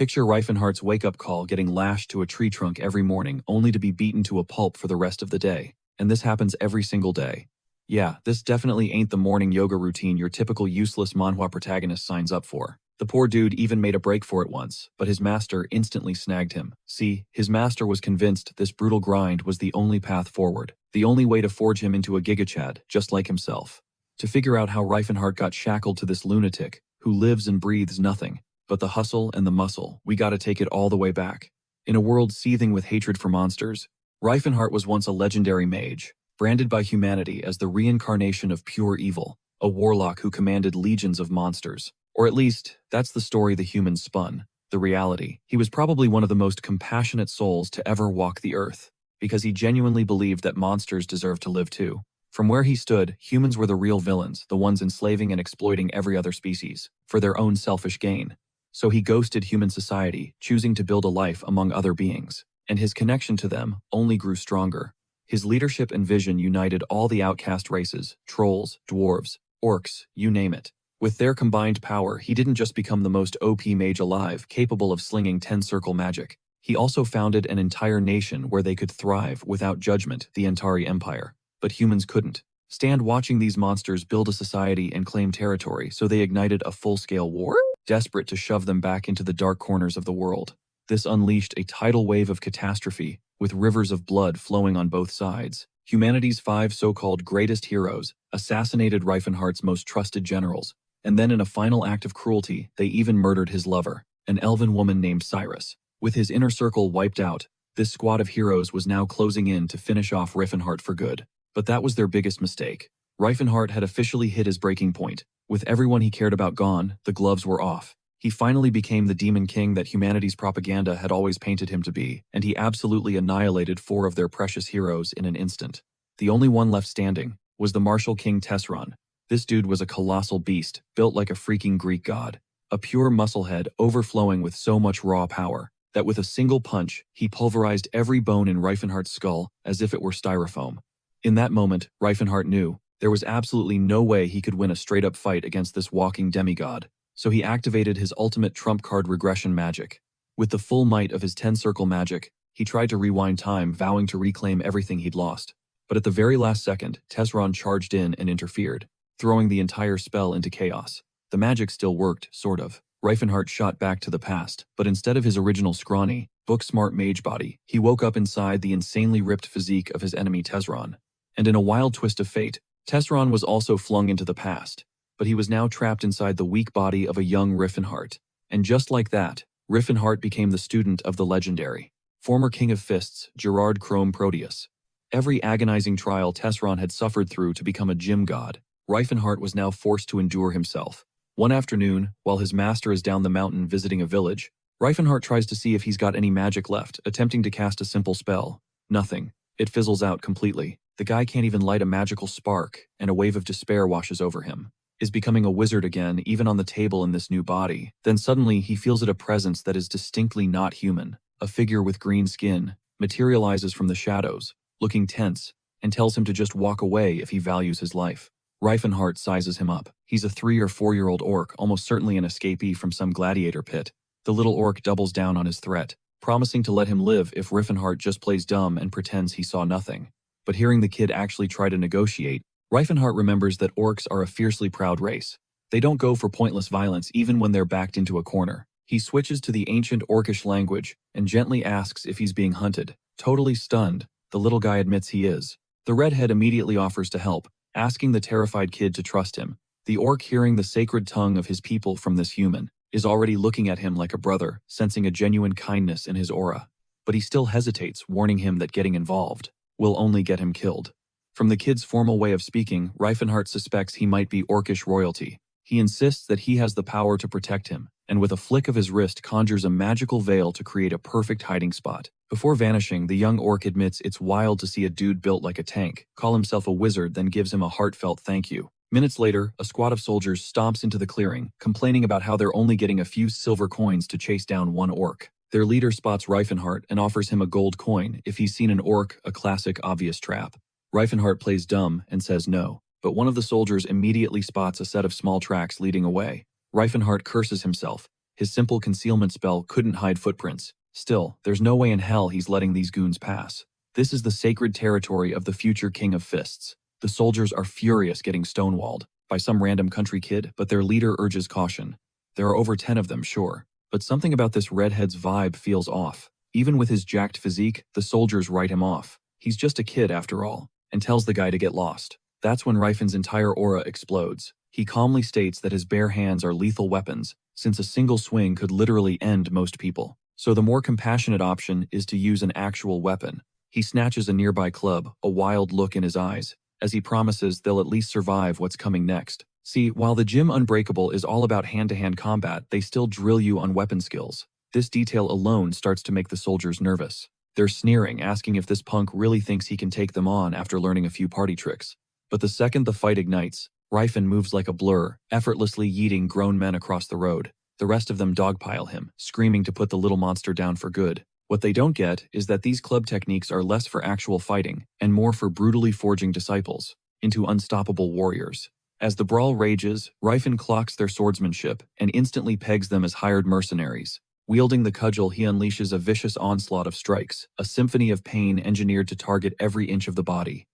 Picture Reifenhardt's wake-up call getting lashed to a tree trunk every morning only to be beaten to a pulp for the rest of the day. And this happens every single day. Yeah, this definitely ain't the morning yoga routine your typical useless manhwa protagonist signs up for. The poor dude even made a break for it once, but his master instantly snagged him. See, his master was convinced this brutal grind was the only path forward, the only way to forge him into a gigachad, just like himself. To figure out how Reifenhardt got shackled to this lunatic, who lives and breathes nothing but the hustle and the muscle, we gotta take it all the way back. In a world seething with hatred for monsters, Reifenhardt was once a legendary mage, branded by humanity as the reincarnation of pure evil, a warlock who commanded legions of monsters. Or at least, that's the story the humans spun. The reality, he was probably one of the most compassionate souls to ever walk the earth, because he genuinely believed that monsters deserved to live too. From where he stood, humans were the real villains, the ones enslaving and exploiting every other species, for their own selfish gain. So he ghosted human society, choosing to build a life among other beings, and his connection to them only grew stronger. His leadership and vision united all the outcast races, trolls, dwarves, orcs, you name it. With their combined power, he didn't just become the most OP mage alive, capable of slinging 10-circle magic. He also founded an entire nation where they could thrive without judgment, the Antari Empire. But humans couldn't stand watching these monsters build a society and claim territory, so they ignited a full-scale war, desperate to shove them back into the dark corners of the world. This unleashed a tidal wave of catastrophe, with rivers of blood flowing on both sides. Humanity's 5 so-called greatest heroes assassinated Reifenhardt's most trusted generals, and then in a final act of cruelty, they even murdered his lover, an elven woman named Cyrus. With his inner circle wiped out, this squad of heroes was now closing in to finish off Reifenhardt for good. But that was their biggest mistake. Reifenhardt had officially hit his breaking point. With everyone he cared about gone, the gloves were off. He finally became the demon king that humanity's propaganda had always painted him to be, and he absolutely annihilated 4 of their precious heroes in an instant. The only one left standing was the martial king Tesron. This dude was a colossal beast, built like a freaking Greek god. A pure musclehead overflowing with so much raw power that with a single punch, he pulverized every bone in Reifenhardt's skull as if it were styrofoam. In that moment, Reifenhardt knew there was absolutely no way he could win a straight-up fight against this walking demigod, so he activated his ultimate trump card regression magic. With the full might of his 10-circle magic, he tried to rewind time, vowing to reclaim everything he'd lost. But at the very last second, Tesron charged in and interfered, throwing the entire spell into chaos. The magic still worked, sort of. Reifenhardt shot back to the past, but instead of his original scrawny, book-smart mage body, he woke up inside the insanely ripped physique of his enemy Tesron. And in a wild twist of fate, Tesron was also flung into the past, but he was now trapped inside the weak body of a young Reifenhardt. And just like that, Reifenhardt became the student of the legendary former King of Fists, Gerard Chrome Proteus. Every agonizing trial Tesron had suffered through to become a gym god, Reifenhardt was now forced to endure himself. One afternoon, while his master is down the mountain visiting a village, Reifenhardt tries to see if he's got any magic left, attempting to cast a simple spell. Nothing. It fizzles out completely. The guy can't even light a magical spark, and a wave of despair washes over him. Is becoming a wizard again, even on the table in this new body. Then suddenly he feels a presence that is distinctly not human. A figure with green skin materializes from the shadows, looking tense, and tells him to just walk away if he values his life. Reifenhardt sizes him up. He's a 3 or 4-year-old orc, almost certainly an escapee from some gladiator pit. The little orc doubles down on his threat, promising to let him live if Reifenhardt just plays dumb and pretends he saw nothing. But hearing the kid actually try to negotiate, Reifenhardt remembers that orcs are a fiercely proud race. They don't go for pointless violence even when they're backed into a corner. He switches to the ancient orcish language and gently asks if he's being hunted. Totally stunned, the little guy admits he is. The redhead immediately offers to help, asking the terrified kid to trust him. The orc, hearing the sacred tongue of his people from this human, is already looking at him like a brother, sensing a genuine kindness in his aura. But he still hesitates, warning him that getting involved will only get him killed. From the kid's formal way of speaking, Reifenhardt suspects he might be orcish royalty. He insists that he has the power to protect him, and with a flick of his wrist conjures a magical veil to create a perfect hiding spot. Before vanishing, the young orc admits it's wild to see a dude built like a tank call himself a wizard, then gives him a heartfelt thank you. Minutes later, a squad of soldiers stomps into the clearing, complaining about how they're only getting a few silver coins to chase down one orc. Their leader spots Reifenhardt and offers him a gold coin if he's seen an orc, a classic obvious trap. Reifenhardt plays dumb and says no, but one of the soldiers immediately spots a set of small tracks leading away. Reifenhardt curses himself, His simple concealment spell couldn't hide footprints. Still, there's no way in hell he's letting these goons pass. This is the sacred territory of the future King of Fists. The soldiers are furious getting stonewalled by some random country kid, but their leader urges caution. There are over 10 of them, sure, but something about this redhead's vibe feels off. Even with his jacked physique, the soldiers write him off. He's just a kid after all, and tells the guy to get lost. That's when Rifen's entire aura explodes. He calmly states that his bare hands are lethal weapons, since a single swing could literally end most people. So the more compassionate option is to use an actual weapon. He snatches a nearby club, a wild look in his eyes, as he promises they'll at least survive what's coming next. See, while the Gym Unbreakable is all about hand-to-hand combat, they still drill you on weapon skills. This detail alone starts to make the soldiers nervous. They're sneering, asking if this punk really thinks he can take them on after learning a few party tricks. But the second the fight ignites, Rifen moves like a blur, effortlessly yeeting grown men across the road. The rest of them dogpile him, screaming to put the little monster down for good. What they don't get is that these club techniques are less for actual fighting and more for brutally forging disciples into unstoppable warriors. As the brawl rages, Rifen clocks their swordsmanship and instantly pegs them as hired mercenaries. Wielding the cudgel, he unleashes a vicious onslaught of strikes, a symphony of pain engineered to target every inch of the body.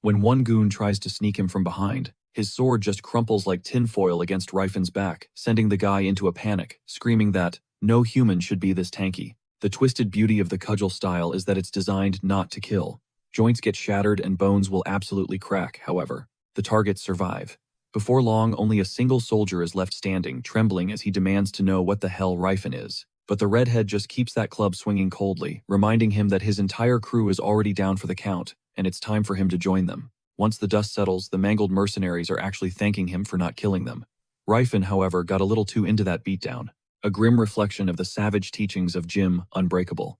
When one goon tries to sneak him from behind, his sword just crumples like tinfoil against Rifen's back, sending the guy into a panic, screaming that no human should be this tanky. The twisted beauty of the cudgel style is that it's designed not to kill. Joints get shattered and bones will absolutely crack, however. The targets survive. Before long, only a single soldier is left standing, trembling as he demands to know what the hell Rifen is. But the redhead just keeps that club swinging coldly, reminding him that his entire crew is already down for the count, and it's time for him to join them. Once the dust settles, the mangled mercenaries are actually thanking him for not killing them. Rifen, however, got a little too into that beatdown, a grim reflection of the savage teachings of Gym Unbreakable.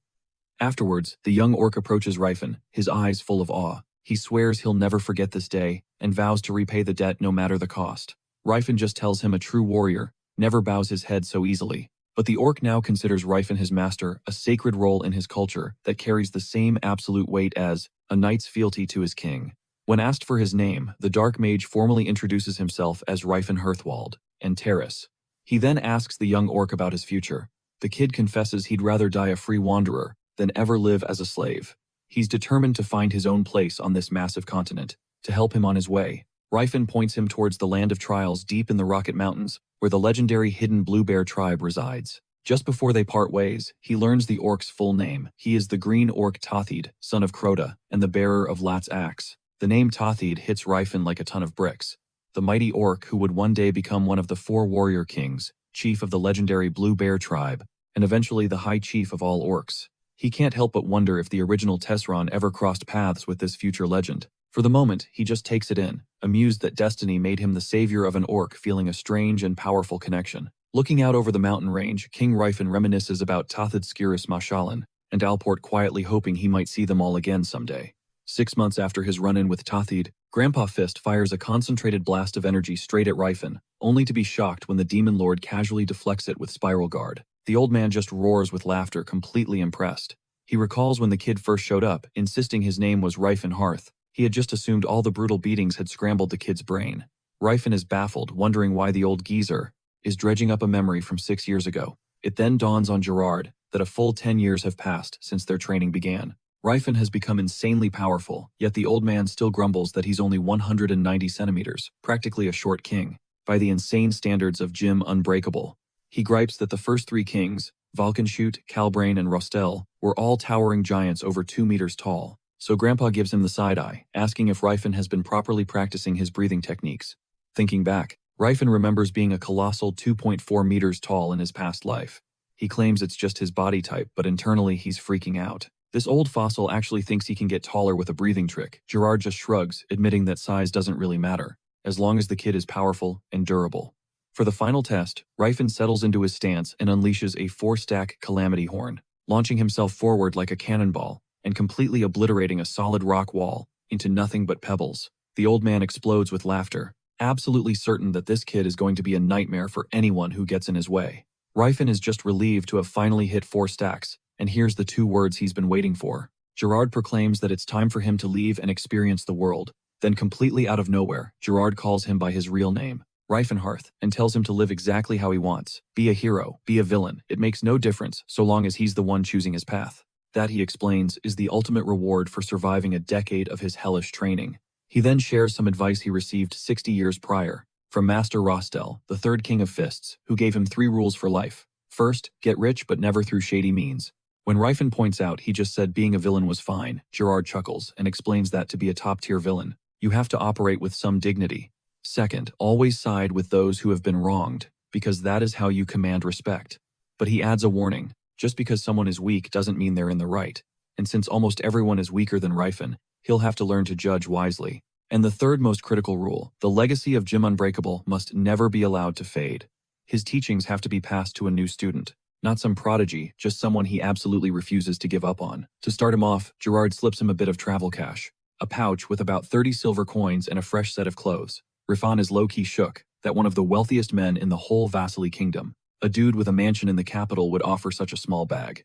Afterwards, the young orc approaches Rifen, his eyes full of awe. He swears he'll never forget this day, and vows to repay the debt no matter the cost. Rifen just tells him a true warrior never bows his head so easily. But the orc now considers Rifen his master, a sacred role in his culture that carries the same absolute weight as a knight's fealty to his king. When asked for his name, the Dark Mage formally introduces himself as Rifen Hearthwald and Terrace. He then asks the young orc about his future. The kid confesses he'd rather die a free wanderer than ever live as a slave. He's determined to find his own place on this massive continent. To help him on his way, Rifen points him towards the land of trials deep in the Rocket Mountains, where the legendary hidden Blue Bear tribe resides. Just before they part ways, he learns the orc's full name. He is the green orc Tathid, son of Crota, and the bearer of Lat's axe. The name Tathid hits Rifen like a ton of bricks. The mighty orc who would one day become one of the 4 warrior kings, chief of the legendary Blue Bear tribe, and eventually the high chief of all orcs. He can't help but wonder if the original Tesron ever crossed paths with this future legend. For the moment, he just takes it in, amused that destiny made him the savior of an orc, feeling a strange and powerful connection. Looking out over the mountain range, King Rifen reminisces about Tathid Skirus Mashalan, and Alport quietly hoping he might see them all again someday. 6 months after his run-in with Tathid, Grandpa Fist fires a concentrated blast of energy straight at Rifen, only to be shocked when the Demon Lord casually deflects it with Spiral Guard. The old man just roars with laughter, completely impressed. He recalls when the kid first showed up, insisting his name was Rifen Hearth. He had just assumed all the brutal beatings had scrambled the kid's brain. Rifen is baffled, wondering why the old geezer is dredging up a memory from 6 years ago. It then dawns on Gerard that a full 10 years have passed since their training began. Rifen has become insanely powerful, yet the old man still grumbles that he's only 190 centimeters, practically a short king, by the insane standards of Gym Unbreakable. He gripes that the first 3 kings, Valkenschut, Calbrain, and Rostel, were all towering giants over 2 meters tall. So Grandpa gives him the side-eye, asking if Rifen has been properly practicing his breathing techniques. Thinking back, Rifen remembers being a colossal 2.4 meters tall in his past life. He claims it's just his body type, but internally he's freaking out. This old fossil actually thinks he can get taller with a breathing trick. Gerard just shrugs, admitting that size doesn't really matter, as long as the kid is powerful and durable. For the final test, Rifen settles into his stance and unleashes a 4-stack Calamity Horn, launching himself forward like a cannonball, and completely obliterating a solid rock wall into nothing but pebbles. The old man explodes with laughter, absolutely certain that this kid is going to be a nightmare for anyone who gets in his way. Rifen is just relieved to have finally hit 4 stacks, and here's the 2 words he's been waiting for. Gerard proclaims that it's time for him to leave and experience the world. Then completely out of nowhere, Gerard calls him by his real name. Reifenharth, and tells him to live exactly how he wants. Be a hero, be a villain, it makes no difference so long as he's the one choosing his path. That, he explains, is the ultimate reward for surviving a decade of his hellish training. He then shares some advice he received 60 years prior, from Master Rostel, the third king of fists, who gave him 3 rules for life. First, get rich but never through shady means. When Reifen points out he just said being a villain was fine, Gerard chuckles and explains that to be a top-tier villain, you have to operate with some dignity. Second, always side with those who have been wronged, because that is how you command respect. But he adds a warning, just because someone is weak doesn't mean they're in the right, and since almost everyone is weaker than Reifen, he'll have to learn to judge wisely. And the third most critical rule, the legacy of Jim Unbreakable must never be allowed to fade. His teachings have to be passed to a new student. Not some prodigy, just someone he absolutely refuses to give up on. To start him off, Gerard slips him a bit of travel cash. A pouch with about 30 silver coins and a fresh set of clothes. Rifan is low-key shook that one of the wealthiest men in the whole Vasily kingdom, a dude with a mansion in the capital, would offer such a small bag.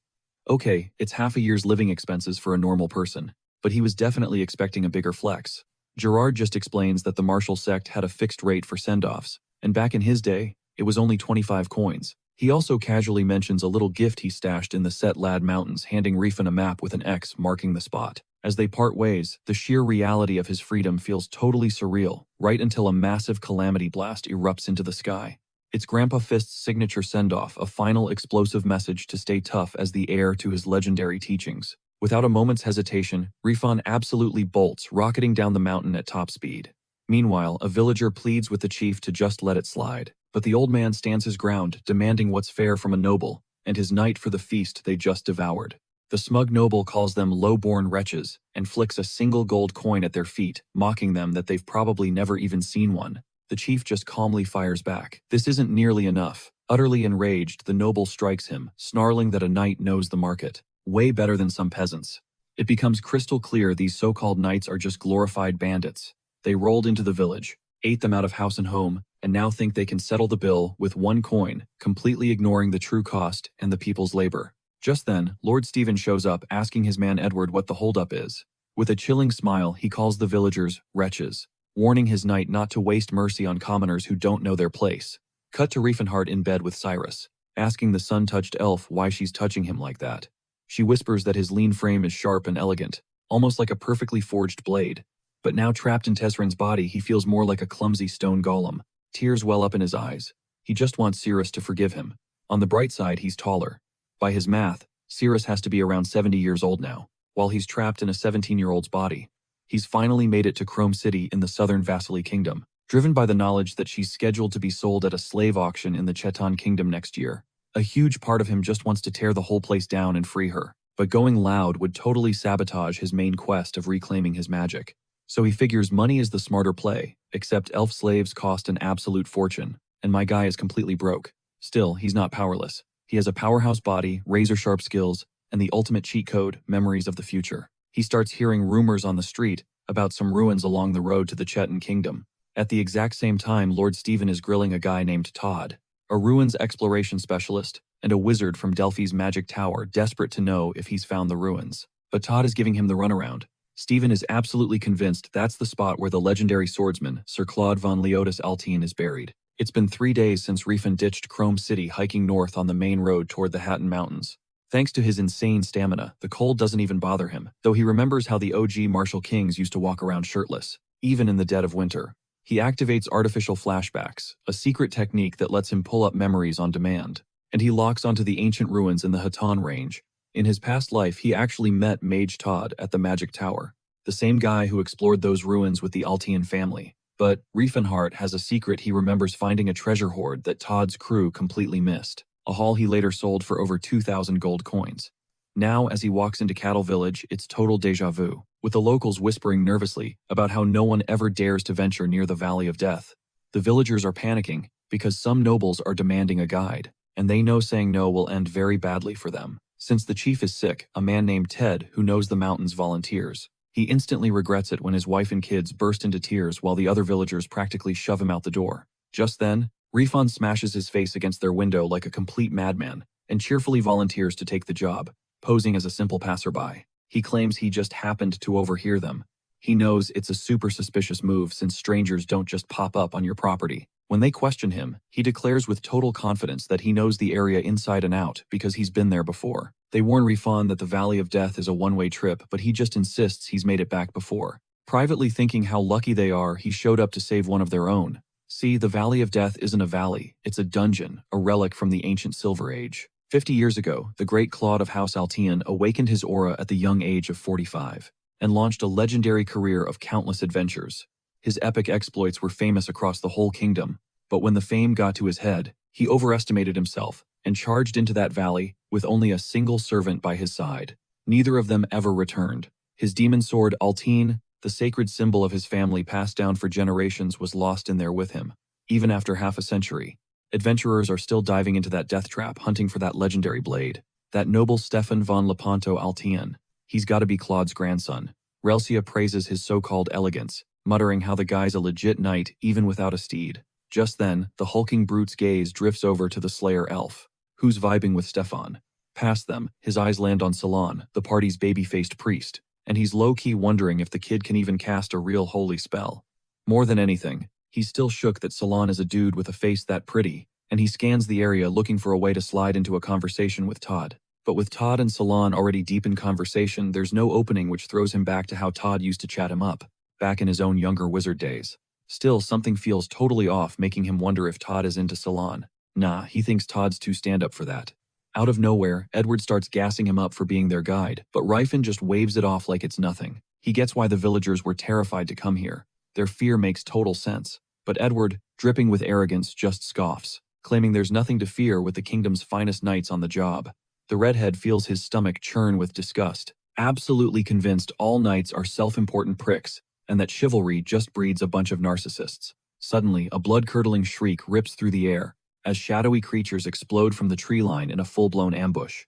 Okay, it's half a year's living expenses for a normal person, but he was definitely expecting a bigger flex. Gerard just explains that the martial sect had a fixed rate for send-offs, and back in his day, it was only 25 coins. He also casually mentions a little gift he stashed in the Set Lad Mountains, handing Rifan a map with an X marking the spot. As they part ways, the sheer reality of his freedom feels totally surreal, right until a massive calamity blast erupts into the sky. It's Grandpa Fist's signature send-off, a final explosive message to stay tough as the heir to his legendary teachings. Without a moment's hesitation, Rifan absolutely bolts, rocketing down the mountain at top speed. Meanwhile, a villager pleads with the chief to just let it slide, but the old man stands his ground, demanding what's fair from a noble, and his knight for the feast they just devoured. The smug noble calls them low-born wretches, and flicks a single gold coin at their feet, mocking them that they've probably never even seen one. The chief just calmly fires back. This isn't nearly enough. Utterly enraged, the noble strikes him, snarling that a knight knows the market. Way better than some peasants. It becomes crystal clear these so-called knights are just glorified bandits. They rolled into the village, ate them out of house and home, and now think they can settle the bill with 1 coin, completely ignoring the true cost and the people's labor. Just then, Lord Stephen shows up, asking his man Edward what the holdup is. With a chilling smile, he calls the villagers wretches, warning his knight not to waste mercy on commoners who don't know their place. Cut to Riefenhardt in bed with Cyrus, asking the sun-touched elf why she's touching him like that. She whispers that his lean frame is sharp and elegant, almost like a perfectly forged blade. But now trapped in Tesrin's body, he feels more like a clumsy stone golem. Tears well up in his eyes. He just wants Cyrus to forgive him. On the bright side, he's taller. By his math, Cyrus has to be around 70 years old now, while he's trapped in a 17-year-old's body. He's finally made it to Chrome City in the southern Vasily kingdom, driven by the knowledge that she's scheduled to be sold at a slave auction in the Cheon kingdom next year. A huge part of him just wants to tear the whole place down and free her, but going loud would totally sabotage his main quest of reclaiming his magic. So he figures money is the smarter play, except elf slaves cost an absolute fortune, and my guy is completely broke. Still, he's not powerless. He has a powerhouse body, razor-sharp skills, and the ultimate cheat code, memories of the future. He starts hearing rumors on the street about some ruins along the road to the Cheon kingdom. At the exact same time, Lord Stephen is grilling a guy named Todd, a ruins exploration specialist, and a wizard from Delphi's magic tower, desperate to know if he's found the ruins. But Todd is giving him the runaround. Stephen is absolutely convinced that's the spot where the legendary swordsman, Sir Claude von Leotis Altine, is buried. It's been 3 days since Riefen ditched Chrome City, hiking north on the main road toward the Hatton Mountains. Thanks to his insane stamina, the cold doesn't even bother him, though he remembers how the OG martial kings used to walk around shirtless, even in the dead of winter. He activates artificial flashbacks, a secret technique that lets him pull up memories on demand, and he locks onto the ancient ruins in the Hatton range. In his past life, he actually met Mage Todd at the Magic Tower, the same guy who explored those ruins with the Altian family. But Riefenhardt has a secret. He remembers finding a treasure hoard that Todd's crew completely missed, a haul he later sold for over 2,000 gold coins. Now, as he walks into Cattle Village, it's total déjà vu, with the locals whispering nervously about how no one ever dares to venture near the Valley of Death. The villagers are panicking because some nobles are demanding a guide, and they know saying no will end very badly for them. Since the chief is sick, a man named Ted, who knows the mountains, volunteers. He instantly regrets it when his wife and kids burst into tears while the other villagers practically shove him out the door. Just then, Rifan smashes his face against their window like a complete madman and cheerfully volunteers to take the job, posing as a simple passerby. He claims he just happened to overhear them. He knows it's a super suspicious move since strangers don't just pop up on your property. When they question him, he declares with total confidence that he knows the area inside and out because he's been there before. They warn Rifan that the Valley of Death is a one-way trip, but he just insists he's made it back before. Privately thinking how lucky they are he showed up to save one of their own. See, the Valley of Death isn't a valley, it's a dungeon, a relic from the ancient Silver Age. 50 years ago, the great Claude of House Altean awakened his aura at the young age of 45, and launched a legendary career of countless adventures. His epic exploits were famous across the whole kingdom, but when the fame got to his head, he overestimated himself and charged into that valley with only a single servant by his side. Neither of them ever returned. His demon sword, Alteen, the sacred symbol of his family passed down for generations, was lost in there with him. Even after half a century, adventurers are still diving into that death trap, hunting for that legendary blade. That noble Stefan von Lepanto Altean. He's got to be Claude's grandson. Relsia praises his so-called elegance, muttering how the guy's a legit knight even without a steed. Just then, the hulking brute's gaze drifts over to the Slayer elf, who's vibing with Stefan. Past them, his eyes land on Salon, the party's baby-faced priest, and he's low-key wondering if the kid can even cast a real holy spell. More than anything, he's still shook that Salon is a dude with a face that pretty, and he scans the area looking for a way to slide into a conversation with Todd. But with Todd and Salon already deep in conversation, there's no opening, which throws him back to how Todd used to chat him up, back in his own younger wizard days. Still, something feels totally off, making him wonder if Todd is into Salon. Nah, he thinks Todd's too stand-up for that. Out of nowhere, Edward starts gassing him up for being their guide, but Rifin just waves it off like it's nothing. He gets why the villagers were terrified to come here. Their fear makes total sense. But Edward, dripping with arrogance, just scoffs, claiming there's nothing to fear with the kingdom's finest knights on the job. The redhead feels his stomach churn with disgust, absolutely convinced all knights are self-important pricks, and that chivalry just breeds a bunch of narcissists. Suddenly, a blood-curdling shriek rips through the air, as shadowy creatures explode from the tree line in a full-blown ambush.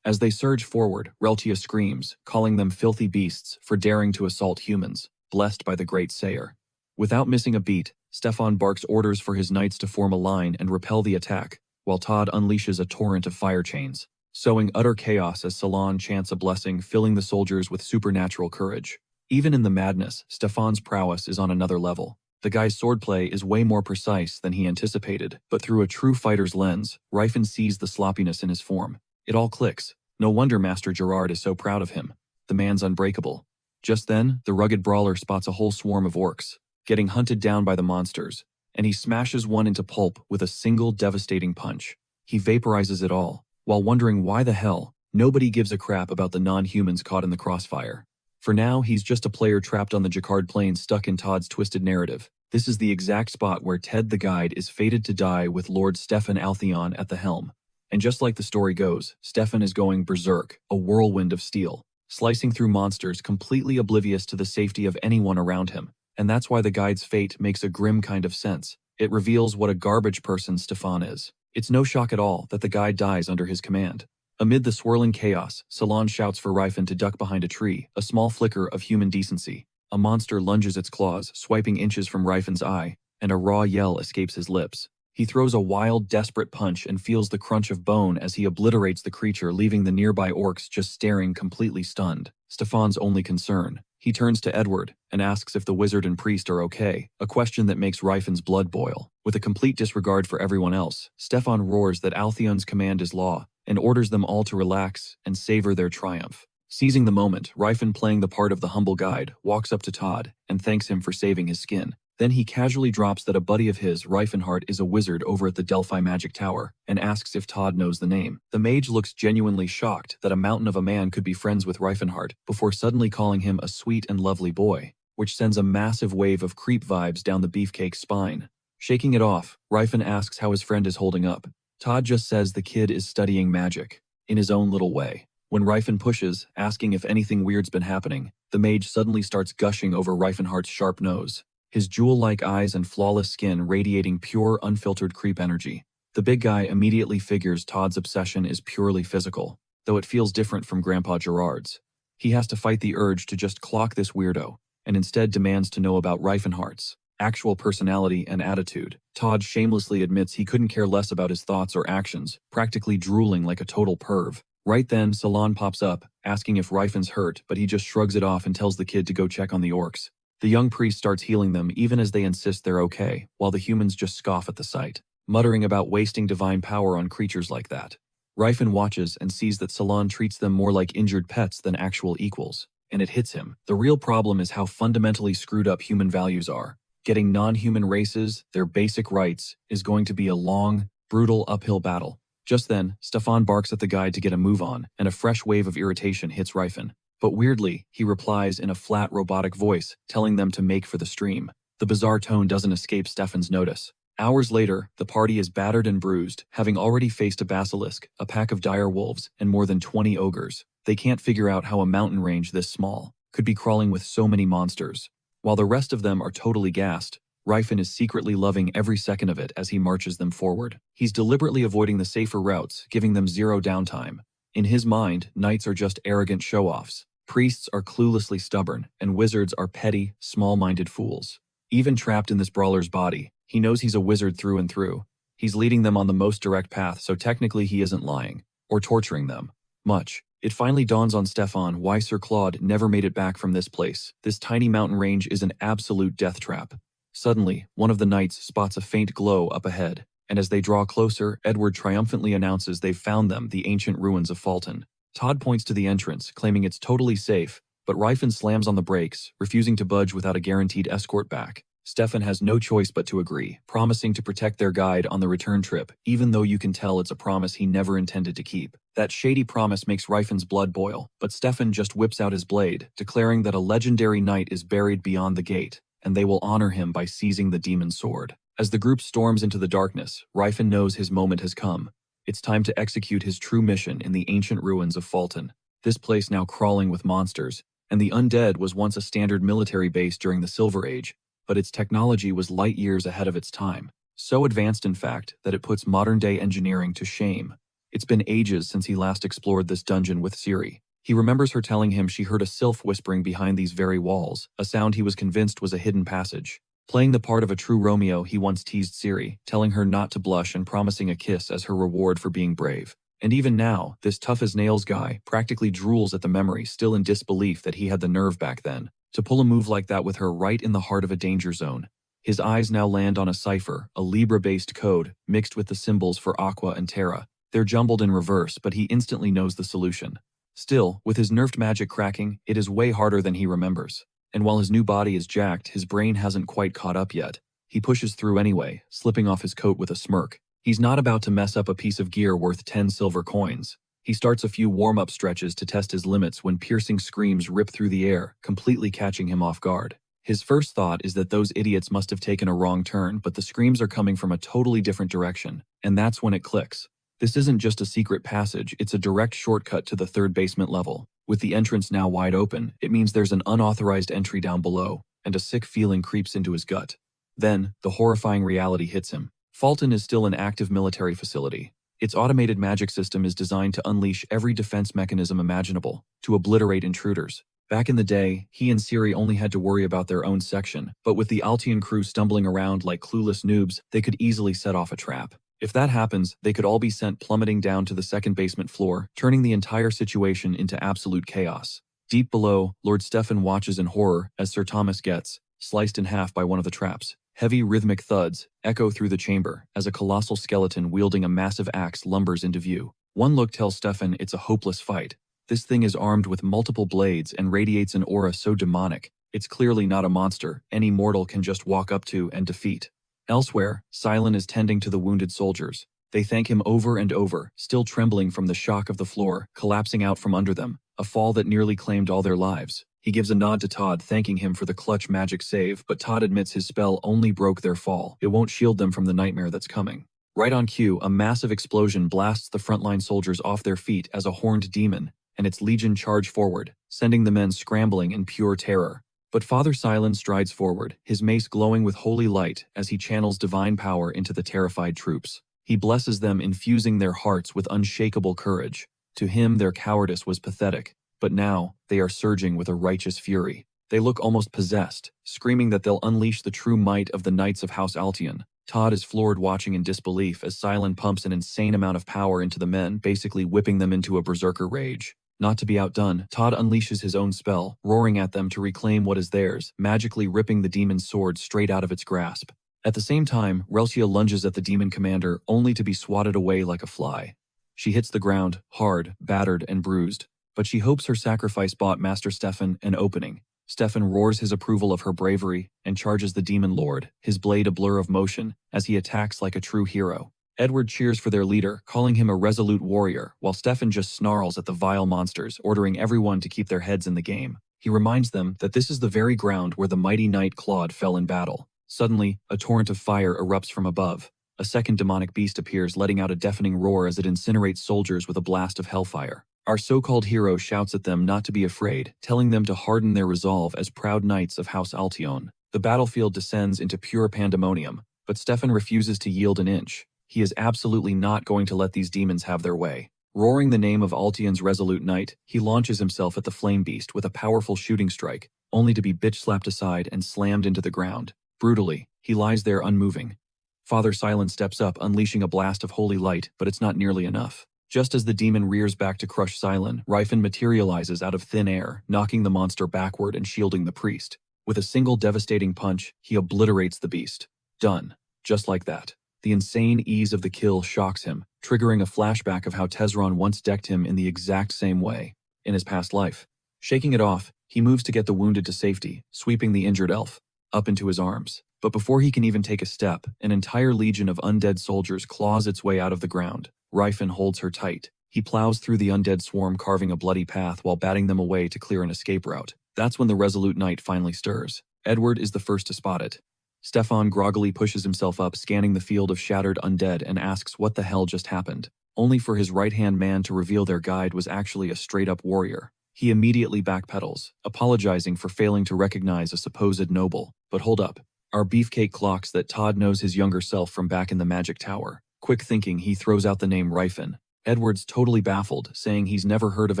As they surge forward, Reltia screams, calling them filthy beasts for daring to assault humans, blessed by the great Sayer. Without missing a beat, Stefan barks orders for his knights to form a line and repel the attack, while Todd unleashes a torrent of fire chains, sowing utter chaos as Salon chants a blessing, filling the soldiers with supernatural courage. Even in the madness, Stefan's prowess is on another level. The guy's swordplay is way more precise than he anticipated, but through a true fighter's lens, Rifin sees the sloppiness in his form. It all clicks. No wonder Master Gerard is so proud of him. The man's unbreakable. Just then, the rugged brawler spots a whole swarm of orcs, getting hunted down by the monsters, and he smashes one into pulp with a single devastating punch. He vaporizes it all, while wondering why the hell nobody gives a crap about the non-humans caught in the crossfire. For now, he's just a player trapped on the Jacquard Plains, stuck in Todd's twisted narrative. This is the exact spot where Ted the Guide is fated to die with Lord Stefan Altheon at the helm. And just like the story goes, Stefan is going berserk, a whirlwind of steel, slicing through monsters, completely oblivious to the safety of anyone around him. And that's why the Guide's fate makes a grim kind of sense. It reveals what a garbage person Stefan is. It's no shock at all that the Guide dies under his command. Amid the swirling chaos, Salon shouts for Rifin to duck behind a tree, a small flicker of human decency. A monster lunges its claws, swiping inches from Rifin's eye, and a raw yell escapes his lips. He throws a wild, desperate punch and feels the crunch of bone as he obliterates the creature, leaving the nearby orcs just staring, completely stunned. Stefan's only concern. He turns to Edward and asks if the wizard and priest are okay, a question that makes Rifin's blood boil. With a complete disregard for everyone else, Stefan roars that Altheon's command is law, and orders them all to relax and savor their triumph. Seizing the moment, Rifin, playing the part of the humble guide, walks up to Todd and thanks him for saving his skin. Then he casually drops that a buddy of his, Rifinhart, is a wizard over at the Delphi Magic Tower, and asks if Todd knows the name. The mage looks genuinely shocked that a mountain of a man could be friends with Rifinhart, before suddenly calling him a sweet and lovely boy, which sends a massive wave of creep vibes down the beefcake's spine. Shaking it off, Rifin asks how his friend is holding up. Todd just says the kid is studying magic, in his own little way. When Rifin pushes, asking if anything weird's been happening, the mage suddenly starts gushing over Rifinhart's sharp nose, his jewel-like eyes and flawless skin radiating pure, unfiltered creep energy. The big guy immediately figures Todd's obsession is purely physical, though it feels different from Grandpa Gerard's. He has to fight the urge to just clock this weirdo, and instead demands to know about Rifinhart's actual personality and attitude. Todd shamelessly admits he couldn't care less about his thoughts or actions, practically drooling like a total perv. Right then, Salon pops up, asking if Rifin's hurt, but he just shrugs it off and tells the kid to go check on the orcs. The young priest starts healing them even as they insist they're okay, while the humans just scoff at the sight, muttering about wasting divine power on creatures like that. Rifen watches and sees that Salon treats them more like injured pets than actual equals, and it hits him. The real problem is how fundamentally screwed up human values are. Getting non-human races their basic rights is going to be a long, brutal uphill battle. Just then, Stefan barks at the guide to get a move on, and a fresh wave of irritation hits Rifen. But weirdly, he replies in a flat robotic voice, telling them to make for the stream. The bizarre tone doesn't escape Stefan's notice. Hours later, the party is battered and bruised, having already faced a basilisk, a pack of dire wolves, and more than 20 ogres. They can't figure out how a mountain range this small could be crawling with so many monsters. While the rest of them are totally gassed, Rifen is secretly loving every second of it as he marches them forward. He's deliberately avoiding the safer routes, giving them zero downtime. In his mind, knights are just arrogant show-offs. Priests are cluelessly stubborn, and wizards are petty, small-minded fools. Even trapped in this brawler's body, he knows he's a wizard through and through. He's leading them on the most direct path, so technically he isn't lying, or torturing them. Much. It finally dawns on Stefan why Sir Claude never made it back from this place. This tiny mountain range is an absolute death trap. Suddenly, one of the knights spots a faint glow up ahead, and as they draw closer, Edward triumphantly announces they've found them, the ancient ruins of Fulton. Todd points to the entrance, claiming it's totally safe, but Rifen slams on the brakes, refusing to budge without a guaranteed escort back. Stefan has no choice but to agree, promising to protect their guide on the return trip, even though you can tell it's a promise he never intended to keep. That shady promise makes Rifen's blood boil, but Stefan just whips out his blade, declaring that a legendary knight is buried beyond the gate, and they will honor him by seizing the demon's sword. As the group storms into the darkness, Rifen knows his moment has come. It's time to execute his true mission in the ancient ruins of Fulton. This place now crawling with monsters, and the undead was once a standard military base during the Silver Age, but its technology was light years ahead of its time. So advanced, in fact, that it puts modern-day engineering to shame. It's been ages since he last explored this dungeon with Ciri. He remembers her telling him she heard a sylph whispering behind these very walls, a sound he was convinced was a hidden passage. Playing the part of a true Romeo, he once teased Ciri, telling her not to blush and promising a kiss as her reward for being brave. And even now, this tough-as-nails guy practically drools at the memory, still in disbelief that he had the nerve back then to pull a move like that with her right in the heart of a danger zone. His eyes now land on a cipher, a Libra-based code, mixed with the symbols for Aqua and Terra. They're jumbled in reverse, but he instantly knows the solution. Still, with his nerfed magic cracking, it is way harder than he remembers. And while his new body is jacked, his brain hasn't quite caught up yet. He pushes through anyway, slipping off his coat with a smirk. He's not about to mess up a piece of gear worth 10 silver coins. He starts a few warm-up stretches to test his limits when piercing screams rip through the air, completely catching him off guard. His first thought is that those idiots must have taken a wrong turn, but the screams are coming from a totally different direction, and that's when it clicks. This isn't just a secret passage, it's a direct shortcut to the third basement level. With the entrance now wide open, it means there's an unauthorized entry down below, and a sick feeling creeps into his gut. Then, the horrifying reality hits him. Fulton is still an active military facility. Its automated magic system is designed to unleash every defense mechanism imaginable, to obliterate intruders. Back in the day, he and Ciri only had to worry about their own section, but with the Altian crew stumbling around like clueless noobs, they could easily set off a trap. If that happens, they could all be sent plummeting down to the second basement floor, turning the entire situation into absolute chaos. Deep below, Lord Stefan watches in horror as Sir Thomas gets sliced in half by one of the traps. Heavy rhythmic thuds echo through the chamber as a colossal skeleton wielding a massive axe lumbers into view. One look tells Stefan it's a hopeless fight. This thing is armed with multiple blades and radiates an aura so demonic, it's clearly not a monster any mortal can just walk up to and defeat. Elsewhere, Silent is tending to the wounded soldiers. They thank him over and over, still trembling from the shock of the floor collapsing out from under them, a fall that nearly claimed all their lives. He gives a nod to Todd, thanking him for the clutch magic save, but Todd admits his spell only broke their fall. It won't shield them from the nightmare that's coming. Right on cue, a massive explosion blasts the frontline soldiers off their feet as a horned demon and its legion charge forward, sending the men scrambling in pure terror. But Father Silent strides forward, his mace glowing with holy light as he channels divine power into the terrified troops. He blesses them, infusing their hearts with unshakable courage. To him, their cowardice was pathetic, but now they are surging with a righteous fury. They look almost possessed, screaming that they'll unleash the true might of the Knights of House Altian. Todd is floored, watching in disbelief as Silent pumps an insane amount of power into the men, basically whipping them into a berserker rage. Not to be outdone, Todd unleashes his own spell, roaring at them to reclaim what is theirs, magically ripping the demon's sword straight out of its grasp. At the same time, Relcia lunges at the demon commander, only to be swatted away like a fly. She hits the ground, hard, battered, and bruised, but she hopes her sacrifice bought Master Stefan an opening. Stefan roars his approval of her bravery and charges the demon lord, his blade a blur of motion, as he attacks like a true hero. Edward cheers for their leader, calling him a resolute warrior, while Stefan just snarls at the vile monsters, ordering everyone to keep their heads in the game. He reminds them that this is the very ground where the mighty knight Claude fell in battle. Suddenly, a torrent of fire erupts from above. A second demonic beast appears, letting out a deafening roar as it incinerates soldiers with a blast of hellfire. Our so-called hero shouts at them not to be afraid, telling them to harden their resolve as proud knights of House Altion. The battlefield descends into pure pandemonium, but Stefan refuses to yield an inch. He is absolutely not going to let these demons have their way. Roaring the name of Altion's resolute knight, he launches himself at the flame beast with a powerful shooting strike, only to be bitch-slapped aside and slammed into the ground. Brutally, he lies there unmoving. Father Silent steps up, unleashing a blast of holy light, but it's not nearly enough. Just as the demon rears back to crush Silent, Rifen materializes out of thin air, knocking the monster backward and shielding the priest. With a single devastating punch, he obliterates the beast. Done. Just like that. The insane ease of the kill shocks him, triggering a flashback of how Tezron once decked him in the exact same way, in his past life. Shaking it off, he moves to get the wounded to safety, sweeping the injured elf up into his arms. But before he can even take a step, an entire legion of undead soldiers claws its way out of the ground. Rifen holds her tight. He plows through the undead swarm, carving a bloody path while batting them away to clear an escape route. That's when the resolute knight finally stirs. Edward is the first to spot it. Stefan groggily pushes himself up, scanning the field of shattered undead, and asks what the hell just happened, only for his right-hand man to reveal their guide was actually a straight-up warrior. He immediately backpedals, apologizing for failing to recognize a supposed noble. But hold up. Our beefcake clocks that Todd knows his younger self from back in the magic tower. Quick thinking, he throws out the name Rifen. Edward's totally baffled, saying he's never heard of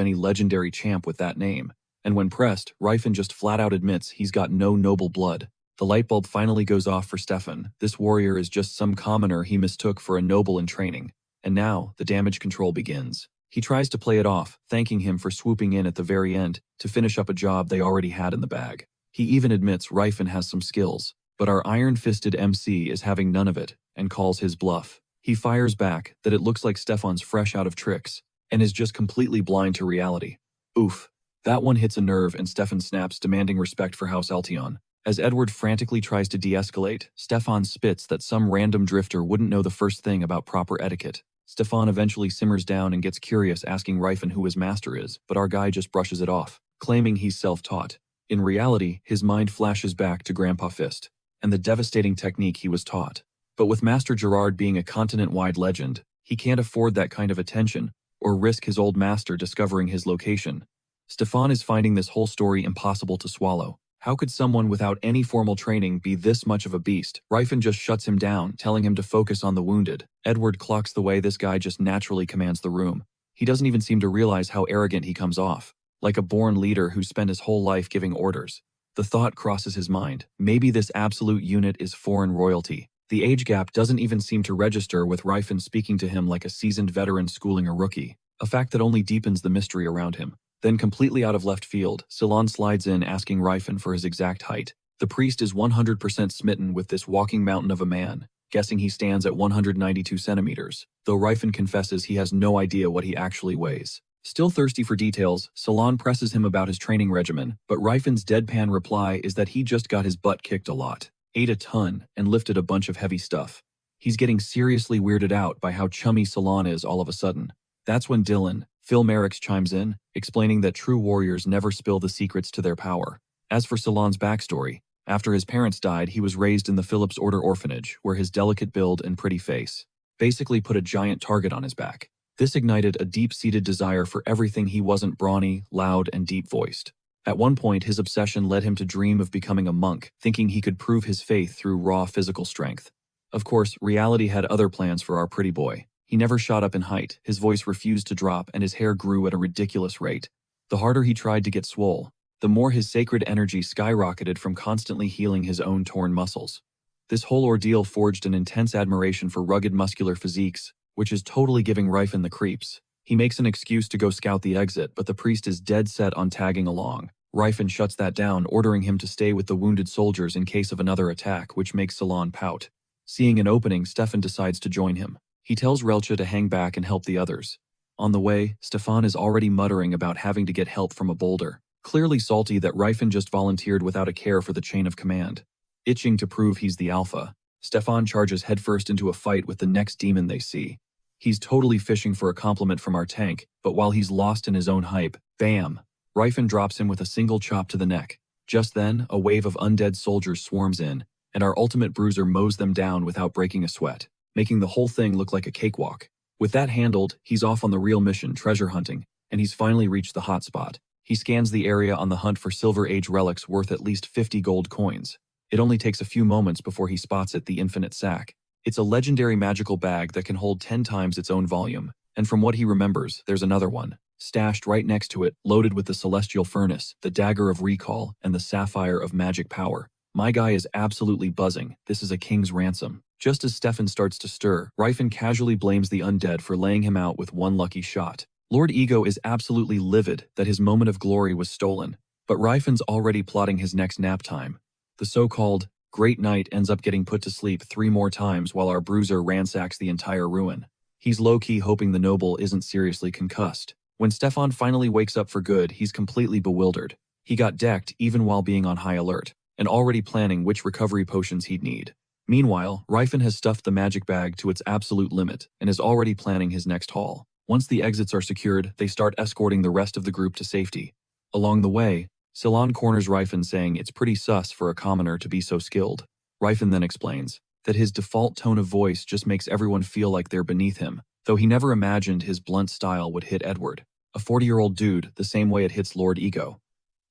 any legendary champ with that name. And when pressed, Rifen just flat-out admits he's got no noble blood. The light bulb finally goes off for Stefan. This warrior is just some commoner he mistook for a noble in training. And now, the damage control begins. He tries to play it off, thanking him for swooping in at the very end to finish up a job they already had in the bag. He even admits Rifen has some skills, but our iron-fisted MC is having none of it and calls his bluff. He fires back that it looks like Stefan's fresh out of tricks and is just completely blind to reality. Oof. That one hits a nerve and Stefan snaps, demanding respect for House Altion. As Edward frantically tries to de-escalate, Stefan spits that some random drifter wouldn't know the first thing about proper etiquette. Stefan eventually simmers down and gets curious, asking Rifen who his master is, but our guy just brushes it off, claiming he's self-taught. In reality, his mind flashes back to Grandpa Fist and the devastating technique he was taught. But with Master Gerard being a continent-wide legend, he can't afford that kind of attention or risk his old master discovering his location. Stefan is finding this whole story impossible to swallow. How could someone without any formal training be this much of a beast? Rifen just shuts him down, telling him to focus on the wounded. Edward clocks the way this guy just naturally commands the room. He doesn't even seem to realize how arrogant he comes off, like a born leader who spent his whole life giving orders. The thought crosses his mind, maybe this absolute unit is foreign royalty. The age gap doesn't even seem to register, with Rifen speaking to him like a seasoned veteran schooling a rookie, a fact that only deepens the mystery around him. Then, completely out of left field, Ceylon slides in, asking Rifen for his exact height. The priest is 100% smitten with this walking mountain of a man, guessing he stands at 192 centimeters, though Rifen confesses he has no idea what he actually weighs. Still thirsty for details, Ceylon presses him about his training regimen, but Rifen's deadpan reply is that he just got his butt kicked a lot, ate a ton, and lifted a bunch of heavy stuff. He's getting seriously weirded out by how chummy Ceylon is all of a sudden. That's when Dylan, Phil Merricks, chimes in, explaining that true warriors never spill the secrets to their power. As for Ceylon's backstory, after his parents died, he was raised in the Phillips Order orphanage, where his delicate build and pretty face basically put a giant target on his back. This ignited a deep-seated desire for everything he wasn't: brawny, loud, and deep-voiced. At one point, his obsession led him to dream of becoming a monk, thinking he could prove his faith through raw physical strength. Of course, reality had other plans for our pretty boy. He never shot up in height, his voice refused to drop, and his hair grew at a ridiculous rate. The harder he tried to get swole, the more his sacred energy skyrocketed from constantly healing his own torn muscles. This whole ordeal forged an intense admiration for rugged muscular physiques, which is totally giving Rifen the creeps. He makes an excuse to go scout the exit, but the priest is dead set on tagging along. Rifen shuts that down, ordering him to stay with the wounded soldiers in case of another attack, which makes Salon pout. Seeing an opening, Stefan decides to join him. He tells Relcha to hang back and help the others. On the way, Stefan is already muttering about having to get help from a boulder, clearly salty that Rifen just volunteered without a care for the chain of command. Itching to prove he's the alpha, Stefan charges headfirst into a fight with the next demon they see. He's totally fishing for a compliment from our tank, but while he's lost in his own hype, bam! Rifen drops him with a single chop to the neck. Just then, a wave of undead soldiers swarms in, and our ultimate bruiser mows them down without breaking a sweat, making the whole thing look like a cakewalk. With that handled, he's off on the real mission, treasure hunting, and he's finally reached the hotspot. He scans the area on the hunt for Silver Age relics worth at least 50 gold coins. It only takes a few moments before he spots it, the Infinite Sack. It's a legendary magical bag that can hold 10 times its own volume, and from what he remembers, there's another one, stashed right next to it, loaded with the Celestial Furnace, the Dagger of Recall, and the Sapphire of Magic Power. My guy is absolutely buzzing. This is a king's ransom. Just as Stefan starts to stir, Rifen casually blames the undead for laying him out with one lucky shot. Lord Ego is absolutely livid that his moment of glory was stolen, but Rifen's already plotting his next nap time. The so-called Great Knight ends up getting put to sleep 3 more times while our bruiser ransacks the entire ruin. He's low-key hoping the noble isn't seriously concussed. When Stefan finally wakes up for good, he's completely bewildered. He got decked even while being on high alert, and already planning which recovery potions he'd need. Meanwhile, Rifen has stuffed the magic bag to its absolute limit and is already planning his next haul. Once the exits are secured, they start escorting the rest of the group to safety. Along the way, Salon corners Rifen, saying it's pretty sus for a commoner to be so skilled. Rifen then explains that his default tone of voice just makes everyone feel like they're beneath him, though he never imagined his blunt style would hit Edward, a 40-year-old dude, the same way it hits Lord Ego.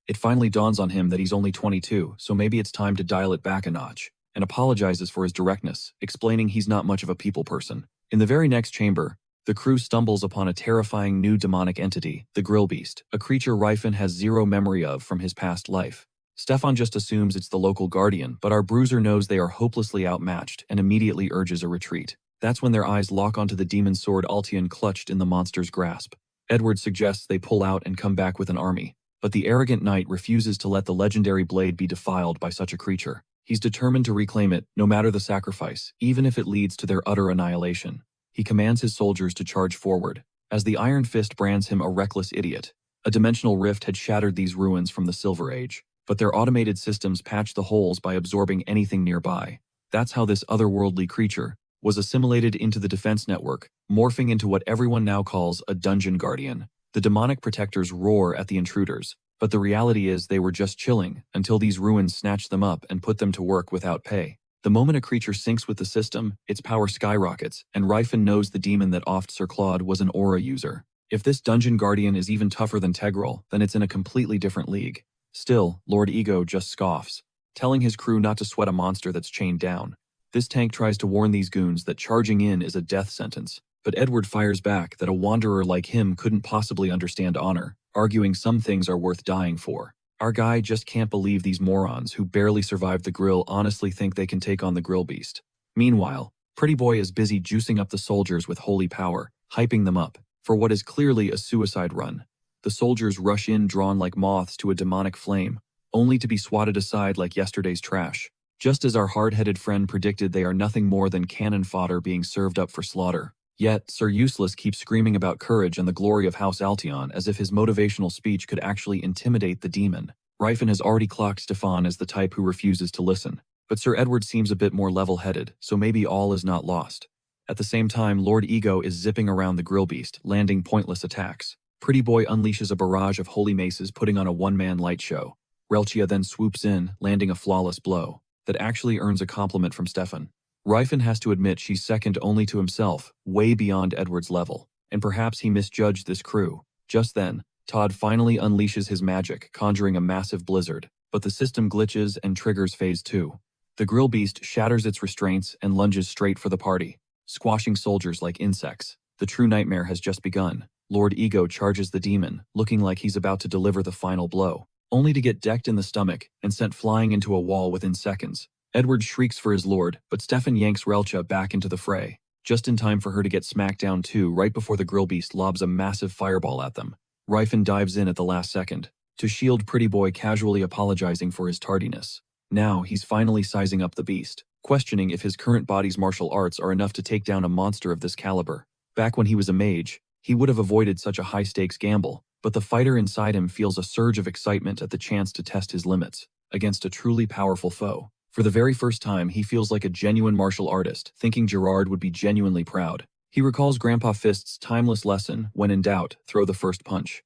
It finally dawns on him that he's only 22, so maybe it's time to dial it back a notch, and apologizes for his directness, explaining he's not much of a people person. In the very next chamber, the crew stumbles upon a terrifying new demonic entity, the Grill Beast, a creature Rifen has zero memory of from his past life. Stefan just assumes it's the local guardian, but our bruiser knows they are hopelessly outmatched and immediately urges a retreat. That's when their eyes lock onto the demon sword Altion clutched in the monster's grasp. Edward suggests they pull out and come back with an army, but the arrogant knight refuses to let the legendary blade be defiled by such a creature. He's determined to reclaim it, no matter the sacrifice, even if it leads to their utter annihilation. He commands his soldiers to charge forward, as the Iron Fist brands him a reckless idiot. A dimensional rift had shattered these ruins from the Silver Age, but their automated systems patched the holes by absorbing anything nearby. That's how this otherworldly creature was assimilated into the defense network, morphing into what everyone now calls a dungeon guardian. The demonic protectors roar at the intruders, but the reality is they were just chilling until these ruins snatched them up and put them to work without pay. The moment a creature syncs with the system, its power skyrockets, and Rifen knows the demon that offed Sir Claude was an aura user. If this dungeon guardian is even tougher than Tegral, then it's in a completely different league. Still, Lord Ego just scoffs, telling his crew not to sweat a monster that's chained down. This tank tries to warn these goons that charging in is a death sentence, but Edward fires back that a wanderer like him couldn't possibly understand honor, arguing some things are worth dying for. Our guy just can't believe these morons who barely survived the grill honestly think they can take on the Grill Beast. Meanwhile, Pretty Boy is busy juicing up the soldiers with holy power, hyping them up for what is clearly a suicide run. The soldiers rush in drawn like moths to a demonic flame, only to be swatted aside like yesterday's trash. Just as our hard-headed friend predicted, they are nothing more than cannon fodder being served up for slaughter. Yet, Sir Useless keeps screaming about courage and the glory of House Altion as if his motivational speech could actually intimidate the demon. Rifen has already clocked Stefan as the type who refuses to listen, but Sir Edward seems a bit more level-headed, so maybe all is not lost. At the same time, Lord Ego is zipping around the Grill Beast, landing pointless attacks. Pretty Boy unleashes a barrage of holy maces, putting on a one-man light show. Relcha then swoops in, landing a flawless blow that actually earns a compliment from Stefan. Rifen has to admit she's second only to himself, way beyond Edward's level, and perhaps he misjudged this crew. Just then, Todd finally unleashes his magic, conjuring a massive blizzard, but the system glitches and triggers Phase 2. The Grill Beast shatters its restraints and lunges straight for the party, squashing soldiers like insects. The true nightmare has just begun. Lord Ego charges the demon, looking like he's about to deliver the final blow, only to get decked in the stomach and sent flying into a wall within seconds. Edward shrieks for his lord, but Stefan yanks Relcha back into the fray. just in time for her to get smacked down too right before the grill beast lobs a massive fireball at them. Rifen dives in at the last second, to shield Pretty Boy casually apologizing for his tardiness. Now he's finally sizing up the beast, questioning if his current body's martial arts are enough to take down a monster of this caliber. Back when he was a mage, he would have avoided such a high-stakes gamble, but the fighter inside him feels a surge of excitement at the chance to test his limits against a truly powerful foe. For the very first time, he feels like a genuine martial artist, thinking Gerard would be genuinely proud. He recalls Grandpa Fist's timeless lesson, when in doubt, throw the first punch.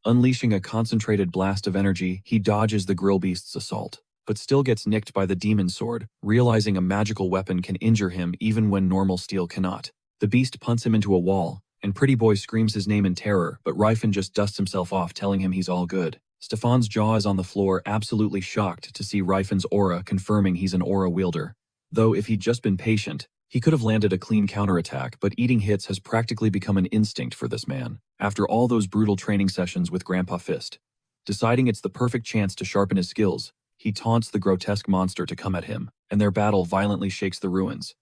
Unleashing a concentrated blast of energy, he dodges the grill beast's assault, but still gets nicked by the demon sword, realizing a magical weapon can injure him even when normal steel cannot. The beast punts him into a wall, and Pretty Boy screams his name in terror, but Rifen just dusts himself off, telling him he's all good. Stefan's jaw is on the floor, absolutely shocked to see Rifen's aura, confirming he's an aura wielder. Though if he'd just been patient, he could have landed a clean counterattack, but eating hits has practically become an instinct for this man, after all those brutal training sessions with Grandpa Fist. Deciding it's the perfect chance to sharpen his skills, he taunts the grotesque monster to come at him, and their battle violently shakes the ruins.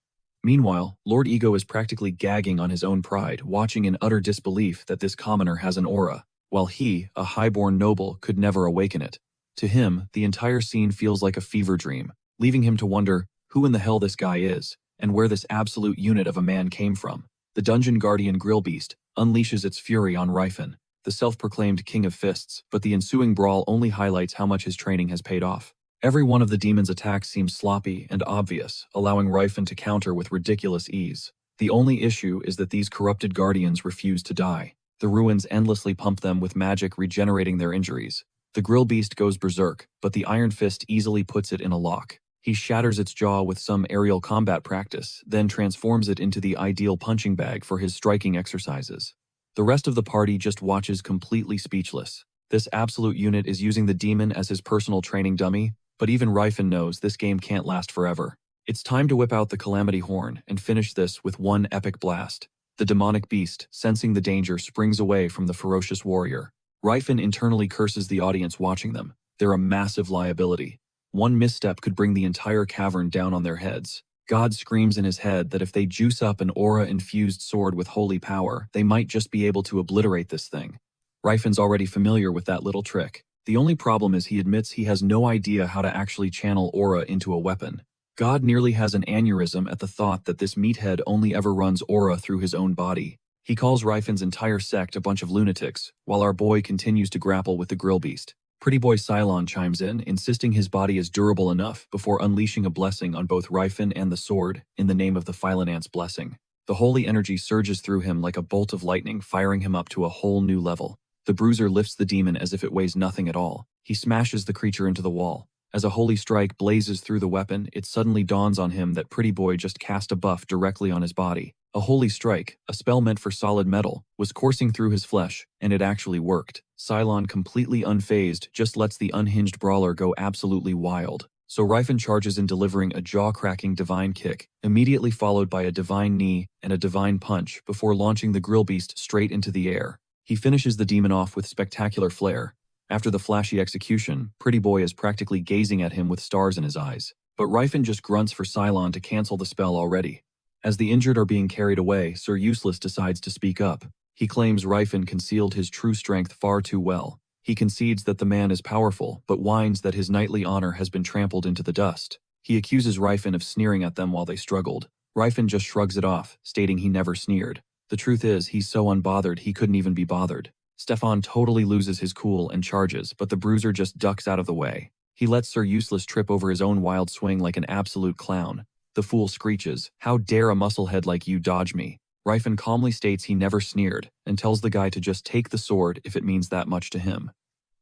Meanwhile, Lord Ego is practically gagging on his own pride, watching in utter disbelief that this commoner has an aura, while he, a highborn noble, could never awaken it. To him, the entire scene feels like a fever dream, leaving him to wonder who in the hell this guy is, and where this absolute unit of a man came from. The Dungeon Guardian Grill Beast unleashes its fury on Rifen, the self-proclaimed king of fists, but the ensuing brawl only highlights how much his training has paid off. Every one of the demon's attacks seems sloppy and obvious, allowing Rifen to counter with ridiculous ease. The only issue is that these corrupted guardians refuse to die. The ruins endlessly pump them with magic, regenerating their injuries. The grill beast goes berserk, but the Iron Fist easily puts it in a lock. He shatters its jaw with some aerial combat practice, then transforms it into the ideal punching bag for his striking exercises. The rest of the party just watches completely speechless. This absolute unit is using the demon as his personal training dummy, but even Rifen knows this game can't last forever. It's time to whip out the Calamity Horn and finish this with one epic blast. The demonic beast, sensing the danger, springs away from the ferocious warrior. Rifen internally curses the audience watching them. They're a massive liability. One misstep could bring the entire cavern down on their heads. God screams in his head that if they juice up an aura-infused sword with holy power, they might just be able to obliterate this thing. Rifen's already familiar with that little trick. The only problem is he admits he has no idea how to actually channel aura into a weapon. God nearly has an aneurysm at the thought that this meathead only ever runs aura through his own body. He calls Rifen's entire sect a bunch of lunatics, while our boy continues to grapple with the grill beast. Pretty Boy Cylon chimes in, insisting his body is durable enough before unleashing a blessing on both Rifen and the sword in the name of the Phylonance blessing. The holy energy surges through him like a bolt of lightning, firing him up to a whole new level. The bruiser lifts the demon as if it weighs nothing at all. He smashes the creature into the wall. As a holy strike blazes through the weapon, it suddenly dawns on him that Pretty Boy just cast a buff directly on his body. A holy strike, a spell meant for solid metal, was coursing through his flesh, and it actually worked. Cylon, completely unfazed, just lets the unhinged brawler go absolutely wild. So Rifen charges in, delivering a jaw-cracking divine kick, immediately followed by a divine knee and a divine punch before launching the grill beast straight into the air. He finishes the demon off with spectacular flair. After the flashy execution, Pretty Boy is practically gazing at him with stars in his eyes. But Rifen just grunts for Cylon to cancel the spell already. As the injured are being carried away, Sir Useless decides to speak up. He claims Rifen concealed his true strength far too well. He concedes that the man is powerful, but whines that his knightly honor has been trampled into the dust. He accuses Rifen of sneering at them while they struggled. Rifen just shrugs it off, stating he never sneered. The truth is, he's so unbothered he couldn't even be bothered. Stefan totally loses his cool and charges, but the bruiser just ducks out of the way. He lets Sir Useless trip over his own wild swing like an absolute clown. The fool screeches, "How dare a musclehead like you dodge me?" Rifen calmly states he never sneered, and tells the guy to just take the sword if it means that much to him.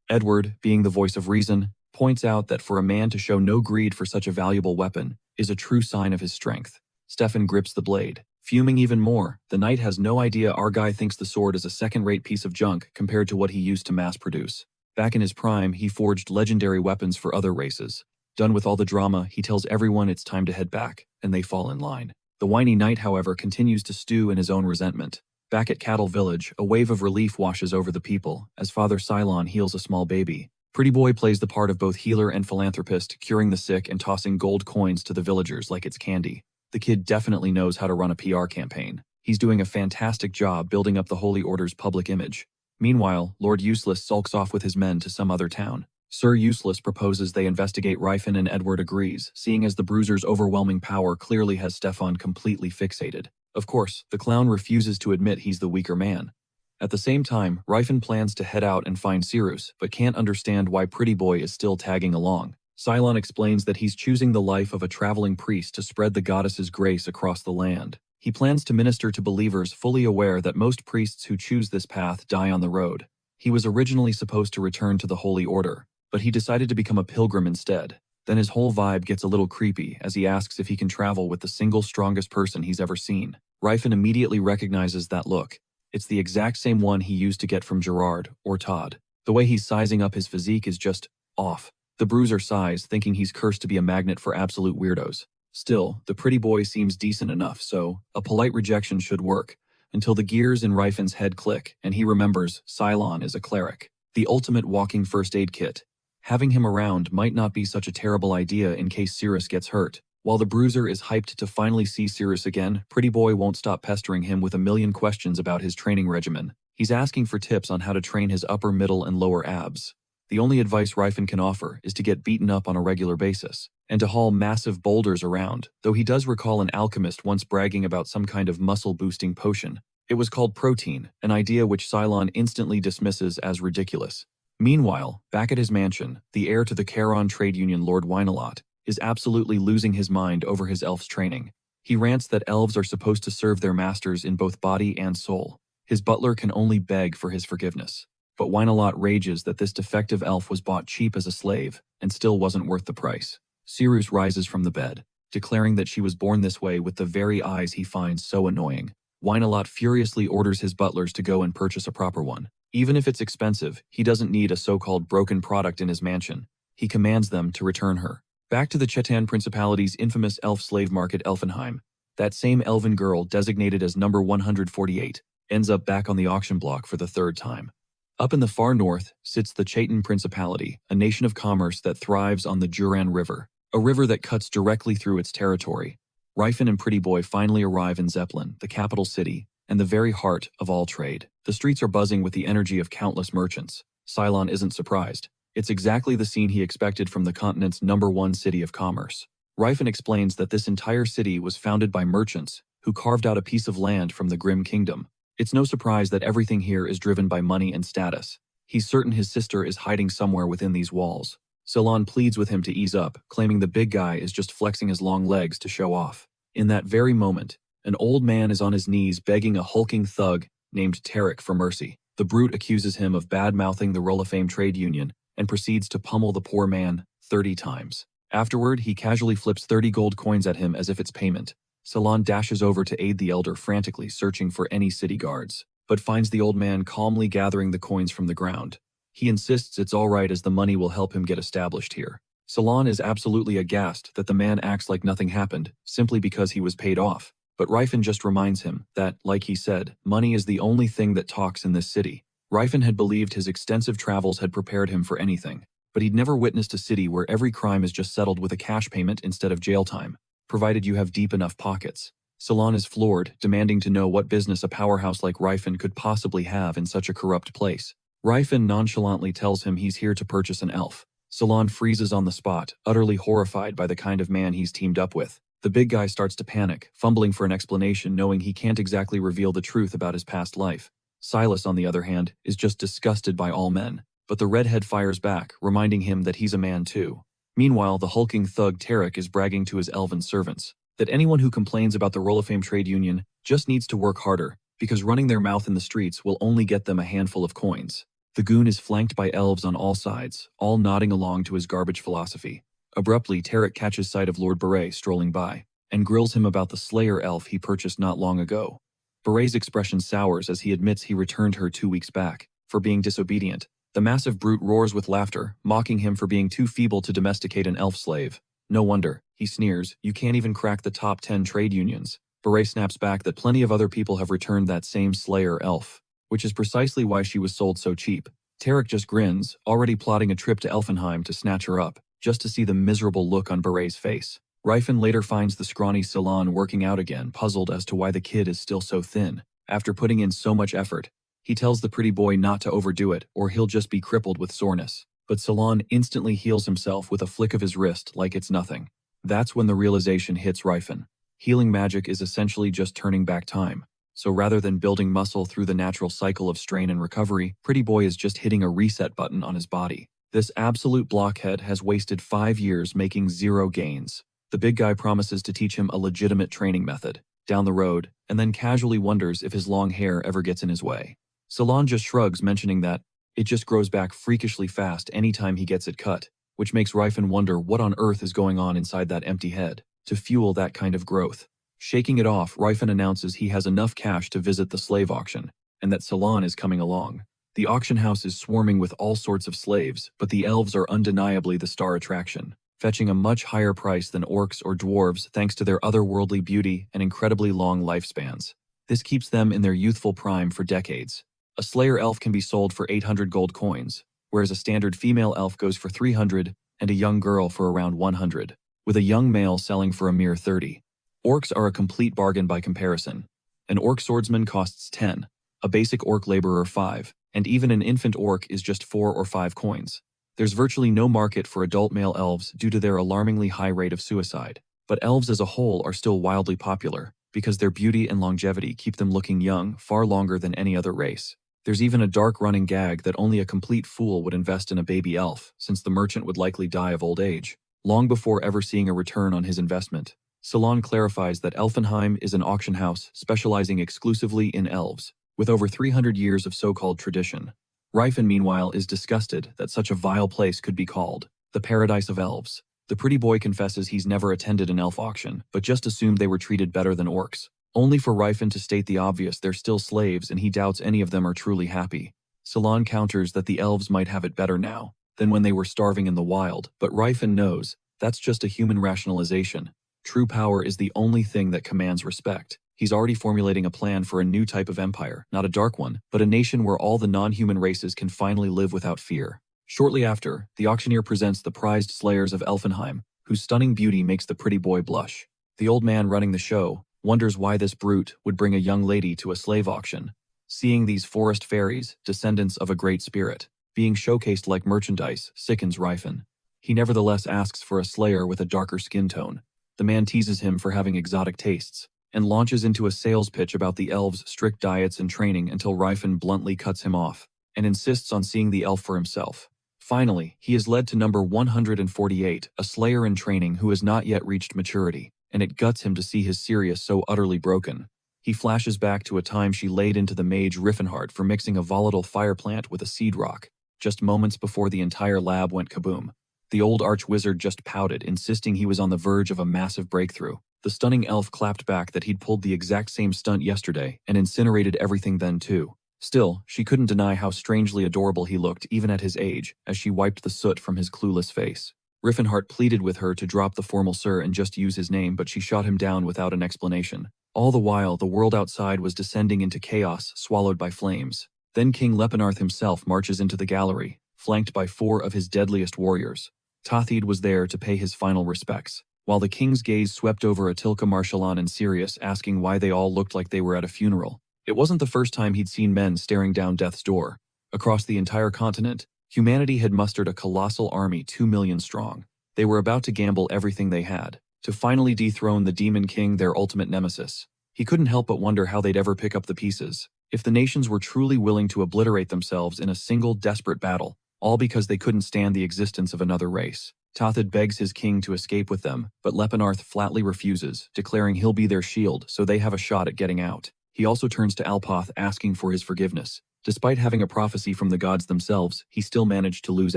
Edward, being the voice of reason, points out that for a man to show no greed for such a valuable weapon is a true sign of his strength. Stefan grips the blade, fuming even more. The knight has no idea our guy thinks the sword is a second-rate piece of junk compared to what he used to mass-produce. Back in his prime, he forged legendary weapons for other races. Done with all the drama, he tells everyone it's time to head back, and they fall in line. The whiny knight, however, continues to stew in his own resentment. Back at Cattle Village, a wave of relief washes over the people as Father Cylon heals a small baby. Pretty Boy plays the part of both healer and philanthropist, curing the sick and tossing gold coins to the villagers like it's candy. The kid definitely knows how to run a PR campaign. He's doing a fantastic job building up the Holy Order's public image. Meanwhile, Lord Useless sulks off with his men to some other town. Sir Useless proposes they investigate Ryfin, and Edward agrees, seeing as the Bruiser's overwhelming power clearly has Stefan completely fixated. Of course, the clown refuses to admit he's the weaker man. At the same time, Ryfin plans to head out and find Cyrus, but can't understand why Pretty Boy is still tagging along. Cylon explains that he's choosing the life of a traveling priest to spread the goddess's grace across the land. He plans to minister to believers, fully aware that most priests who choose this path die on the road. He was originally supposed to return to the Holy Order, but he decided to become a pilgrim instead. Then his whole vibe gets a little creepy as he asks if he can travel with the single strongest person he's ever seen. Ryfin immediately recognizes that look. It's the exact same one he used to get from Gerard, or Todd. The way he's sizing up his physique is just off. The Bruiser sighs, thinking he's cursed to be a magnet for absolute weirdos. Still, the Pretty Boy seems decent enough, so a polite rejection should work, until the gears in Ryfin's head click and he remembers Cylon is a cleric. The ultimate walking first aid kit. Having him around might not be such a terrible idea in case Cyrus gets hurt. While the Bruiser is hyped to finally see Cyrus again, Pretty Boy won't stop pestering him with a million questions about his training regimen. He's asking for tips on how to train his upper, middle, and lower abs. The only advice Ryfin can offer is to get beaten up on a regular basis, and to haul massive boulders around, though he does recall an alchemist once bragging about some kind of muscle-boosting potion. It was called protein, an idea which Cylon instantly dismisses as ridiculous. Meanwhile, back at his mansion, the heir to the Charon trade union Lord Wynalot is absolutely losing his mind over his elf's training. He rants that elves are supposed to serve their masters in both body and soul. His butler can only beg for his forgiveness. But Wynalot rages that this defective elf was bought cheap as a slave and still wasn't worth the price. Cyrus rises from the bed, declaring that she was born this way with the very eyes he finds so annoying. Wynalot furiously orders his butlers to go and purchase a proper one. Even if it's expensive, he doesn't need a so-called broken product in his mansion. He commands them to return her. Back to the Chetan Principality's infamous elf slave market Elfenheim. That same elven girl, designated as number 148, ends up back on the auction block for the third time. Up in the far north sits the Chetan Principality, a nation of commerce that thrives on the Juran River, a river that cuts directly through its territory. Ryfin and Pretty Boy finally arrive in Zeppelin, the capital city, and the very heart of all trade. The streets are buzzing with the energy of countless merchants. Cylon isn't surprised. It's exactly the scene he expected from the continent's #1 city of commerce. Ryfin explains that this entire city was founded by merchants who carved out a piece of land from the Grim Kingdom. It's no surprise that everything here is driven by money and status. He's certain his sister is hiding somewhere within these walls. Cylon pleads with him to ease up, claiming the big guy is just flexing his long legs to show off. In that very moment, an old man is on his knees begging a hulking thug named Tarek for mercy. The brute accuses him of bad-mouthing the Rolafame trade union and proceeds to pummel the poor man 30 times. Afterward, he casually flips 30 gold coins at him as if it's payment. Cylon dashes over to aid the elder, frantically searching for any city guards, but finds the old man calmly gathering the coins from the ground. He insists it's all right as the money will help him get established here. Cylon is absolutely aghast that the man acts like nothing happened, simply because he was paid off. But Ryfin just reminds him that, like he said, money is the only thing that talks in this city. Ryfin had believed his extensive travels had prepared him for anything, but he'd never witnessed a city where every crime is just settled with a cash payment instead of jail time, provided you have deep enough pockets. Cylon is floored, demanding to know what business a powerhouse like Ryfin could possibly have in such a corrupt place. Ryfin nonchalantly tells him he's here to purchase an elf. Cylon freezes on the spot, utterly horrified by the kind of man he's teamed up with. The big guy starts to panic, fumbling for an explanation, knowing he can't exactly reveal the truth about his past life. Silas, on the other hand, is just disgusted by all men, but the redhead fires back, reminding him that he's a man too. Meanwhile, the hulking thug Tarek is bragging to his elven servants that anyone who complains about the Rolafame trade union just needs to work harder, because running their mouth in the streets will only get them a handful of coins. The goon is flanked by elves on all sides, all nodding along to his garbage philosophy. Abruptly, Tarek catches sight of Lord Beret strolling by, and grills him about the Slayer elf he purchased not long ago. Beret's expression sours as he admits he returned her 2 weeks back, for being disobedient. The massive brute roars with laughter, mocking him for being too feeble to domesticate an elf slave. No wonder, he sneers, you can't even crack the top 10 trade unions. Beret snaps back that plenty of other people have returned that same Slayer elf, which is precisely why she was sold so cheap. Tarek just grins, already plotting a trip to Elfenheim to snatch her up, just to see the miserable look on Beret's face. Rifen later finds the scrawny Salon working out again, puzzled as to why the kid is still so thin. After putting in so much effort, he tells the pretty boy not to overdo it or he'll just be crippled with soreness. But Salon instantly heals himself with a flick of his wrist like it's nothing. That's when the realization hits Rifen. Healing magic is essentially just turning back time. So rather than building muscle through the natural cycle of strain and recovery, Pretty Boy is just hitting a reset button on his body. This absolute blockhead has wasted 5 years making 0 gains. The big guy promises to teach him a legitimate training method down the road, and then casually wonders if his long hair ever gets in his way. Salon just shrugs, mentioning that it just grows back freakishly fast anytime he gets it cut, which makes Rifen wonder what on earth is going on inside that empty head to fuel that kind of growth. Shaking it off, Rifen announces he has enough cash to visit the slave auction, and that Salon is coming along. The auction house is swarming with all sorts of slaves, but the elves are undeniably the star attraction, fetching a much higher price than orcs or dwarves thanks to their otherworldly beauty and incredibly long lifespans. This keeps them in their youthful prime for decades. A Slayer elf can be sold for 800 gold coins, whereas a standard female elf goes for 300 and a young girl for around 100, with a young male selling for a mere 30. Orcs are a complete bargain by comparison. An orc swordsman costs 10, a basic orc laborer 5, and even an infant orc is just 4 or 5 coins. There's virtually no market for adult male elves due to their alarmingly high rate of suicide, but elves as a whole are still wildly popular because their beauty and longevity keep them looking young far longer than any other race. There's even a dark running gag that only a complete fool would invest in a baby elf, since the merchant would likely die of old age, long before ever seeing a return on his investment. Salon clarifies that Elfenheim is an auction house specializing exclusively in elves, with over 300 years of so-called tradition. Rifen, meanwhile, is disgusted that such a vile place could be called the paradise of elves. The pretty boy confesses he's never attended an elf auction, but just assumed they were treated better than orcs. Only for Rifen to state the obvious: they're still slaves and he doubts any of them are truly happy. Salon counters that the elves might have it better now than when they were starving in the wild, but Rifen knows that's just a human rationalization. True power is the only thing that commands respect. He's already formulating a plan for a new type of empire, not a dark one, but a nation where all the non-human races can finally live without fear. Shortly after, the auctioneer presents the prized slayers of Elfenheim, whose stunning beauty makes the pretty boy blush. The old man running the show wonders why this brute would bring a young lady to a slave auction. Seeing these forest fairies, descendants of a great spirit, being showcased like merchandise sickens Rifen. He nevertheless asks for a slayer with a darker skin tone. The man teases him for having exotic tastes, and launches into a sales pitch about the elves' strict diets and training until Rifen bluntly cuts him off, and insists on seeing the elf for himself. Finally, he is led to number 148, a slayer in training who has not yet reached maturity, and it guts him to see his Sirius so utterly broken. He flashes back to a time she laid into the mage Riffenhard for mixing a volatile fire plant with a seed rock, just moments before the entire lab went kaboom. The old arch-wizard just pouted, insisting he was on the verge of a massive breakthrough. The stunning elf clapped back that he'd pulled the exact same stunt yesterday and incinerated everything then too. Still, she couldn't deny how strangely adorable he looked even at his age as she wiped the soot from his clueless face. Riffenhart pleaded with her to drop the formal sir and just use his name, but she shot him down without an explanation. All the while, the world outside was descending into chaos, swallowed by flames. Then King Lepenarth himself marches into the gallery, flanked by 4 of his deadliest warriors. Tathid was there to pay his final respects, while the king's gaze swept over Atilka, Marshalon, and Sirius, asking why they all looked like they were at a funeral. It wasn't the first time he'd seen men staring down death's door. Across the entire continent, humanity had mustered a colossal army 2 million strong. They were about to gamble everything they had to finally dethrone the Demon King, their ultimate nemesis. He couldn't help but wonder how they'd ever pick up the pieces, if the nations were truly willing to obliterate themselves in a single desperate battle, all because they couldn't stand the existence of another race. Tathid begs his king to escape with them, but Lepenarth flatly refuses, declaring he'll be their shield so they have a shot at getting out. He also turns to Alpoth, asking for his forgiveness. Despite having a prophecy from the gods themselves, he still managed to lose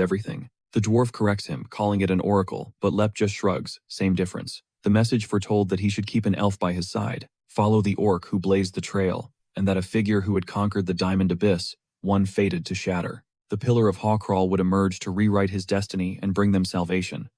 everything. The dwarf corrects him, calling it an oracle, but Lep just shrugs, same difference. The message foretold that he should keep an elf by his side, follow the orc who blazed the trail, and that a figure who had conquered the Diamond Abyss, one fated to shatter. The Pillar of Hawcrawl would emerge to rewrite his destiny and bring them salvation.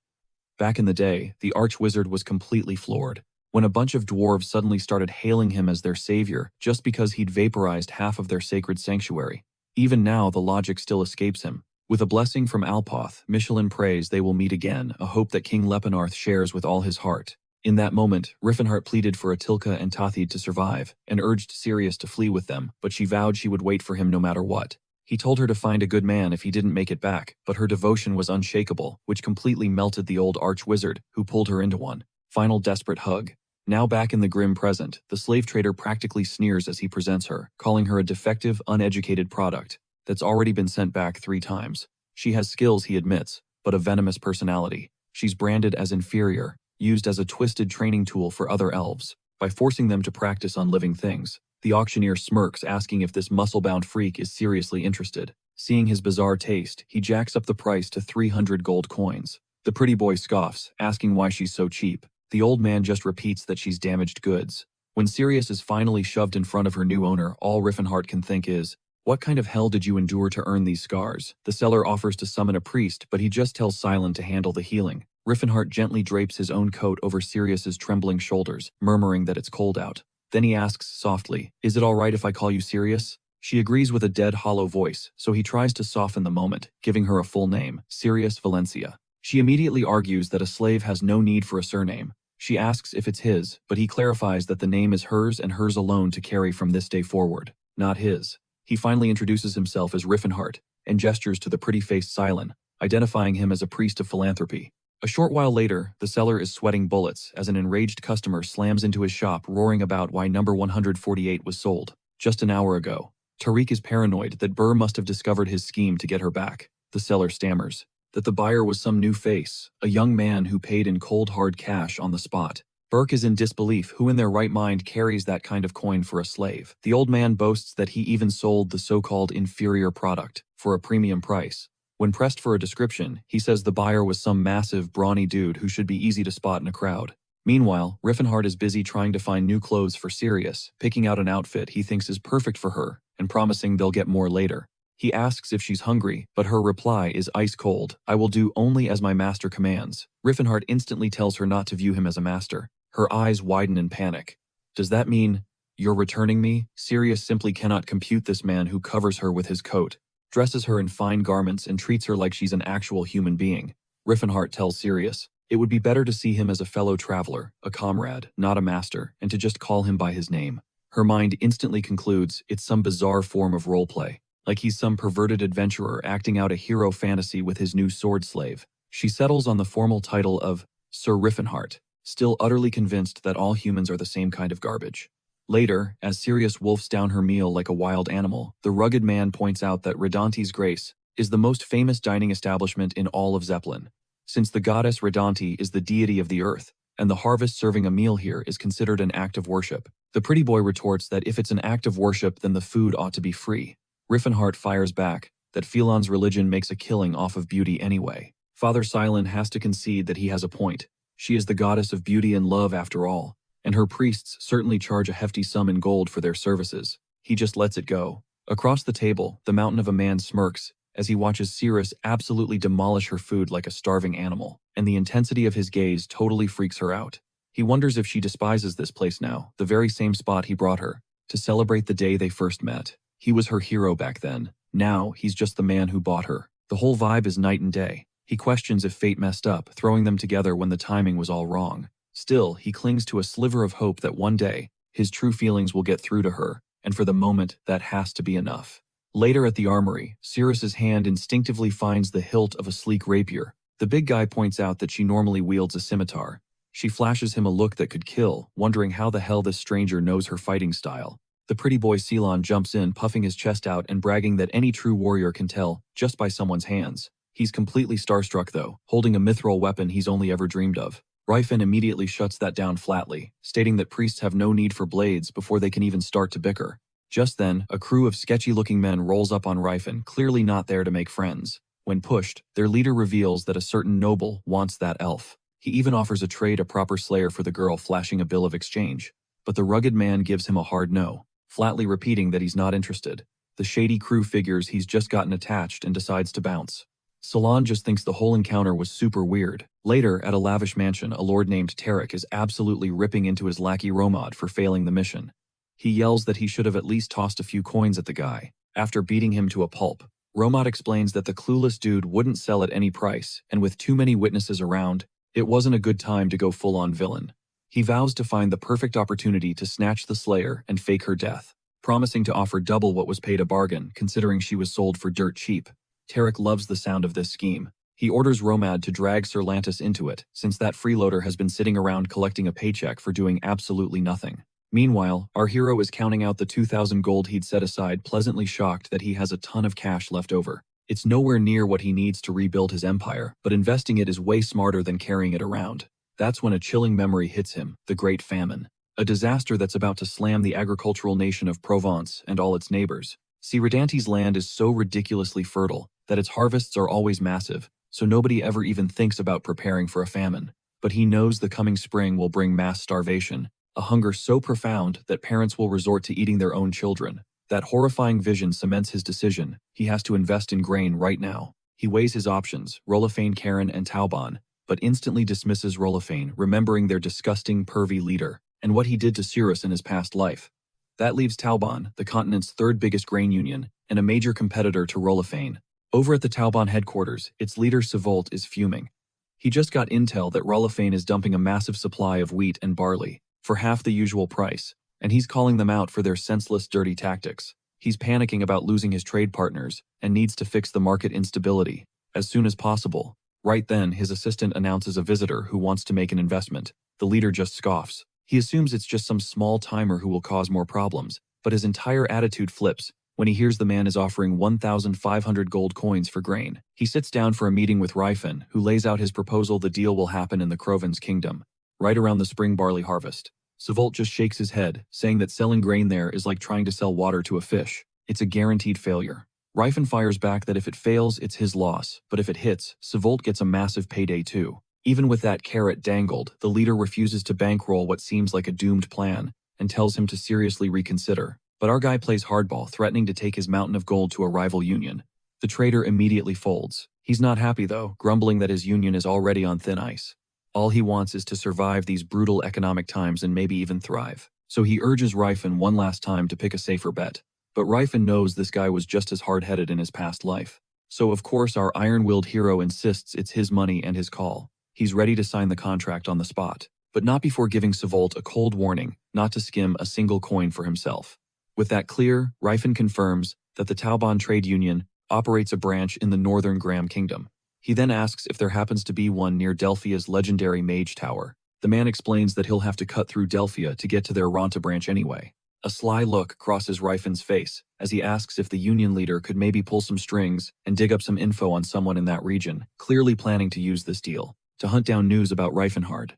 Back in the day, the arch-wizard was completely floored when a bunch of dwarves suddenly started hailing him as their savior just because he'd vaporized half of their sacred sanctuary. Even now, the logic still escapes him. With a blessing from Alpoth, Michelin prays they will meet again, a hope that King Leponarth shares with all his heart. In that moment, Riffenhart pleaded for Atilka and Tathid to survive, and urged Sirius to flee with them, but she vowed she would wait for him no matter what. He told her to find a good man if he didn't make it back, but her devotion was unshakable, which completely melted the old arch-wizard, who pulled her into one final desperate hug. Now back in the grim present, the slave trader practically sneers as he presents her, calling her a defective, uneducated product that's already been sent back 3 times. She has skills, he admits, but a venomous personality. She's branded as inferior, used as a twisted training tool for other elves, by forcing them to practice on living things. The auctioneer smirks, asking if this muscle-bound freak is seriously interested. Seeing his bizarre taste, he jacks up the price to 300 gold coins. The pretty boy scoffs, asking why she's so cheap. The old man just repeats that she's damaged goods. When Sirius is finally shoved in front of her new owner, all Riffenhart can think is, what kind of hell did you endure to earn these scars? The seller offers to summon a priest, but he just tells Silent to handle the healing. Riffenhart gently drapes his own coat over Sirius's trembling shoulders, murmuring that it's cold out. Then he asks softly, is it all right if I call you Sirius? She agrees with a dead, hollow voice, so he tries to soften the moment, giving her a full name, Sirius Valencia. She immediately argues that a slave has no need for a surname. She asks if it's his, but he clarifies that the name is hers and hers alone to carry from this day forward, not his. He finally introduces himself as Riffenhart, and gestures to the pretty-faced Silent, identifying him as a priest of philanthropy. A short while later, the seller is sweating bullets as an enraged customer slams into his shop, roaring about why number 148 was sold just an hour ago. Tariq is paranoid that Burr must have discovered his scheme to get her back. The seller stammers that the buyer was some new face, a young man who paid in cold hard cash on the spot. Burke is in disbelief. Who in their right mind carries that kind of coin for a slave? The old man boasts that he even sold the so-called inferior product for a premium price. When pressed for a description, he says the buyer was some massive, brawny dude who should be easy to spot in a crowd. Meanwhile, Riffenhart is busy trying to find new clothes for Sirius, picking out an outfit he thinks is perfect for her, and promising they'll get more later. He asks if she's hungry, but her reply is ice cold. I will do only as my master commands. Riffenhart instantly tells her not to view him as a master. Her eyes widen in panic. Does that mean you're returning me? Sirius simply cannot compute this man who covers her with his coat, dresses her in fine garments, and treats her like she's an actual human being. Riffenhart tells Sirius it would be better to see him as a fellow traveler, a comrade, not a master, and to just call him by his name. Her mind instantly concludes it's some bizarre form of roleplay, like he's some perverted adventurer acting out a hero fantasy with his new sword slave. She settles on the formal title of Sir Riffenhart, still utterly convinced that all humans are the same kind of garbage. Later, as Sirius wolfs down her meal like a wild animal, the rugged man points out that Redanti's Grace is the most famous dining establishment in all of Zeppelin. Since the goddess Redanti is the deity of the earth, and the harvest, serving a meal here is considered an act of worship. The pretty boy retorts that if it's an act of worship, then the food ought to be free. Riffenhart fires back that Philon's religion makes a killing off of beauty anyway. Father Silent has to concede that he has a point. She is the goddess of beauty and love after all, and her priests certainly charge a hefty sum in gold for their services. He just lets it go. Across the table, the mountain of a man smirks as he watches Sirius absolutely demolish her food like a starving animal, and the intensity of his gaze totally freaks her out. He wonders if she despises this place now, the very same spot he brought her, to celebrate the day they first met. He was her hero back then. Now, he's just the man who bought her. The whole vibe is night and day. He questions if fate messed up, throwing them together when the timing was all wrong. Still, he clings to a sliver of hope that one day, his true feelings will get through to her, and for the moment, that has to be enough. Later at the armory, Sirius's hand instinctively finds the hilt of a sleek rapier. The big guy points out that she normally wields a scimitar. She flashes him a look that could kill, wondering how the hell this stranger knows her fighting style. The pretty boy Ceylon jumps in, puffing his chest out and bragging that any true warrior can tell just by someone's hands. He's completely starstruck though, holding a mithril weapon he's only ever dreamed of. Ryfin immediately shuts that down flatly, stating that priests have no need for blades before they can even start to bicker. Just then, a crew of sketchy-looking men rolls up on Ryfin, clearly not there to make friends. When pushed, their leader reveals that a certain noble wants that elf. He even offers a trade, a proper slayer for the girl, flashing a bill of exchange. But the rugged man gives him a hard no, flatly repeating that he's not interested. The shady crew figures he's just gotten attached and decides to bounce. Salon just thinks the whole encounter was super weird. Later, at a lavish mansion, a lord named Tarek is absolutely ripping into his lackey Romad for failing the mission. He yells that he should have at least tossed a few coins at the guy. After beating him to a pulp, Romad explains that the clueless dude wouldn't sell at any price, and with too many witnesses around, it wasn't a good time to go full-on villain. He vows to find the perfect opportunity to snatch the Slayer and fake her death, promising to offer double what was paid a bargain considering she was sold for dirt cheap. Tarek loves the sound of this scheme. He orders Romad to drag Cerlantis into it, since that freeloader has been sitting around collecting a paycheck for doing absolutely nothing. Meanwhile, our hero is counting out the 2,000 gold he'd set aside, pleasantly shocked that he has a ton of cash left over. It's nowhere near what he needs to rebuild his empire, but investing it is way smarter than carrying it around. That's when a chilling memory hits him, the Great Famine. A disaster that's about to slam the agricultural nation of Provence and all its neighbors. Rodante's land is so ridiculously fertile that its harvests are always massive, so nobody ever even thinks about preparing for a famine. But he knows the coming spring will bring mass starvation, a hunger so profound that parents will resort to eating their own children. That horrifying vision cements his decision. He has to invest in grain right now. He weighs his options, Rolafane, Karen, and Tauban, but instantly dismisses Rolafane, remembering their disgusting, pervy leader, and what he did to Cirrus in his past life. That leaves Tauban, the continent's third biggest grain union, and a major competitor to Rolafane. Over at the Tauban headquarters, its leader Savolt is fuming. He just got intel that Rolafane is dumping a massive supply of wheat and barley, for half the usual price, and he's calling them out for their senseless, dirty tactics. He's panicking about losing his trade partners, and needs to fix the market instability as soon as possible. Right then, his assistant announces a visitor who wants to make an investment. The leader just scoffs. He assumes it's just some small timer who will cause more problems, but his entire attitude flips when he hears the man is offering 1,500 gold coins for grain. He sits down for a meeting with Ryfin, who lays out his proposal. The deal will happen in the Crovin's kingdom, right around the spring barley harvest. Savolt just shakes his head, saying that selling grain there is like trying to sell water to a fish. It's a guaranteed failure. Ryfin fires back that if it fails, it's his loss, but if it hits, Savolt gets a massive payday too. Even with that carrot dangled, the leader refuses to bankroll what seems like a doomed plan, and tells him to seriously reconsider. But our guy plays hardball, threatening to take his mountain of gold to a rival union. The trader immediately folds. He's not happy though, grumbling that his union is already on thin ice. All he wants is to survive these brutal economic times and maybe even thrive. So he urges Ryfin one last time to pick a safer bet. But Ryfin knows this guy was just as hard-headed in his past life. So of course our iron-willed hero insists it's his money and his call. He's ready to sign the contract on the spot, but not before giving Savolt a cold warning not to skim a single coin for himself. With that clear, Ryfin confirms that the Tauban Trade Union operates a branch in the northern Graham Kingdom. He then asks if there happens to be one near Delphia's legendary Mage Tower. The man explains that he'll have to cut through Delphia to get to their Ronta branch anyway. A sly look crosses Ryfin's face as he asks if the union leader could maybe pull some strings and dig up some info on someone in that region, clearly planning to use this deal to hunt down news about Ryfinhard.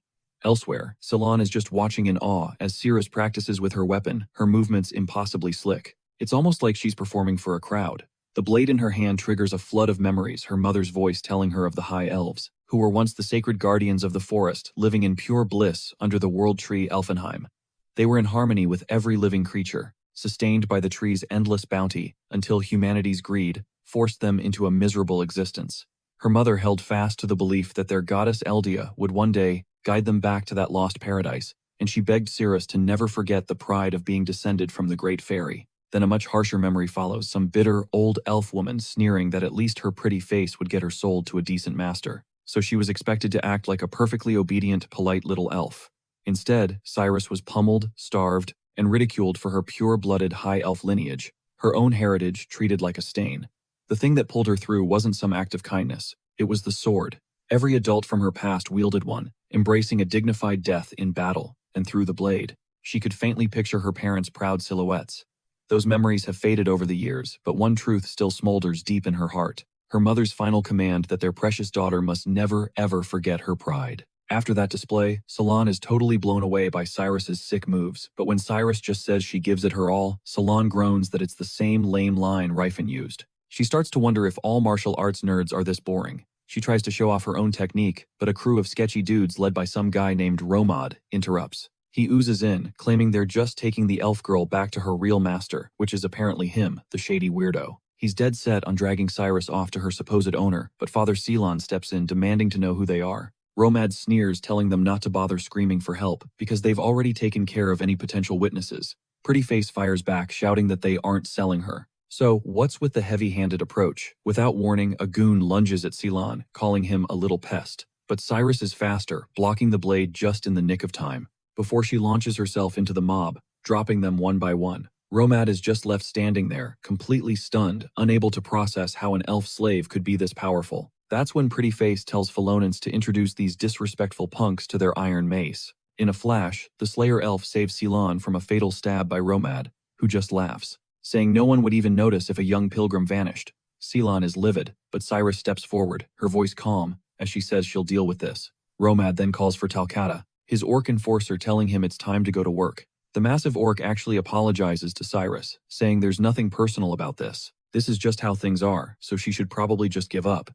Elsewhere, Ceylon is just watching in awe as Cirrus practices with her weapon, her movements impossibly slick. It's almost like she's performing for a crowd. The blade in her hand triggers a flood of memories, her mother's voice telling her of the High Elves, who were once the sacred guardians of the forest, living in pure bliss under the world tree Elfenheim. They were in harmony with every living creature, sustained by the tree's endless bounty until humanity's greed forced them into a miserable existence. Her mother held fast to the belief that their goddess Eldia would one day guide them back to that lost paradise, and she begged Cirrus to never forget the pride of being descended from the great fairy. Then a much harsher memory follows, some bitter old elf woman sneering that at least her pretty face would get her sold to a decent master, so she was expected to act like a perfectly obedient, polite little elf. Instead, Cyrus was pummeled, starved, and ridiculed for her pure-blooded high elf lineage, her own heritage treated like a stain. The thing that pulled her through wasn't some act of kindness, it was the sword. Every adult from her past wielded one, embracing a dignified death in battle, and through the blade, she could faintly picture her parents' proud silhouettes. Those memories have faded over the years, but one truth still smolders deep in her heart, her mother's final command that their precious daughter must never ever forget her pride. After that display, Ceylon is totally blown away by Cyrus's sick moves, but when Cyrus just says she gives it her all, Ceylon groans that it's the same lame line Ryfin used. She starts to wonder if all martial arts nerds are this boring. She tries to show off her own technique, but a crew of sketchy dudes led by some guy named Romad interrupts. He oozes in, claiming they're just taking the elf girl back to her real master, which is apparently him, the shady weirdo. He's dead set on dragging Cyrus off to her supposed owner, but Father Ceylon steps in, demanding to know who they are. Romad sneers, telling them not to bother screaming for help, because they've already taken care of any potential witnesses. Pretty Face fires back, shouting that they aren't selling her. So, what's with the heavy-handed approach? Without warning, a goon lunges at Ceylon, calling him a little pest. But Cyrus is faster, blocking the blade just in the nick of time. Before she launches herself into the mob, dropping them one by one, Romad is just left standing there, completely stunned, unable to process how an elf slave could be this powerful. That's when Pretty Face tells Philonance to introduce these disrespectful punks to their iron mace. In a flash, the Slayer elf saves Ceylon from a fatal stab by Romad, who just laughs, saying no one would even notice if a young pilgrim vanished. Ceylon is livid, but Cyrus steps forward, her voice calm, as she says she'll deal with this. Romad then calls for Talcata, his orc enforcer, telling him it's time to go to work. The massive orc actually apologizes to Cyrus, saying there's nothing personal about this. This is just how things are, so she should probably just give up.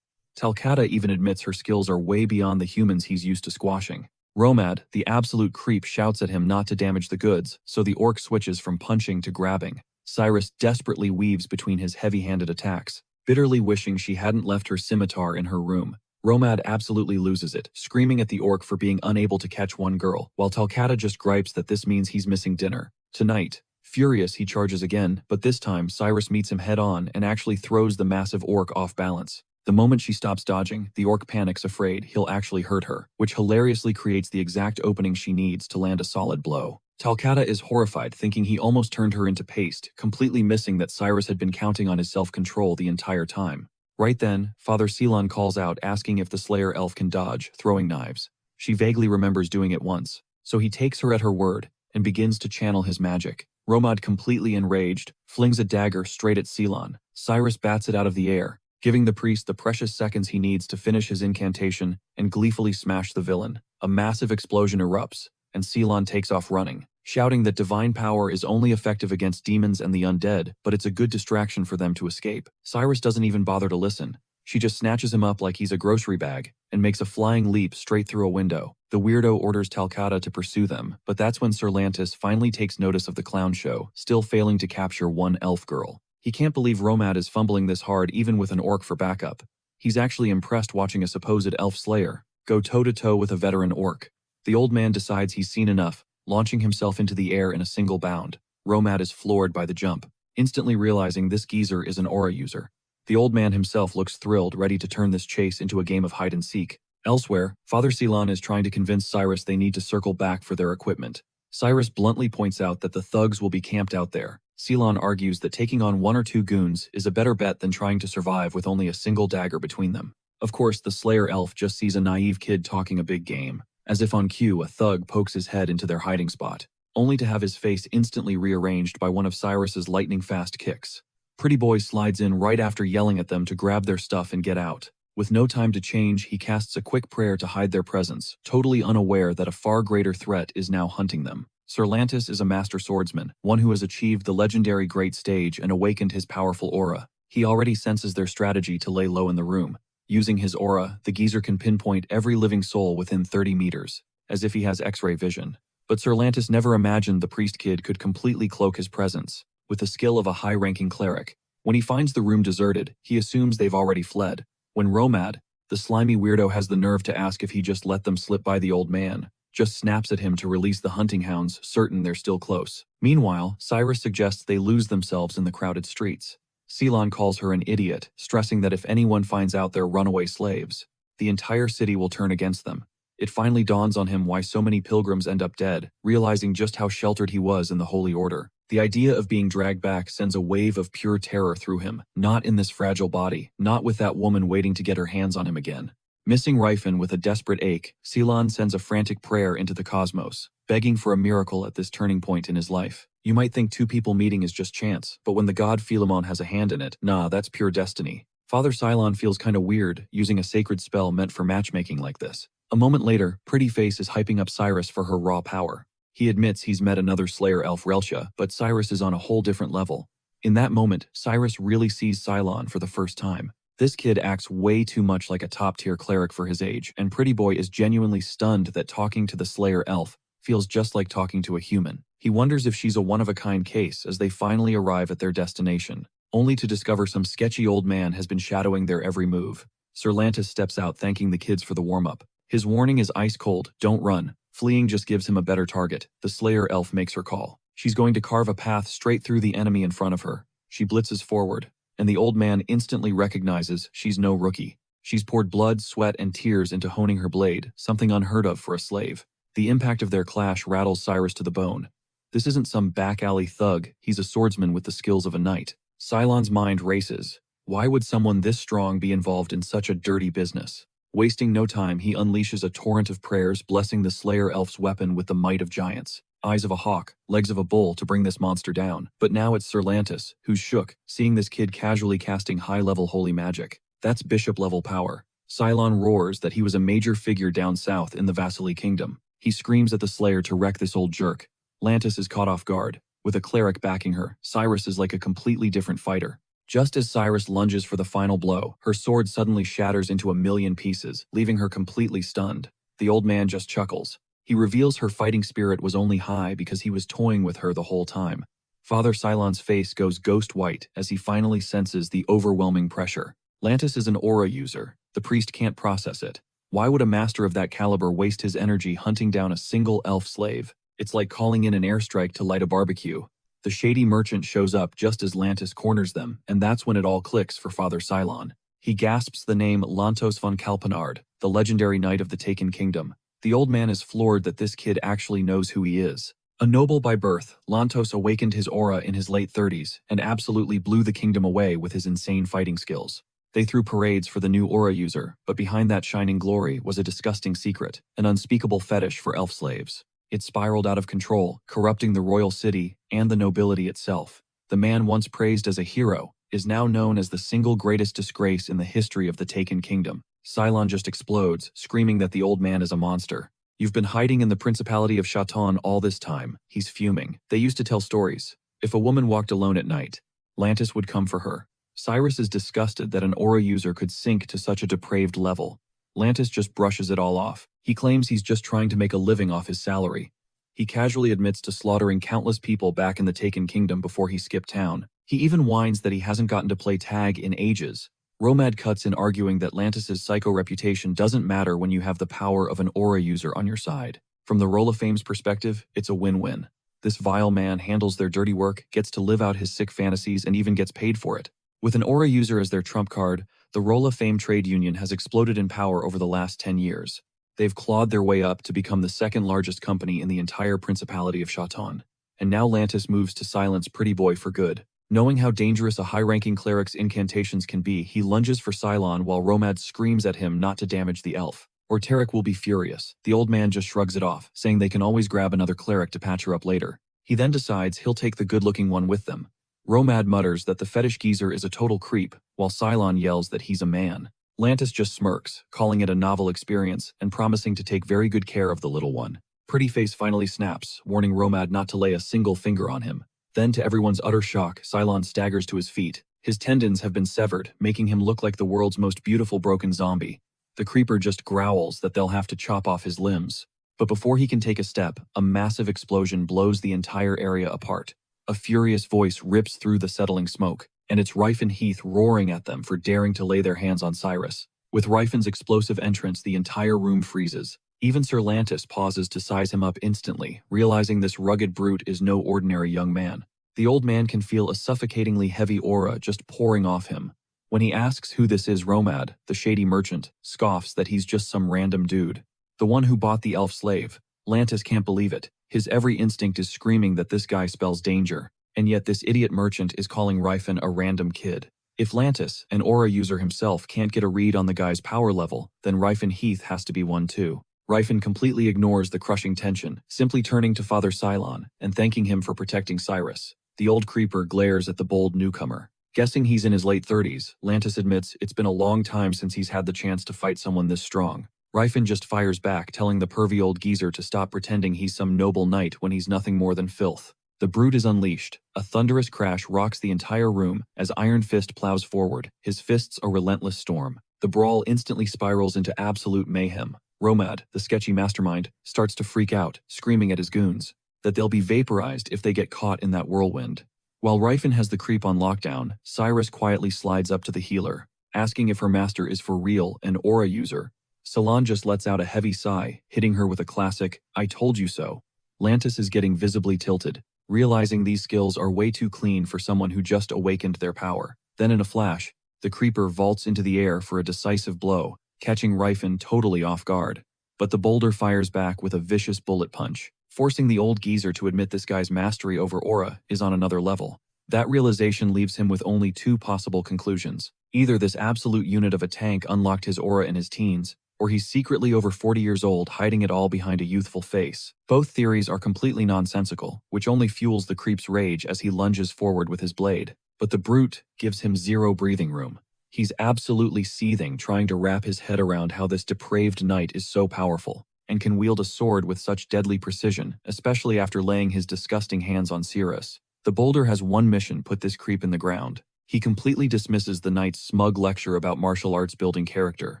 Talcata even admits her skills are way beyond the humans he's used to squashing. Romad, the absolute creep, shouts at him not to damage the goods, so the orc switches from punching to grabbing. Cyrus desperately weaves between his heavy-handed attacks, bitterly wishing she hadn't left her scimitar in her room. Romad absolutely loses it, screaming at the orc for being unable to catch one girl, while Talcata just gripes that this means he's missing dinner. Tonight, furious, he charges again, but this time Cyrus meets him head-on and actually throws the massive orc off balance. The moment she stops dodging, the orc panics, afraid he'll actually hurt her, which hilariously creates the exact opening she needs to land a solid blow. Talcata is horrified, thinking he almost turned her into paste, completely missing that Cyrus had been counting on his self-control the entire time. Right then, Father Ceylon calls out, asking if the Slayer elf can dodge, throwing knives. She vaguely remembers doing it once, so he takes her at her word and begins to channel his magic. Romad, completely enraged, flings a dagger straight at Ceylon. Cyrus bats it out of the air, giving the priest the precious seconds he needs to finish his incantation and gleefully smash the villain. A massive explosion erupts, and Ceylon takes off running, shouting that divine power is only effective against demons and the undead, but it's a good distraction for them to escape. Cyrus doesn't even bother to listen. She just snatches him up like he's a grocery bag and makes a flying leap straight through a window. The weirdo orders Talcata to pursue them, but that's when Cerlantis finally takes notice of the clown show, still failing to capture one elf girl. He can't believe Romad is fumbling this hard even with an orc for backup. He's actually impressed watching a supposed elf slayer go toe-to-toe with a veteran orc. The old man decides he's seen enough, launching himself into the air in a single bound. Romad is floored by the jump, instantly realizing this geezer is an aura user. The old man himself looks thrilled, ready to turn this chase into a game of hide-and-seek. Elsewhere, Father Ceylon is trying to convince Cyrus they need to circle back for their equipment. Cyrus bluntly points out that the thugs will be camped out there. Ceylon argues that taking on one or two goons is a better bet than trying to survive with only a single dagger between them. Of course, the Slayer elf just sees a naive kid talking a big game. As if on cue, a thug pokes his head into their hiding spot, only to have his face instantly rearranged by one of Cyrus's lightning-fast kicks. Pretty Boy slides in right after yelling at them to grab their stuff and get out. With no time to change, he casts a quick prayer to hide their presence, totally unaware that a far greater threat is now hunting them. Cerlantis is a master swordsman, one who has achieved the legendary Great Stage and awakened his powerful aura. He already senses their strategy to lay low in the room. Using his aura, the geezer can pinpoint every living soul within 30 meters, as if he has X-ray vision. But Cerlantis never imagined the priest kid could completely cloak his presence, with the skill of a high-ranking cleric. When he finds the room deserted, he assumes they've already fled. When Romad, the slimy weirdo, has the nerve to ask if he just let them slip by, the old man just snaps at him to release the hunting hounds, certain they're still close. Meanwhile, Cyrus suggests they lose themselves in the crowded streets. Ceylon calls her an idiot, stressing that if anyone finds out they're runaway slaves, the entire city will turn against them. It finally dawns on him why so many pilgrims end up dead, realizing just how sheltered he was in the Holy Order. The idea of being dragged back sends a wave of pure terror through him. Not in this fragile body, not with that woman waiting to get her hands on him again. Missing Ryfin with a desperate ache, Ceylon sends a frantic prayer into the cosmos, begging for a miracle at this turning point in his life. You might think two people meeting is just chance, but when the god Philemon has a hand in it, nah, that's pure destiny. Father Ceylon feels kinda weird using a sacred spell meant for matchmaking like this. A moment later, Pretty Face is hyping up Cyrus for her raw power. He admits he's met another Slayer elf, Relcia, but Cyrus is on a whole different level. In that moment, Cyrus really sees Ceylon for the first time. This kid acts way too much like a top-tier cleric for his age, and Pretty Boy is genuinely stunned that talking to the Slayer elf feels just like talking to a human. He wonders if she's a one-of-a-kind case as they finally arrive at their destination, only to discover some sketchy old man has been shadowing their every move. Cerlantis steps out, thanking the kids for the warm-up. His warning is ice cold: don't run. Fleeing just gives him a better target. The Slayer elf makes her call. She's going to carve a path straight through the enemy in front of her. She blitzes forward, and the old man instantly recognizes she's no rookie. She's poured blood, sweat, and tears into honing her blade, something unheard of for a slave. The impact of their clash rattles Cyrus to the bone. This isn't some back-alley thug, he's a swordsman with the skills of a knight. Cylon's mind races. Why would someone this strong be involved in such a dirty business? Wasting no time, he unleashes a torrent of prayers, blessing the Slayer Elf's weapon with the might of giants. Eyes of a hawk, legs of a bull to bring this monster down. But now it's Sir Lantis, who's shook, seeing this kid casually casting high-level holy magic. That's bishop-level power. Cylon roars that he was a major figure down south in the Vasily Kingdom. He screams at the Slayer to wreck this old jerk. Lantis is caught off guard. With a cleric backing her, Cyrus is like a completely different fighter. Just as Cyrus lunges for the final blow, her sword suddenly shatters into a million pieces, leaving her completely stunned. The old man just chuckles. He reveals her fighting spirit was only high because he was toying with her the whole time. Father Cylon's face goes ghost white as he finally senses the overwhelming pressure. Lantis is an aura user. The priest can't process it. Why would a master of that caliber waste his energy hunting down a single elf slave? It's like calling in an airstrike to light a barbecue. The shady merchant shows up just as Lantis corners them, and that's when it all clicks for Father Cylon. He gasps the name Lantos von Kalpenard, the legendary knight of the Taken Kingdom. The old man is floored that this kid actually knows who he is. A noble by birth, Lantos awakened his aura in his late 30s and absolutely blew the kingdom away with his insane fighting skills. They threw parades for the new aura user, but behind that shining glory was a disgusting secret, an unspeakable fetish for elf slaves. It spiraled out of control, corrupting the royal city and the nobility itself. The man once praised as a hero is now known as the single greatest disgrace in the history of the Taken Kingdom. Cylon just explodes, screaming that the old man is a monster. You've been hiding in the Principality of Shounen all this time. He's fuming. They used to tell stories. If a woman walked alone at night, Lantis would come for her. Cyrus is disgusted that an aura user could sink to such a depraved level. Lantis just brushes it all off. He claims he's just trying to make a living off his salary. He casually admits to slaughtering countless people back in the Taken Kingdom before he skipped town. He even whines that he hasn't gotten to play tag in ages. Romad cuts in, arguing that Lantis's psycho reputation doesn't matter when you have the power of an aura user on your side. From the Roll of Fame's perspective, it's a win-win. This vile man handles their dirty work, gets to live out his sick fantasies, and even gets paid for it. With an aura user as their trump card, the Roll of Fame trade union has exploded in power over the last 10 years. They've clawed their way up to become the second largest company in the entire Principality of Shounen. And now Lantis moves to silence Pretty Boy for good. Knowing how dangerous a high-ranking cleric's incantations can be, he lunges for Cylon while Romad screams at him not to damage the elf, or Tarek will be furious. The old man just shrugs it off, saying they can always grab another cleric to patch her up later. He then decides he'll take the good-looking one with them. Romad mutters that the fetish geezer is a total creep, while Cylon yells that he's a man. Lantis just smirks, calling it a novel experience and promising to take very good care of the little one. Pretty Face finally snaps, warning Romad not to lay a single finger on him. Then, to everyone's utter shock, Cylon staggers to his feet. His tendons have been severed, making him look like the world's most beautiful broken zombie. The creeper just growls that they'll have to chop off his limbs. But before he can take a step, a massive explosion blows the entire area apart. A furious voice rips through the settling smoke, and it's Rifen Heath roaring at them for daring to lay their hands on Cyrus. With Rifen's explosive entrance, the entire room freezes. Even Sir Lantis pauses to size him up instantly, realizing this rugged brute is no ordinary young man. The old man can feel a suffocatingly heavy aura just pouring off him. When he asks who this is, Romad, the shady merchant, scoffs that he's just some random dude. The one who bought the elf slave. Lantis can't believe it. His every instinct is screaming that this guy spells danger, and yet this idiot merchant is calling Rifen a random kid. If Lantis, an aura user himself, can't get a read on the guy's power level, then Rifen Heath has to be one too. Rifen completely ignores the crushing tension, simply turning to Father Cylon and thanking him for protecting Cyrus. The old creeper glares at the bold newcomer. Guessing he's in his late 30s, Lantis admits it's been a long time since he's had the chance to fight someone this strong. Rifen just fires back, telling the pervy old geezer to stop pretending he's some noble knight when he's nothing more than filth. The brute is unleashed. A thunderous crash rocks the entire room as Iron Fist plows forward, his fists a relentless storm. The brawl instantly spirals into absolute mayhem. Romad, the sketchy mastermind, starts to freak out, screaming at his goons that they'll be vaporized if they get caught in that whirlwind. While Rifen has the creep on lockdown, Cyrus quietly slides up to the healer, asking if her master is for real an aura user. Salon just lets out a heavy sigh, hitting her with a classic, "I told you so." Lantis is getting visibly tilted. realizing these skills are way too clean for someone who just awakened their power. Then in a flash, the creeper vaults into the air for a decisive blow, catching Ryfin totally off guard. But the boulder fires back with a vicious bullet punch, forcing the old geezer to admit this guy's mastery over aura is on another level. That realization leaves him with only two possible conclusions. Either this absolute unit of a tank unlocked his aura in his teens, or he's secretly over 40 years old hiding it all behind a youthful face. Both theories are completely nonsensical, which only fuels the creep's rage as he lunges forward with his blade. But the brute gives him zero breathing room. He's absolutely seething, trying to wrap his head around how this depraved knight is so powerful, and can wield a sword with such deadly precision, especially after laying his disgusting hands on Cirrus. The boulder has one mission: put this creep in the ground. He completely dismisses the knight's smug lecture about martial arts building character.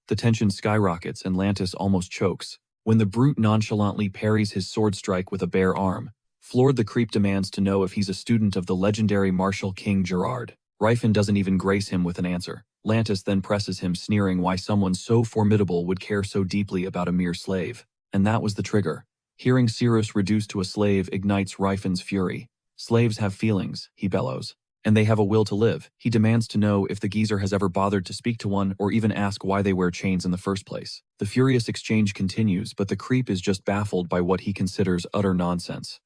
The tension skyrockets and Lantis almost chokes when the brute nonchalantly parries his sword strike with a bare arm. Floored, the creep demands to know if he's a student of the legendary martial king Gerard. Ryfin doesn't even grace him with an answer. Lantis then presses him, sneering why someone so formidable would care so deeply about a mere slave. And that was the trigger. Hearing Cirrus reduced to a slave ignites Ryfin's fury. Slaves have feelings, he bellows. And they have a will to live. He demands to know if the geezer has ever bothered to speak to one or even ask why they wear chains in the first place. The furious exchange continues, but the creep is just baffled by what he considers utter nonsense.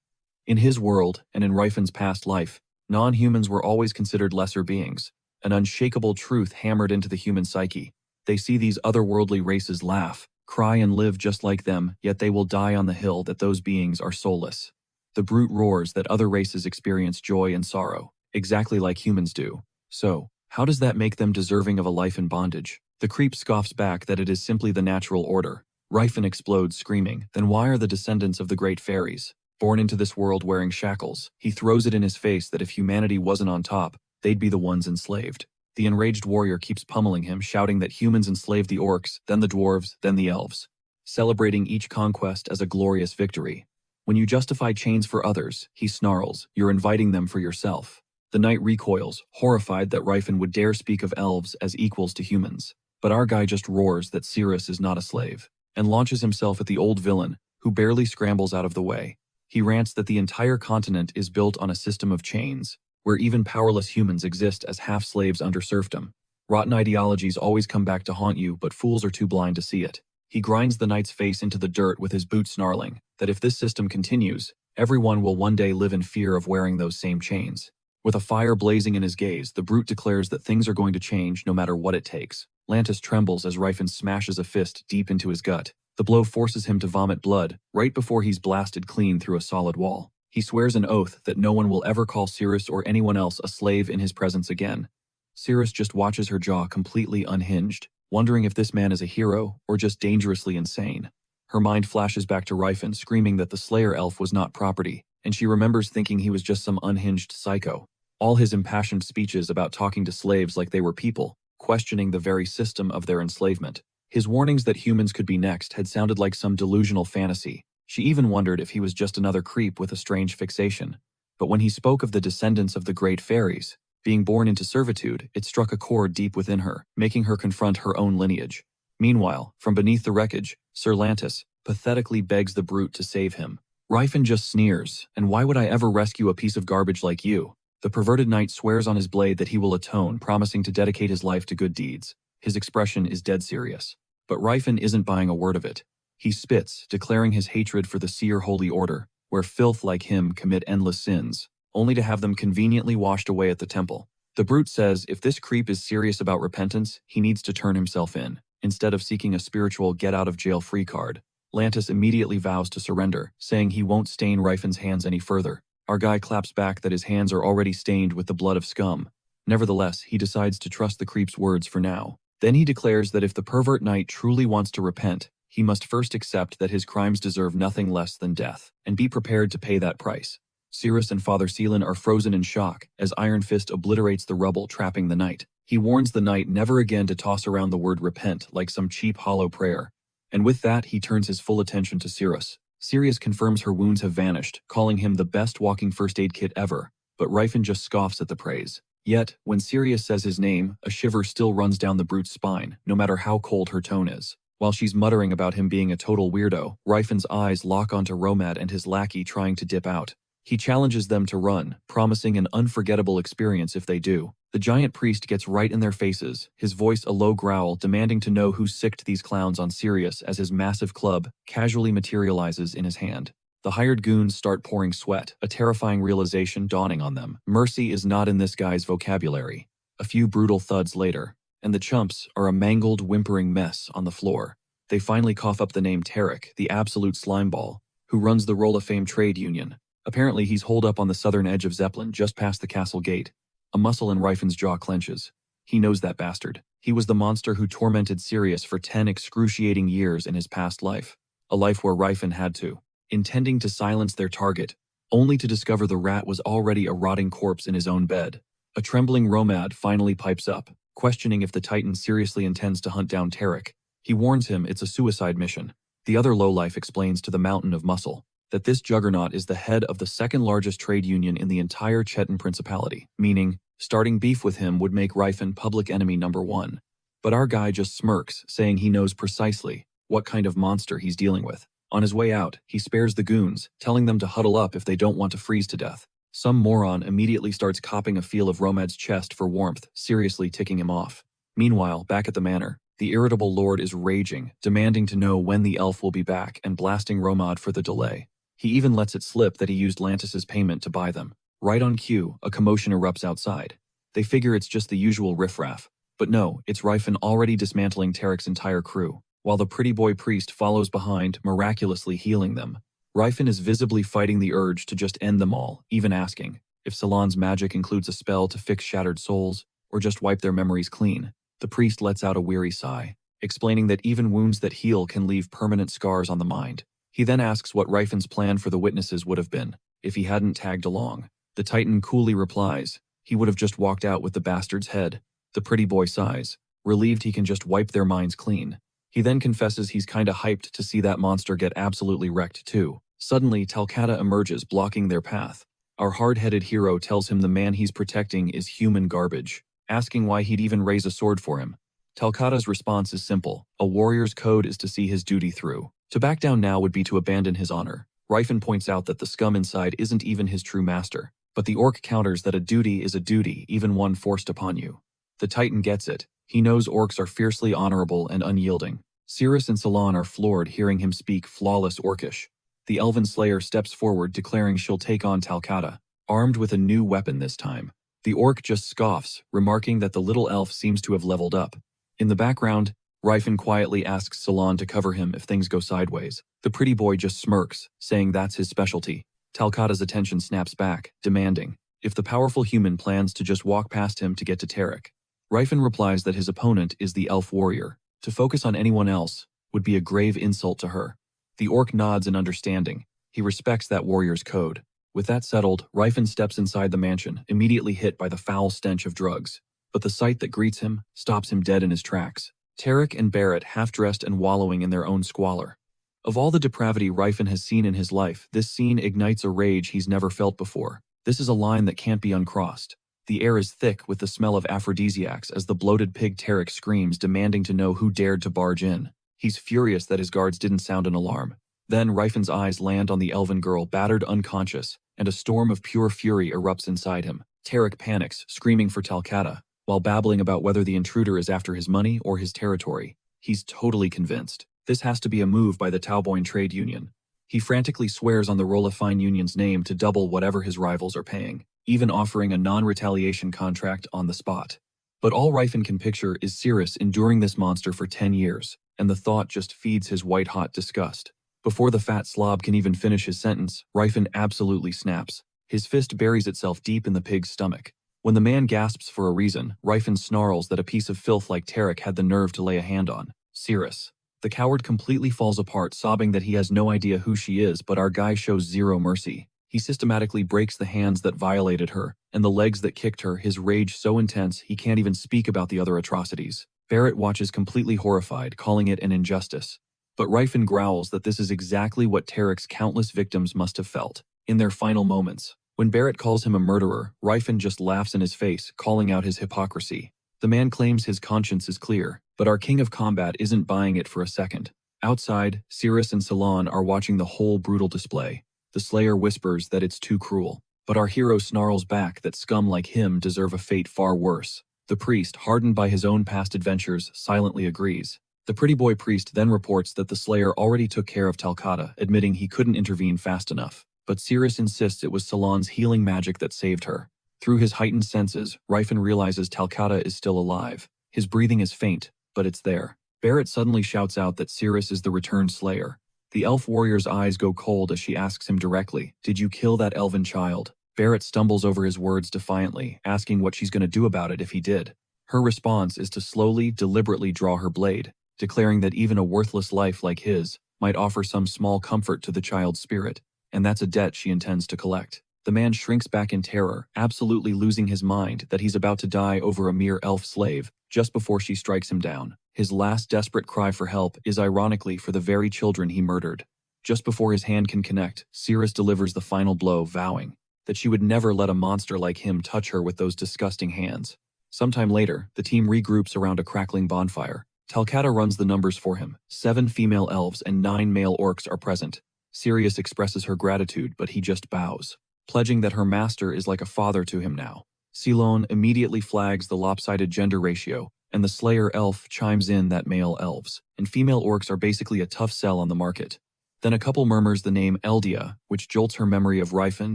In his world, and in Ryfin's past life, non-humans were always considered lesser beings, an unshakable truth hammered into the human psyche. They see these otherworldly races laugh, cry and live just like them, yet they will die on the hill that those beings are soulless. The brute roars that other races experience joy and sorrow, exactly like humans do. So, how does that make them deserving of a life in bondage? The creep scoffs back that it is simply the natural order. Ryfin explodes, screaming, then why are the descendants of the great fairies born into this world wearing shackles? He throws it in his face that if humanity wasn't on top, they'd be the ones enslaved. The enraged warrior keeps pummeling him, shouting that humans enslaved the orcs, then the dwarves, then the elves, celebrating each conquest as a glorious victory. When you justify chains for others, he snarls, you're inviting them for yourself. The knight recoils, horrified that Ryfin would dare speak of elves as equals to humans. But our guy just roars that Cirrus is not a slave, and launches himself at the old villain, who barely scrambles out of the way. He rants that the entire continent is built on a system of chains, where even powerless humans exist as half-slaves under serfdom. Rotten ideologies always come back to haunt you, but fools are too blind to see it. He grinds the knight's face into the dirt with his boot, snarling that if this system continues, everyone will one day live in fear of wearing those same chains. With a fire blazing in his gaze, the brute declares that things are going to change no matter what it takes. Lantis trembles as Ryfin smashes a fist deep into his gut. The blow forces him to vomit blood, right before he's blasted clean through a solid wall. He swears an oath that no one will ever call Cirrus or anyone else a slave in his presence again. Cirrus just watches her jaw completely unhinged, wondering if this man is a hero or just dangerously insane. Her mind flashes back to Ryfin, screaming that the Slayer elf was not property, and she remembers thinking he was just some unhinged psycho. All his impassioned speeches about talking to slaves like they were people, questioning the very system of their enslavement. His warnings that humans could be next had sounded like some delusional fantasy. She even wondered if he was just another creep with a strange fixation. But when he spoke of the descendants of the great fairies being born into servitude, it struck a chord deep within her, making her confront her own lineage. Meanwhile, from beneath the wreckage, Sir Lantis pathetically begs the brute to save him. Ryfin just sneers, and why would I ever rescue a piece of garbage like you? The perverted knight swears on his blade that he will atone, promising to dedicate his life to good deeds. His expression is dead serious. But Ryfin isn't buying a word of it. He spits, declaring his hatred for the Seer Holy Order, where filth like him commit endless sins, only to have them conveniently washed away at the temple. The brute says if this creep is serious about repentance, he needs to turn himself in, instead of seeking a spiritual get-out-of-jail-free card. Lantis immediately vows to surrender, saying he won't stain Ryfin's hands any further. Our guy claps back that his hands are already stained with the blood of scum. Nevertheless, he decides to trust the creep's words for now. Then he declares that if the pervert knight truly wants to repent, he must first accept that his crimes deserve nothing less than death, and be prepared to pay that price. Cirrus and Father Seelan are frozen in shock as Iron Fist obliterates the rubble trapping the knight. He warns the knight never again to toss around the word repent like some cheap hollow prayer. And with that, he turns his full attention to Cirrus. Sirius confirms her wounds have vanished, calling him the best walking first aid kit ever, but Ryfin just scoffs at the praise. Yet, when Sirius says his name, a shiver still runs down the brute's spine, no matter how cold her tone is. While she's muttering about him being a total weirdo, Ryfin's eyes lock onto Romad and his lackey trying to dip out. He challenges them to run, promising an unforgettable experience if they do. The giant priest gets right in their faces, his voice a low growl demanding to know who sicked these clowns on Sirius as his massive club casually materializes in his hand. The hired goons start pouring sweat, a terrifying realization dawning on them. Mercy is not in this guy's vocabulary. A few brutal thuds later, and the chumps are a mangled, whimpering mess on the floor. They finally cough up the name Tarek, the absolute slimeball, who runs the Roll of Fame trade union. Apparently he's holed up on the southern edge of Zeppelin just past the castle gate. A muscle in Ryfan's jaw clenches. He knows that bastard. He was the monster who tormented Sirius for 10 excruciating years in his past life. A life where Ryfan had to, intending to silence their target, only to discover the rat was already a rotting corpse in his own bed. A trembling Romad finally pipes up, questioning if the Titan seriously intends to hunt down Tarek. He warns him it's a suicide mission. The other lowlife explains to the Mountain of Muscle that this juggernaut is the head of the second largest trade union in the entire Cheon Principality, meaning starting beef with him would make Ryfan public enemy number 1. But our guy just smirks, saying he knows precisely what kind of monster he's dealing with. On his way out, he spares the goons, telling them to huddle up if they don't want to freeze to death. Some moron immediately starts copping a feel of Romad's chest for warmth, seriously ticking him off. Meanwhile, back at the manor, the irritable lord is raging, demanding to know when the elf will be back and blasting Romad for the delay. He even lets it slip that he used Lantis's payment to buy them. Right on cue, a commotion erupts outside. They figure it's just the usual riffraff. But no, it's Ryfan already dismantling Tarek's entire crew, while the pretty boy priest follows behind, miraculously healing them. Ryfan is visibly fighting the urge to just end them all, even asking if Salon's magic includes a spell to fix shattered souls, or just wipe their memories clean. The priest lets out a weary sigh, explaining that even wounds that heal can leave permanent scars on the mind. He then asks what Ryfan's plan for the witnesses would have been, if he hadn't tagged along. The Titan coolly replies, he would have just walked out with the bastard's head. The pretty boy sighs, relieved he can just wipe their minds clean. He then confesses he's kinda hyped to see that monster get absolutely wrecked too. Suddenly, Talcata emerges, blocking their path. Our hard-headed hero tells him the man he's protecting is human garbage, asking why he'd even raise a sword for him. Talcata's response is simple. A warrior's code is to see his duty through. To back down now would be to abandon his honor. Ryfan points out that the scum inside isn't even his true master, but the orc counters that a duty is a duty, even one forced upon you. The Titan gets it. He knows orcs are fiercely honorable and unyielding. Cirrus and Salon are floored hearing him speak flawless orcish. The Elven Slayer steps forward, declaring she'll take on Talcata, armed with a new weapon this time. The orc just scoffs, remarking that the little elf seems to have leveled up. In the background, Ryfan quietly asks Salon to cover him if things go sideways. The pretty boy just smirks, saying that's his specialty. Talcata's attention snaps back, demanding if the powerful human plans to just walk past him to get to Tarek. Ryfan replies that his opponent is the elf warrior. To focus on anyone else would be a grave insult to her. The orc nods in understanding. He respects that warrior's code. With that settled, Ryfan steps inside the mansion, immediately hit by the foul stench of drugs. But the sight that greets him stops him dead in his tracks. Tarek and Barrett half-dressed and wallowing in their own squalor. Of all the depravity Ryfan has seen in his life, this scene ignites a rage he's never felt before. This is a line that can't be uncrossed. The air is thick with the smell of aphrodisiacs as the bloated pig Tarek screams, demanding to know who dared to barge in. He's furious that his guards didn't sound an alarm. Then Ryfan's eyes land on the elven girl, battered unconscious, and a storm of pure fury erupts inside him. Tarek panics, screaming for Talcata, while babbling about whether the intruder is after his money or his territory. He's totally convinced this has to be a move by the Tauboin trade union. He frantically swears on the Rolafine union's name to double whatever his rivals are paying, even offering a non-retaliation contract on the spot. But all Ryfan can picture is Cirrus enduring this monster for 10 years, and the thought just feeds his white-hot disgust. Before the fat slob can even finish his sentence, Ryfan absolutely snaps. His fist buries itself deep in the pig's stomach. When the man gasps for a reason, Ryfan snarls that a piece of filth like Tarek had the nerve to lay a hand on Cirrus. The coward completely falls apart, sobbing that he has no idea who she is, but our guy shows zero mercy. He systematically breaks the hands that violated her, and the legs that kicked her, his rage so intense he can't even speak about the other atrocities. Barrett watches completely horrified, calling it an injustice. But Ryfan growls that this is exactly what Tarek's countless victims must have felt in their final moments. When Barrett calls him a murderer, Ryfan just laughs in his face, calling out his hypocrisy. The man claims his conscience is clear, but our king of combat isn't buying it for a second. Outside, Cirrus and Salon are watching the whole brutal display. The Slayer whispers that it's too cruel. But our hero snarls back that scum like him deserve a fate far worse. The priest, hardened by his own past adventures, silently agrees. The pretty boy priest then reports that the Slayer already took care of Talcata, admitting he couldn't intervene fast enough. But Sirius insists it was Salon's healing magic that saved her. Through his heightened senses, Rifen realizes Talcata is still alive. His breathing is faint, but it's there. Barrett suddenly shouts out that Sirius is the returned Slayer. The elf warrior's eyes go cold as she asks him directly, "Did you kill that elven child?" Barrett stumbles over his words defiantly, asking what she's going to do about it if he did. Her response is to slowly, deliberately draw her blade, declaring that even a worthless life like his might offer some small comfort to the child's spirit, and that's a debt she intends to collect. The man shrinks back in terror, absolutely losing his mind that he's about to die over a mere elf slave, just before she strikes him down. His last desperate cry for help is ironically for the very children he murdered. Just before his hand can connect, Sirius delivers the final blow, vowing that she would never let a monster like him touch her with those disgusting hands. Sometime later, the team regroups around a crackling bonfire. Talcata runs the numbers for him. 7 female elves and 9 male orcs are present. Sirius expresses her gratitude, but he just bows, pledging that her master is like a father to him now. Ceylon immediately flags the lopsided gender ratio, and the Slayer elf chimes in that male elves and female orcs are basically a tough sell on the market. Then a couple murmurs the name Eldia, which jolts her memory of Rifen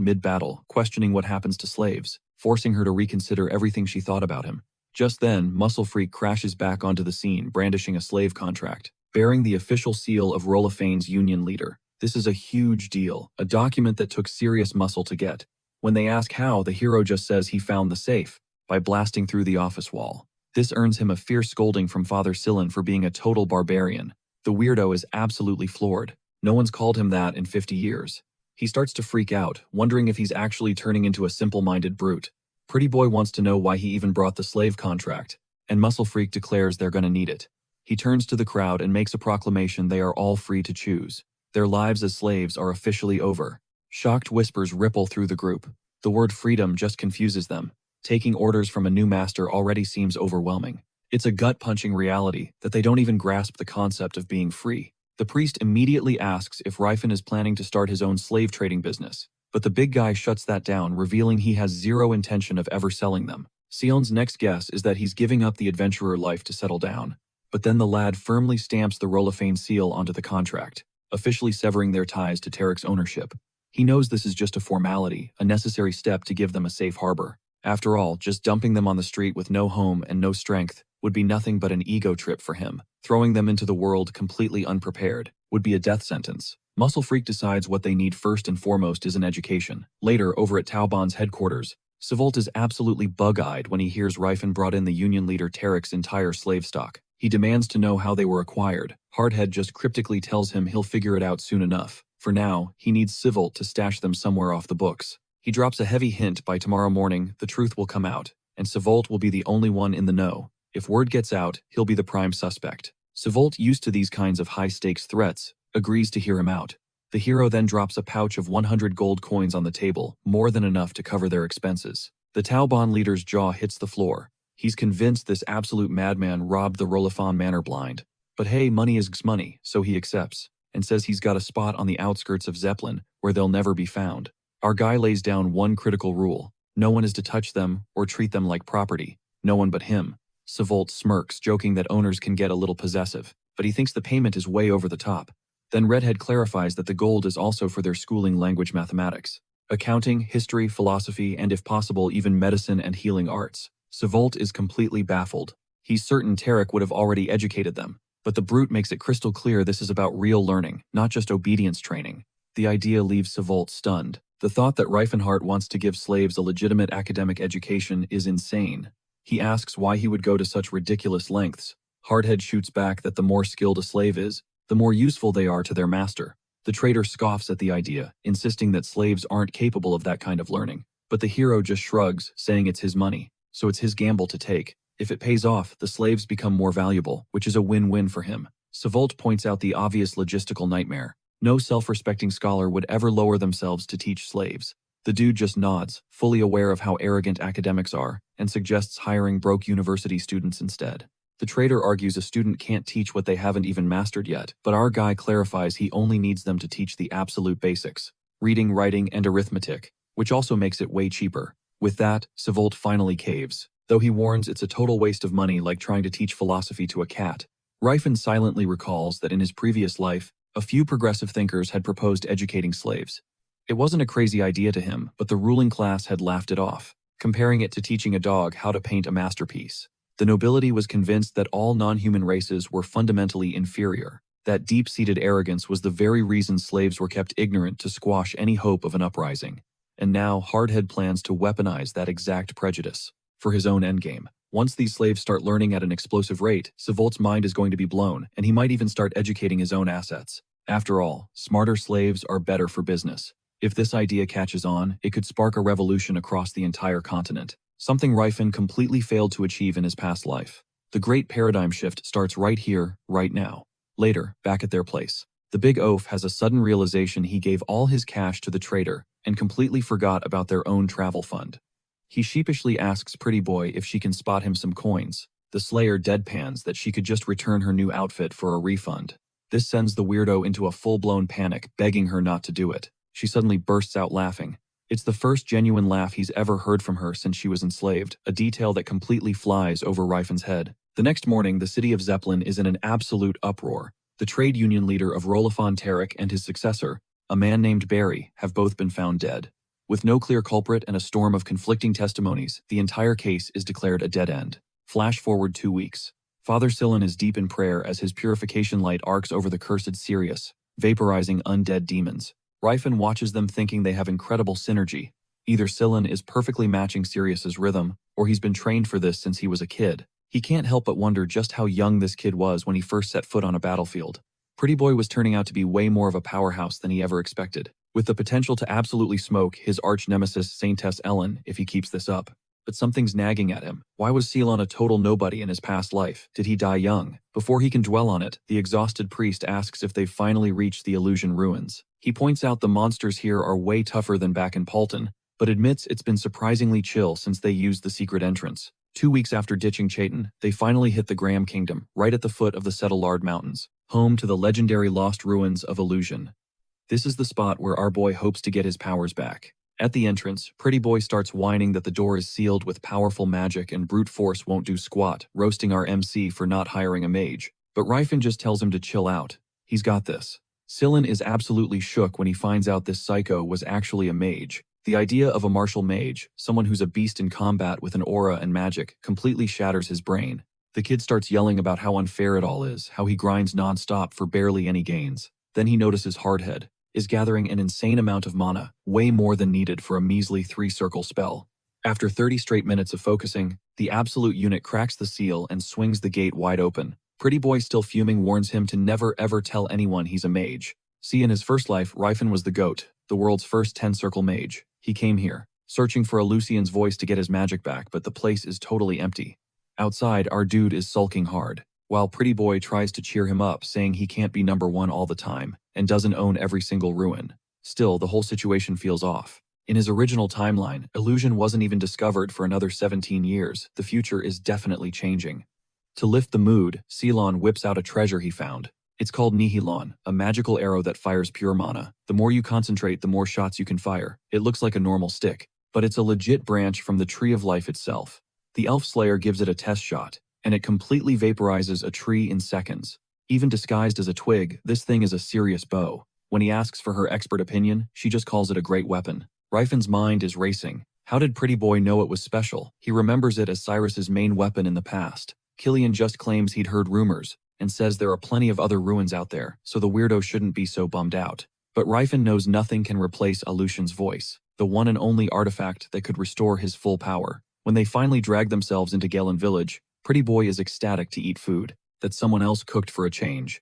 mid-battle, questioning what happens to slaves, forcing her to reconsider everything she thought about him. Just then, Muscle Freak crashes back onto the scene, brandishing a slave contract, bearing the official seal of Rolophane's union leader. This is a huge deal, a document that took serious muscle to get. When they ask how, the hero just says he found the safe by blasting through the office wall. This earns him a fierce scolding from Father Sillin for being a total barbarian. The weirdo is absolutely floored. No one's called him that in 50 years. He starts to freak out, wondering if he's actually turning into a simple-minded brute. Pretty Boy wants to know why he even brought the slave contract, and Muscle Freak declares they're gonna need it. He turns to the crowd and makes a proclamation they are all free to choose. Their lives as slaves are officially over. Shocked whispers ripple through the group. The word freedom just confuses them. Taking orders from a new master already seems overwhelming. It's a gut-punching reality that they don't even grasp the concept of being free. The priest immediately asks if Rifen is planning to start his own slave trading business, but the big guy shuts that down, revealing he has zero intention of ever selling them. Sion's next guess is that he's giving up the adventurer life to settle down, but then the lad firmly stamps the Rolofane seal onto the contract, officially severing their ties to Tarek's ownership. He knows this is just a formality, a necessary step to give them a safe harbor. After all, just dumping them on the street with no home and no strength would be nothing but an ego trip for him. Throwing them into the world completely unprepared would be a death sentence. Muscle Freak decides what they need first and foremost is an education. Later, over at Taubon's headquarters, Savolt is absolutely bug-eyed when he hears Rifen brought in the union leader Tarek's entire slave stock. He demands to know how they were acquired. Hardhead just cryptically tells him he'll figure it out soon enough. For now, he needs Savolt to stash them somewhere off the books. He drops a heavy hint by tomorrow morning the truth will come out, and Savolt will be the only one in the know. If word gets out, he'll be the prime suspect. Savolt, used to these kinds of high-stakes threats, agrees to hear him out. The hero then drops a pouch of 100 gold coins on the table, more than enough to cover their expenses. The Taubon leader's jaw hits the floor. He's convinced this absolute madman robbed the Rolofan Manor blind. But hey, money is money, so he accepts, and says he's got a spot on the outskirts of Zeppelin where they'll never be found. Our guy lays down one critical rule. No one is to touch them or treat them like property. No one but him. Savolt smirks, joking that owners can get a little possessive, but he thinks the payment is way over the top. Then Redhead clarifies that the gold is also for their schooling language mathematics, accounting, history, philosophy, and if possible even medicine and healing arts. Savolt is completely baffled. He's certain Tarek would have already educated them, but the brute makes it crystal clear this is about real learning, not just obedience training. The idea leaves Savolt stunned. The thought that Reifenhardt wants to give slaves a legitimate academic education is insane. He asks why he would go to such ridiculous lengths. Hardhead shoots back that the more skilled a slave is, the more useful they are to their master. The trader scoffs at the idea, insisting that slaves aren't capable of that kind of learning. But the hero just shrugs, saying it's his money, so it's his gamble to take. If it pays off, the slaves become more valuable, which is a win-win for him. Savolt points out the obvious logistical nightmare. No self-respecting scholar would ever lower themselves to teach slaves. The dude just nods, fully aware of how arrogant academics are, and suggests hiring broke university students instead. The trader argues a student can't teach what they haven't even mastered yet, but our guy clarifies he only needs them to teach the absolute basics. reading, writing, and arithmetic, which also makes it way cheaper. With that, Sevolt finally caves, though he warns it's a total waste of money like trying to teach philosophy to a cat. Rifen silently recalls that in his previous life, a few progressive thinkers had proposed educating slaves. It wasn't a crazy idea to him, but the ruling class had laughed it off, comparing it to teaching a dog how to paint a masterpiece. The nobility was convinced that all non-human races were fundamentally inferior. That deep-seated arrogance was the very reason slaves were kept ignorant to squash any hope of an uprising. And now Hardhead plans to weaponize that exact prejudice for his own endgame. Once these slaves start learning at an explosive rate, Sevolt's mind is going to be blown, and he might even start educating his own assets. After all, smarter slaves are better for business. If this idea catches on, it could spark a revolution across the entire continent, something Rifen completely failed to achieve in his past life. The great paradigm shift starts right here, right now. Later, back at their place, the big oaf has a sudden realization he gave all his cash to the trader and completely forgot about their own travel fund. He sheepishly asks Pretty Boy if she can spot him some coins. The Slayer deadpans that she could just return her new outfit for a refund. This sends the weirdo into a full-blown panic, begging her not to do it. She suddenly bursts out laughing. It's the first genuine laugh he's ever heard from her since she was enslaved, a detail that completely flies over Rifen's head. The next morning, the city of Zeppelin is in an absolute uproar. The trade union leader of Rolifon Tarek and his successor, a man named Barry, have both been found dead. With no clear culprit and a storm of conflicting testimonies, the entire case is declared a dead end. Flash forward 2 weeks. Father Sillin is deep in prayer as his purification light arcs over the cursed Sirius, vaporizing undead demons. Rifen watches them thinking they have incredible synergy. Either Sillin is perfectly matching Sirius's rhythm, or he's been trained for this since he was a kid. He can't help but wonder just how young this kid was when he first set foot on a battlefield. Pretty Boy was turning out to be way more of a powerhouse than he ever expected, with the potential to absolutely smoke his arch-nemesis Saintess Ellen if he keeps this up. But something's nagging at him. Why was Ceylon a total nobody in his past life? Did he die young? Before he can dwell on it, the exhausted priest asks if they've finally reached the illusion ruins. He points out the monsters here are way tougher than back in Palton, but admits it's been surprisingly chill since they used the secret entrance. 2 weeks after ditching Cheon, they finally hit the Graham Kingdom, right at the foot of the Settlard Mountains, home to the legendary lost ruins of Illusion. This is the spot where our boy hopes to get his powers back. At the entrance, Pretty Boy starts whining that the door is sealed with powerful magic and brute force won't do squat, roasting our MC for not hiring a mage. But Rifen just tells him to chill out. He's got this. Sillin is absolutely shook when he finds out this psycho was actually a mage. The idea of a martial mage, someone who's a beast in combat with an aura and magic, completely shatters his brain. The kid starts yelling about how unfair it all is, how he grinds non-stop for barely any gains. Then he notices Hardhead is gathering an insane amount of mana, way more than needed for a measly 3-circle spell. After 30 straight minutes of focusing, the absolute unit cracks the seal and swings the gate wide open. Pretty Boy, still fuming, warns him to never ever tell anyone he's a mage. See, in his first life, Rifen was the GOAT, the world's first 10-circle mage. He came here, searching for a Lucian's voice to get his magic back, but the place is totally empty. Outside, our dude is sulking hard, while Pretty Boy tries to cheer him up, saying he can't be number one all the time, and doesn't own every single ruin. Still, the whole situation feels off. In his original timeline, illusion wasn't even discovered for another 17 years. The future is definitely changing. To lift the mood, Ceylon whips out a treasure he found. It's called Nihilon, a magical arrow that fires pure mana. The more you concentrate, the more shots you can fire. It looks like a normal stick, but it's a legit branch from the Tree of Life itself. The Elf Slayer gives it a test shot, and it completely vaporizes a tree in seconds. Even disguised as a twig, this thing is a serious bow. When he asks for her expert opinion, she just calls it a great weapon. Rifen's mind is racing. How did Pretty Boy know it was special? He remembers it as Cyrus's main weapon in the past. Killian just claims he'd heard rumors, and says there are plenty of other ruins out there, so the weirdo shouldn't be so bummed out. But Rifen knows nothing can replace Aleutian's voice, the one and only artifact that could restore his full power. When they finally drag themselves into Galen Village, Pretty Boy is ecstatic to eat food that someone else cooked for a change.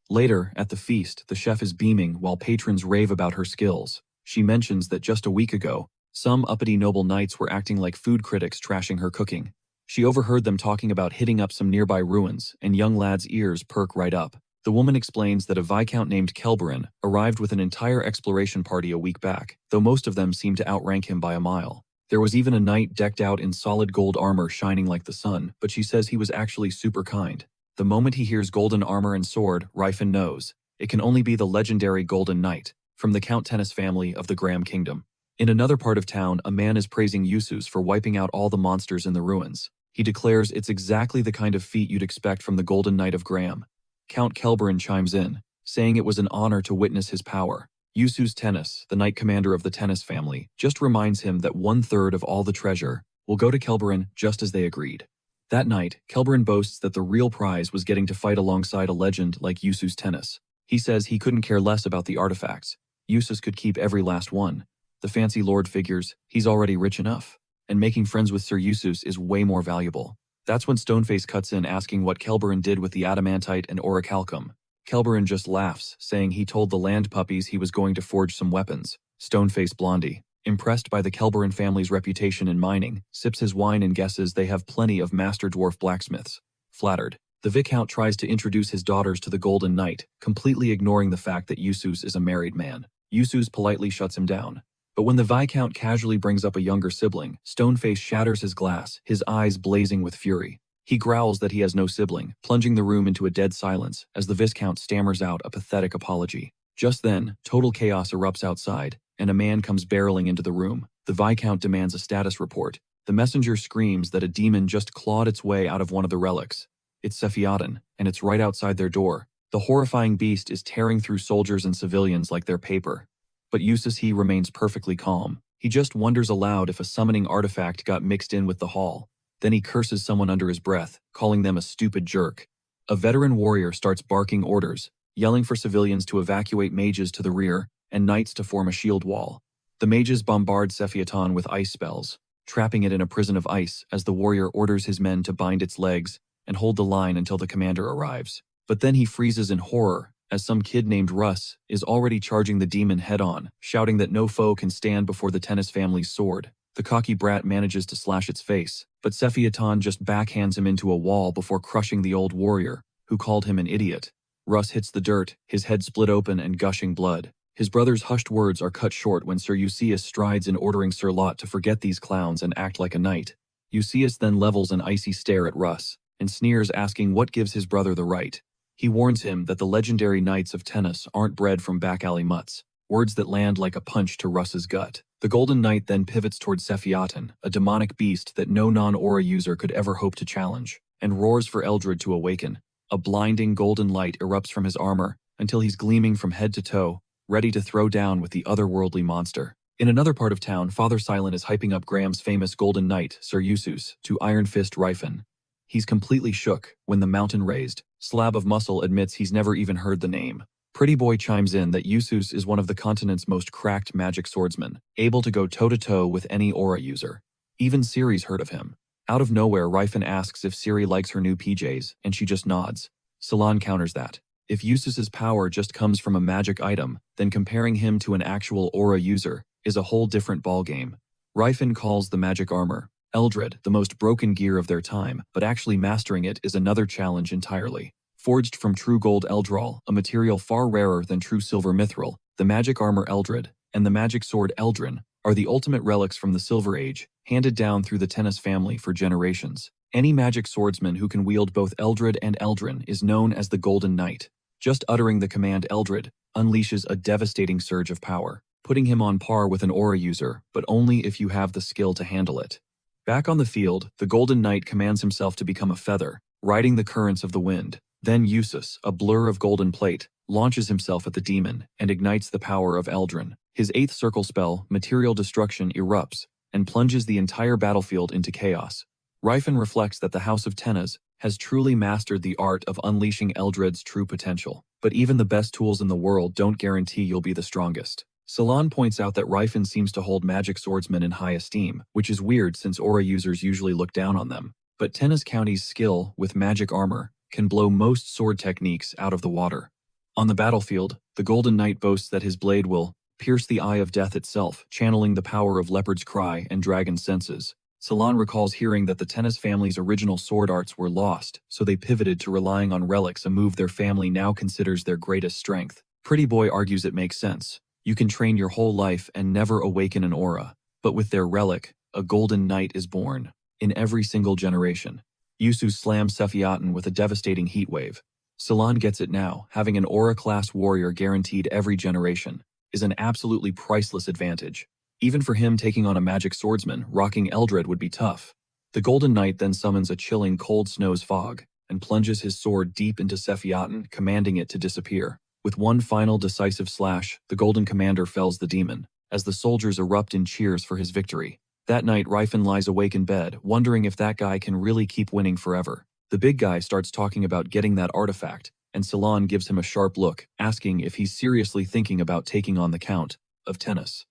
Later, at the feast, the chef is beaming while patrons rave about her skills. She mentions that just a week ago, some uppity noble knights were acting like food critics trashing her cooking. She overheard them talking about hitting up some nearby ruins, and young lad's ears perk right up. The woman explains that a viscount named Kelberin arrived with an entire exploration party a week back, though most of them seemed to outrank him by a mile. There was even a knight decked out in solid gold armor shining like the sun, but she says he was actually super kind. The moment he hears golden armor and sword, Rifen knows. It can only be the legendary Golden Knight. from the Count Tennis family of the Graham Kingdom. In another part of town, a man is praising Yusus for wiping out all the monsters in the ruins. He declares it's exactly the kind of feat you'd expect from the Golden Knight of Graham. Count Kelberin chimes in, saying it was an honor to witness his power. Yusu's Tennis, the Knight Commander of the Tennis family, just reminds him that 1/3 of all the treasure will go to Kelberin just as they agreed. That night, Kelberin boasts that the real prize was getting to fight alongside a legend like Yusu's Tennis. He says he couldn't care less about the artifacts. Yusus could keep every last one. The fancy lord figures he's already rich enough, and making friends with Sir Yusus is way more valuable. That's when Stoneface cuts in asking what Kelberin did with the adamantite and orichalcum. Kelberin just laughs, saying he told the land puppies he was going to forge some weapons. Stoneface Blondie, impressed by the Kelberin family's reputation in mining, sips his wine and guesses they have plenty of master dwarf blacksmiths. Flattered, the Viscount tries to introduce his daughters to the Golden Knight, completely ignoring the fact that Yusus is a married man. Yusus politely shuts him down. But when the Viscount casually brings up a younger sibling, Stoneface shatters his glass, his eyes blazing with fury. He growls that he has no sibling, plunging the room into a dead silence as the Viscount stammers out a pathetic apology. Just then, total chaos erupts outside, and a man comes barreling into the room. The Viscount demands a status report. The messenger screams that a demon just clawed its way out of one of the relics. It's Sephiroth, and it's right outside their door. The horrifying beast is tearing through soldiers and civilians like they're paper. But Yusus he remains perfectly calm. He just wonders aloud if a summoning artifact got mixed in with the haul. Then he curses someone under his breath, calling them a stupid jerk. A veteran warrior starts barking orders, yelling for civilians to evacuate mages to the rear and knights to form a shield wall. The mages bombard Sephiroth with ice spells, trapping it in a prison of ice as the warrior orders his men to bind its legs and hold the line until the commander arrives. But then he freezes in horror as some kid named Russ is already charging the demon head-on, shouting that no foe can stand before the Tennis family's sword. The cocky brat manages to slash its face, but Sephiroth just backhands him into a wall before crushing the old warrior, who called him an idiot. Russ hits the dirt, his head split open and gushing blood. His brother's hushed words are cut short when Sir Euseus strides in ordering Sir Lot to forget these clowns and act like a knight. Euseus then levels an icy stare at Russ, and sneers asking what gives his brother the right. He warns him that the legendary knights of tennis aren't bred from back-alley mutts, words that land like a punch to Russ's gut. The Golden Knight then pivots toward Sephiroth, a demonic beast that no non-aura user could ever hope to challenge, and roars for Eldred to awaken. A blinding golden light erupts from his armor until he's gleaming from head to toe, ready to throw down with the otherworldly monster. In another part of town, Father Silent is hyping up Graham's famous Golden Knight, Sir Yusus, to Iron Fist Ryfin. He's completely shook when the mountain-raised slab of muscle admits he's never even heard the name. Pretty Boy chimes in that Yusus is one of the continent's most cracked magic swordsmen, able to go toe-to-toe with any aura user. Even Ciri's heard of him. Out of nowhere, Ryfin asks if Ciri likes her new PJs, and she just nods. Salon counters that. If Yusus's power just comes from a magic item, then comparing him to an actual aura user is a whole different ballgame. Ryfin calls the magic armor Eldred, the most broken gear of their time, but actually mastering it is another challenge entirely. Forged from true gold Eldrol, a material far rarer than true silver mithril, the magic armor Eldred and the magic sword Eldrin are the ultimate relics from the Silver Age, handed down through the Tennis family for generations. Any magic swordsman who can wield both Eldred and Eldrin is known as the Golden Knight. Just uttering the command Eldred unleashes a devastating surge of power, putting him on par with an aura user, but only if you have the skill to handle it. Back on the field, the Golden Knight commands himself to become a feather, riding the currents of the wind. Then Yusus, a blur of golden plate, launches himself at the demon and ignites the power of Eldrin. His 8th circle spell, Material Destruction, erupts and plunges the entire battlefield into chaos. Ryfin reflects that the House of Tenaz has truly mastered the art of unleashing Eldred's true potential, but even the best tools in the world don't guarantee you'll be the strongest. Salon points out that Ryfin seems to hold magic swordsmen in high esteem, which is weird since aura users usually look down on them. But Tenaz County's skill with magic armor can blow most sword techniques out of the water. On the battlefield, the Golden Knight boasts that his blade will pierce the eye of death itself, channeling the power of Leopard's Cry and Dragon's Senses. Salon recalls hearing that the Tennis family's original sword arts were lost, so they pivoted to relying on relics, a move their family now considers their greatest strength. Pretty Boy argues it makes sense. You can train your whole life and never awaken an aura, but with their relic, a Golden Knight is born. In every single generation. Yusus slams Sephiroth with a devastating heatwave. Salon gets it now, having an aura-class warrior guaranteed every generation. is an absolutely priceless advantage. Even for him, taking on a magic swordsman rocking Eldred would be tough. The Golden Knight then summons a chilling cold snow's fog and plunges his sword deep into Sephiroth, commanding it to disappear. With one final decisive slash, the Golden Commander fells the demon, as the soldiers erupt in cheers for his victory. That night, Rifen lies awake in bed, wondering if that guy can really keep winning forever. The big guy starts talking about getting that artifact, and Salon gives him a sharp look, asking if he's seriously thinking about taking on the Count of Tennis.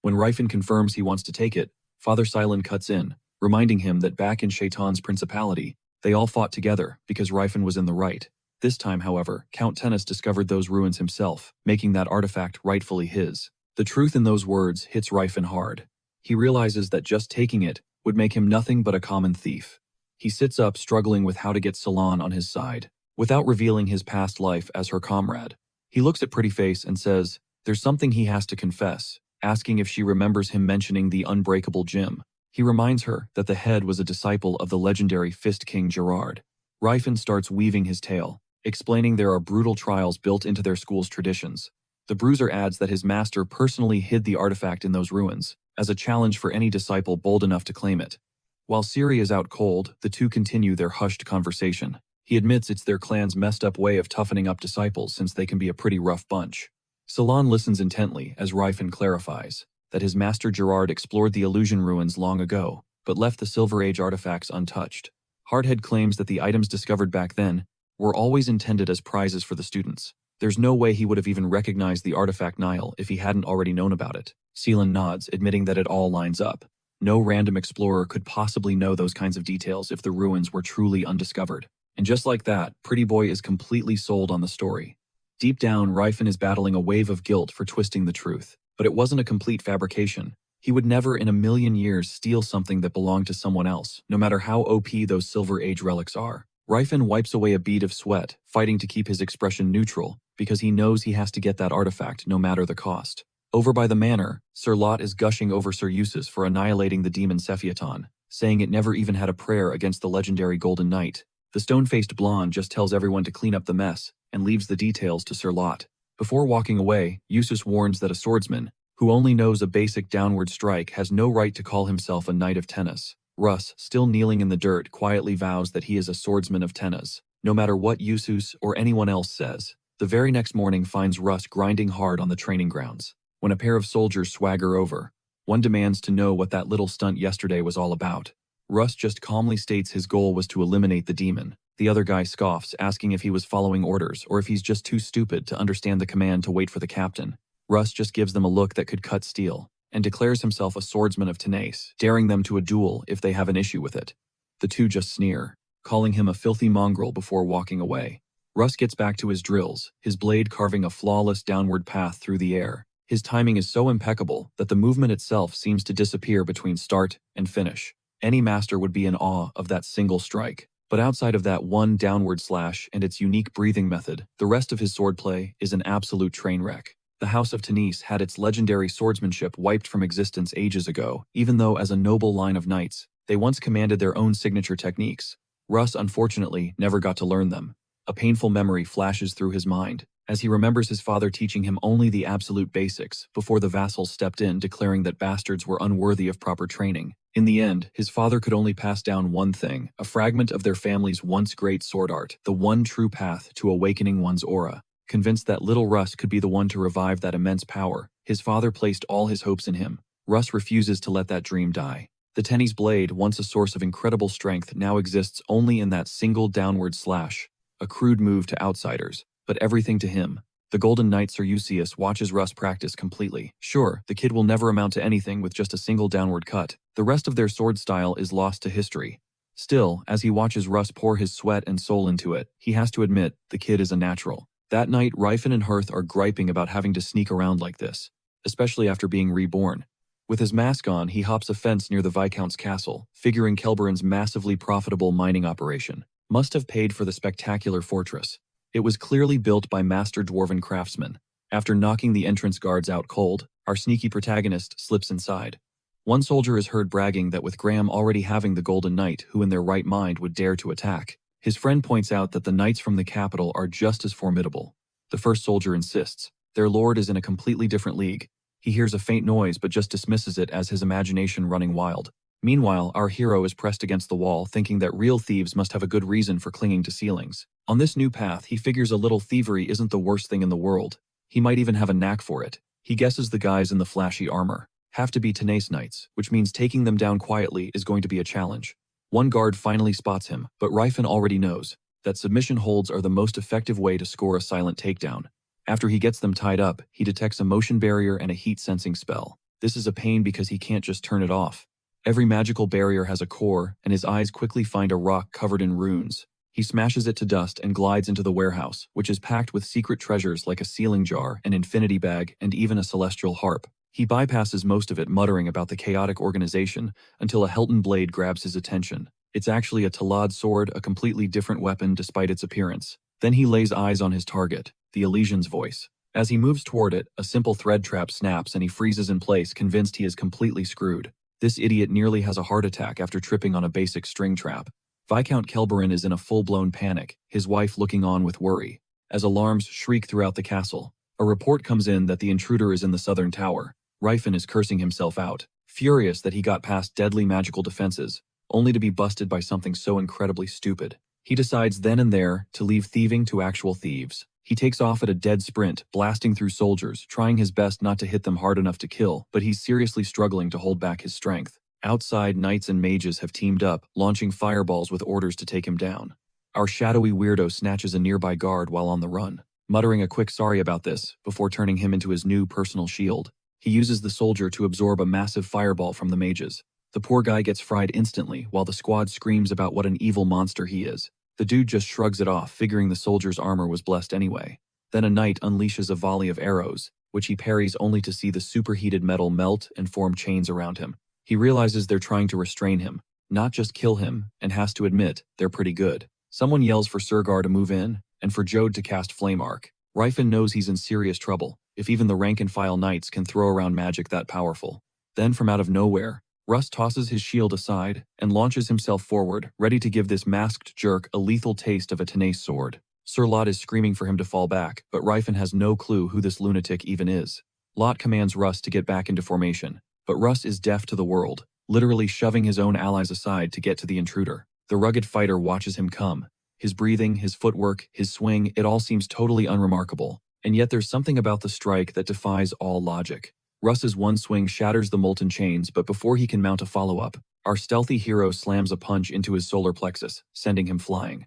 When Rifen confirms he wants to take it, Father Silent cuts in, reminding him that back in Shaitan's principality, they all fought together because Rifen was in the right. This time, however, Count Tennis discovered those ruins himself, making that artifact rightfully his. The truth in those words hits Rifen hard. He realizes that just taking it would make him nothing but a common thief. He sits up, struggling with how to get Salon on his side, without revealing his past life as her comrade. He looks at Pretty Face and says, there's something he has to confess, asking if she remembers him mentioning the unbreakable gym. He reminds her that the head was a disciple of the legendary Fist King Gerard. Rifen starts weaving his tale, explaining there are brutal trials built into their school's traditions. The bruiser adds that his master personally hid the artifact in those ruins, as a challenge for any disciple bold enough to claim it. While Siri is out cold, the two continue their hushed conversation. He admits it's their clan's messed up way of toughening up disciples, since they can be a pretty rough bunch. Salon listens intently as Rifen clarifies that his master Gerard explored the illusion ruins long ago, but left the Silver Age artifacts untouched. Hardhead claims that the items discovered back then were always intended as prizes for the students. There's no way he would have even recognized the artifact Nile if he hadn't already known about it. Seelan nods, admitting that it all lines up. No random explorer could possibly know those kinds of details if the ruins were truly undiscovered. And just like that, Pretty Boy is completely sold on the story. Deep down, Rifen is battling a wave of guilt for twisting the truth. But it wasn't a complete fabrication. He would never in a million years steal something that belonged to someone else, no matter how OP those Silver Age relics are. Rifen wipes away a bead of sweat, fighting to keep his expression neutral, because he knows he has to get that artifact no matter the cost. Over by the manor, Sir Lot is gushing over Sir Eustace for annihilating the demon Sephiroth, saying it never even had a prayer against the legendary Golden Knight. The stone-faced blonde just tells everyone to clean up the mess, and leaves the details to Sir Lot. Before walking away, Eustace warns that a swordsman, who only knows a basic downward strike, has no right to call himself a knight of tennis. Russ, still kneeling in the dirt, quietly vows that he is a swordsman of tennis, no matter what Eustace or anyone else says. The very next morning finds Russ grinding hard on the training grounds. When a pair of soldiers swagger over, one demands to know what that little stunt yesterday was all about. Russ just calmly states his goal was to eliminate the demon. The other guy scoffs, asking if he was following orders or if he's just too stupid to understand the command to wait for the captain. Russ just gives them a look that could cut steel, and declares himself a swordsman of Tenace, daring them to a duel if they have an issue with it. The two just sneer, calling him a filthy mongrel before walking away. Russ gets back to his drills, his blade carving a flawless downward path through the air. His timing is so impeccable that the movement itself seems to disappear between start and finish. Any master would be in awe of that single strike. But outside of that one downward slash and its unique breathing method, the rest of his swordplay is an absolute train wreck. The House of Tenace had its legendary swordsmanship wiped from existence ages ago, even though as a noble line of knights, they once commanded their own signature techniques. Russ, unfortunately, never got to learn them. A painful memory flashes through his mind, as he remembers his father teaching him only the absolute basics before the vassals stepped in, declaring that bastards were unworthy of proper training. In the end, his father could only pass down one thing, a fragment of their family's once great sword art, the one true path to awakening one's aura. Convinced that little Russ could be the one to revive that immense power, his father placed all his hopes in him. Russ refuses to let that dream die. The Tenny's blade, once a source of incredible strength, now exists only in that single downward slash, a crude move to outsiders, but everything to him. The Golden Knight Sir Eustace watches Russ practice completely. Sure, the kid will never amount to anything with just a single downward cut. The rest of their sword style is lost to history. Still, as he watches Russ pour his sweat and soul into it, he has to admit, the kid is a natural. That night, Rifen and Hearth are griping about having to sneak around like this, especially after being reborn. With his mask on, he hops a fence near the Viscount's castle, figuring Kelberon's massively profitable mining operation must have paid for the spectacular fortress. It was clearly built by master dwarven craftsmen. After knocking the entrance guards out cold, our sneaky protagonist slips inside. One soldier is heard bragging that with Graham already having the Golden Knight, who in their right mind would dare to attack, his friend points out that the knights from the capital are just as formidable. The first soldier insists, Their lord is in a completely different league. He hears a faint noise but just dismisses it as his imagination running wild. Meanwhile, our hero is pressed against the wall, thinking that real thieves must have a good reason for clinging to ceilings. On this new path, he figures a little thievery isn't the worst thing in the world. He might even have a knack for it. He guesses the guys in the flashy armor have to be tenace knights, which means taking them down quietly is going to be a challenge. One guard finally spots him, but Rifen already knows that submission holds are the most effective way to score a silent takedown. After he gets them tied up, he detects a motion barrier and a heat-sensing spell. This is a pain because he can't just turn it off. Every magical barrier has a core, and his eyes quickly find a rock covered in runes. He smashes it to dust and glides into the warehouse, which is packed with secret treasures like a sealing jar, an infinity bag, and even a celestial harp. He bypasses most of it, muttering about the chaotic organization, until a Helton blade grabs his attention. It's actually a Talad sword, a completely different weapon despite its appearance. Then he lays eyes on his target, the Elysian's voice. As he moves toward it, a simple thread trap snaps and he freezes in place, convinced he is completely screwed. This idiot nearly has a heart attack after tripping on a basic string trap. Viscount Kelberin is in a full-blown panic, his wife looking on with worry. As alarms shriek throughout the castle, a report comes in that the intruder is in the southern tower. Rifen is cursing himself out, furious that he got past deadly magical defenses, only to be busted by something so incredibly stupid. He decides then and there to leave thieving to actual thieves. He takes off at a dead sprint, blasting through soldiers, trying his best not to hit them hard enough to kill, but he's seriously struggling to hold back his strength. Outside, knights and mages have teamed up, launching fireballs with orders to take him down. Our shadowy weirdo snatches a nearby guard while on the run, muttering a quick sorry about this before turning him into his new personal shield. He uses the soldier to absorb a massive fireball from the mages. The poor guy gets fried instantly while the squad screams about what an evil monster he is. The dude just shrugs it off, figuring the soldier's armor was blessed anyway. Then a knight unleashes a volley of arrows, which he parries only to see the superheated metal melt and form chains around him. He realizes they're trying to restrain him, not just kill him, and has to admit, they're pretty good. Someone yells for Surgar to move in, and for Jode to cast Flame Arc. Rifen knows he's in serious trouble, if even the rank-and-file knights can throw around magic that powerful. Then from out of nowhere, Russ tosses his shield aside and launches himself forward, ready to give this masked jerk a lethal taste of a tenace sword. Sir Lot is screaming for him to fall back, but Rifen has no clue who this lunatic even is. Lot commands Russ to get back into formation, but Russ is deaf to the world, literally shoving his own allies aside to get to the intruder. The rugged fighter watches him come. His breathing, his footwork, his swing, it all seems totally unremarkable. And yet there's something about the strike that defies all logic. Russ's one swing shatters the molten chains, but before he can mount a follow-up, our stealthy hero slams a punch into his solar plexus, sending him flying.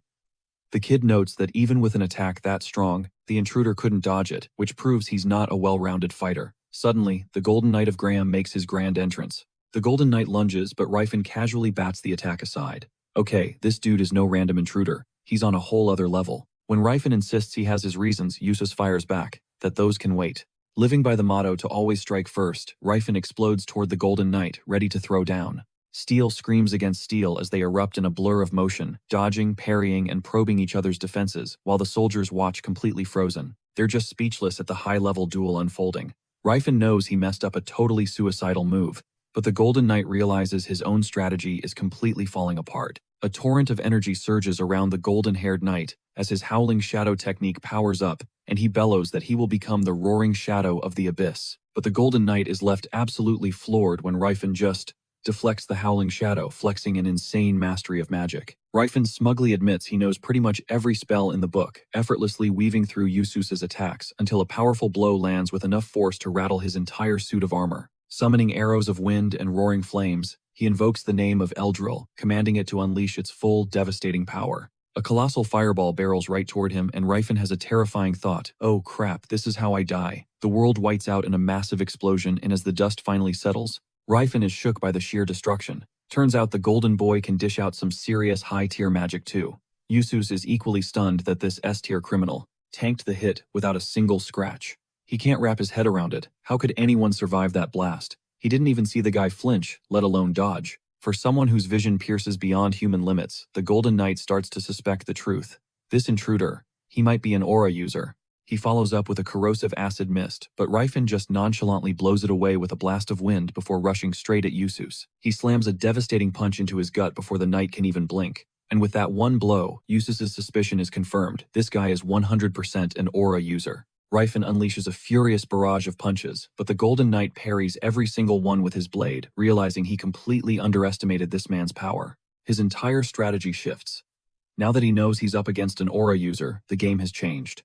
The kid notes that even with an attack that strong, the intruder couldn't dodge it, which proves he's not a well-rounded fighter. Suddenly, the Golden Knight of Graham makes his grand entrance. The Golden Knight lunges, but Rifen casually bats the attack aside. Okay, this dude is no random intruder. He's on a whole other level. When Rifen insists he has his reasons, Eustace fires back, that those can wait. Living by the motto to always strike first, Rifen explodes toward the Golden Knight, ready to throw down. Steel screams against steel as they erupt in a blur of motion, dodging, parrying, and probing each other's defenses, while the soldiers watch completely frozen. They're just speechless at the high-level duel unfolding. Rifen knows he messed up a totally suicidal move, but the Golden Knight realizes his own strategy is completely falling apart. A torrent of energy surges around the golden-haired knight as his howling shadow technique powers up, and he bellows that he will become the roaring shadow of the abyss. But the Golden Knight is left absolutely floored when Rifen just deflects the howling shadow, flexing an insane mastery of magic. Rifen smugly admits he knows pretty much every spell in the book, effortlessly weaving through Eustace's attacks until a powerful blow lands with enough force to rattle his entire suit of armor. Summoning arrows of wind and roaring flames, he invokes the name of Eldril, commanding it to unleash its full, devastating power. A colossal fireball barrels right toward him, and Rifen has a terrifying thought. Oh crap, this is how I die. The world whites out in a massive explosion, and as the dust finally settles, Rifen is shook by the sheer destruction. Turns out the Golden Boy can dish out some serious high-tier magic too. Eustace is equally stunned that this S-tier criminal tanked the hit without a single scratch. He can't wrap his head around it. How could anyone survive that blast? He didn't even see the guy flinch, let alone dodge. For someone whose vision pierces beyond human limits, the Golden Knight starts to suspect the truth. This intruder, he might be an aura user. He follows up with a corrosive acid mist, but Rifen just nonchalantly blows it away with a blast of wind before rushing straight at Eustace. He slams a devastating punch into his gut before the knight can even blink. And with that one blow, Eustace's suspicion is confirmed. This guy is 100% an aura user. Rifen unleashes a furious barrage of punches, but the Golden Knight parries every single one with his blade, realizing he completely underestimated this man's power. His entire strategy shifts. Now that he knows he's up against an aura user, the game has changed.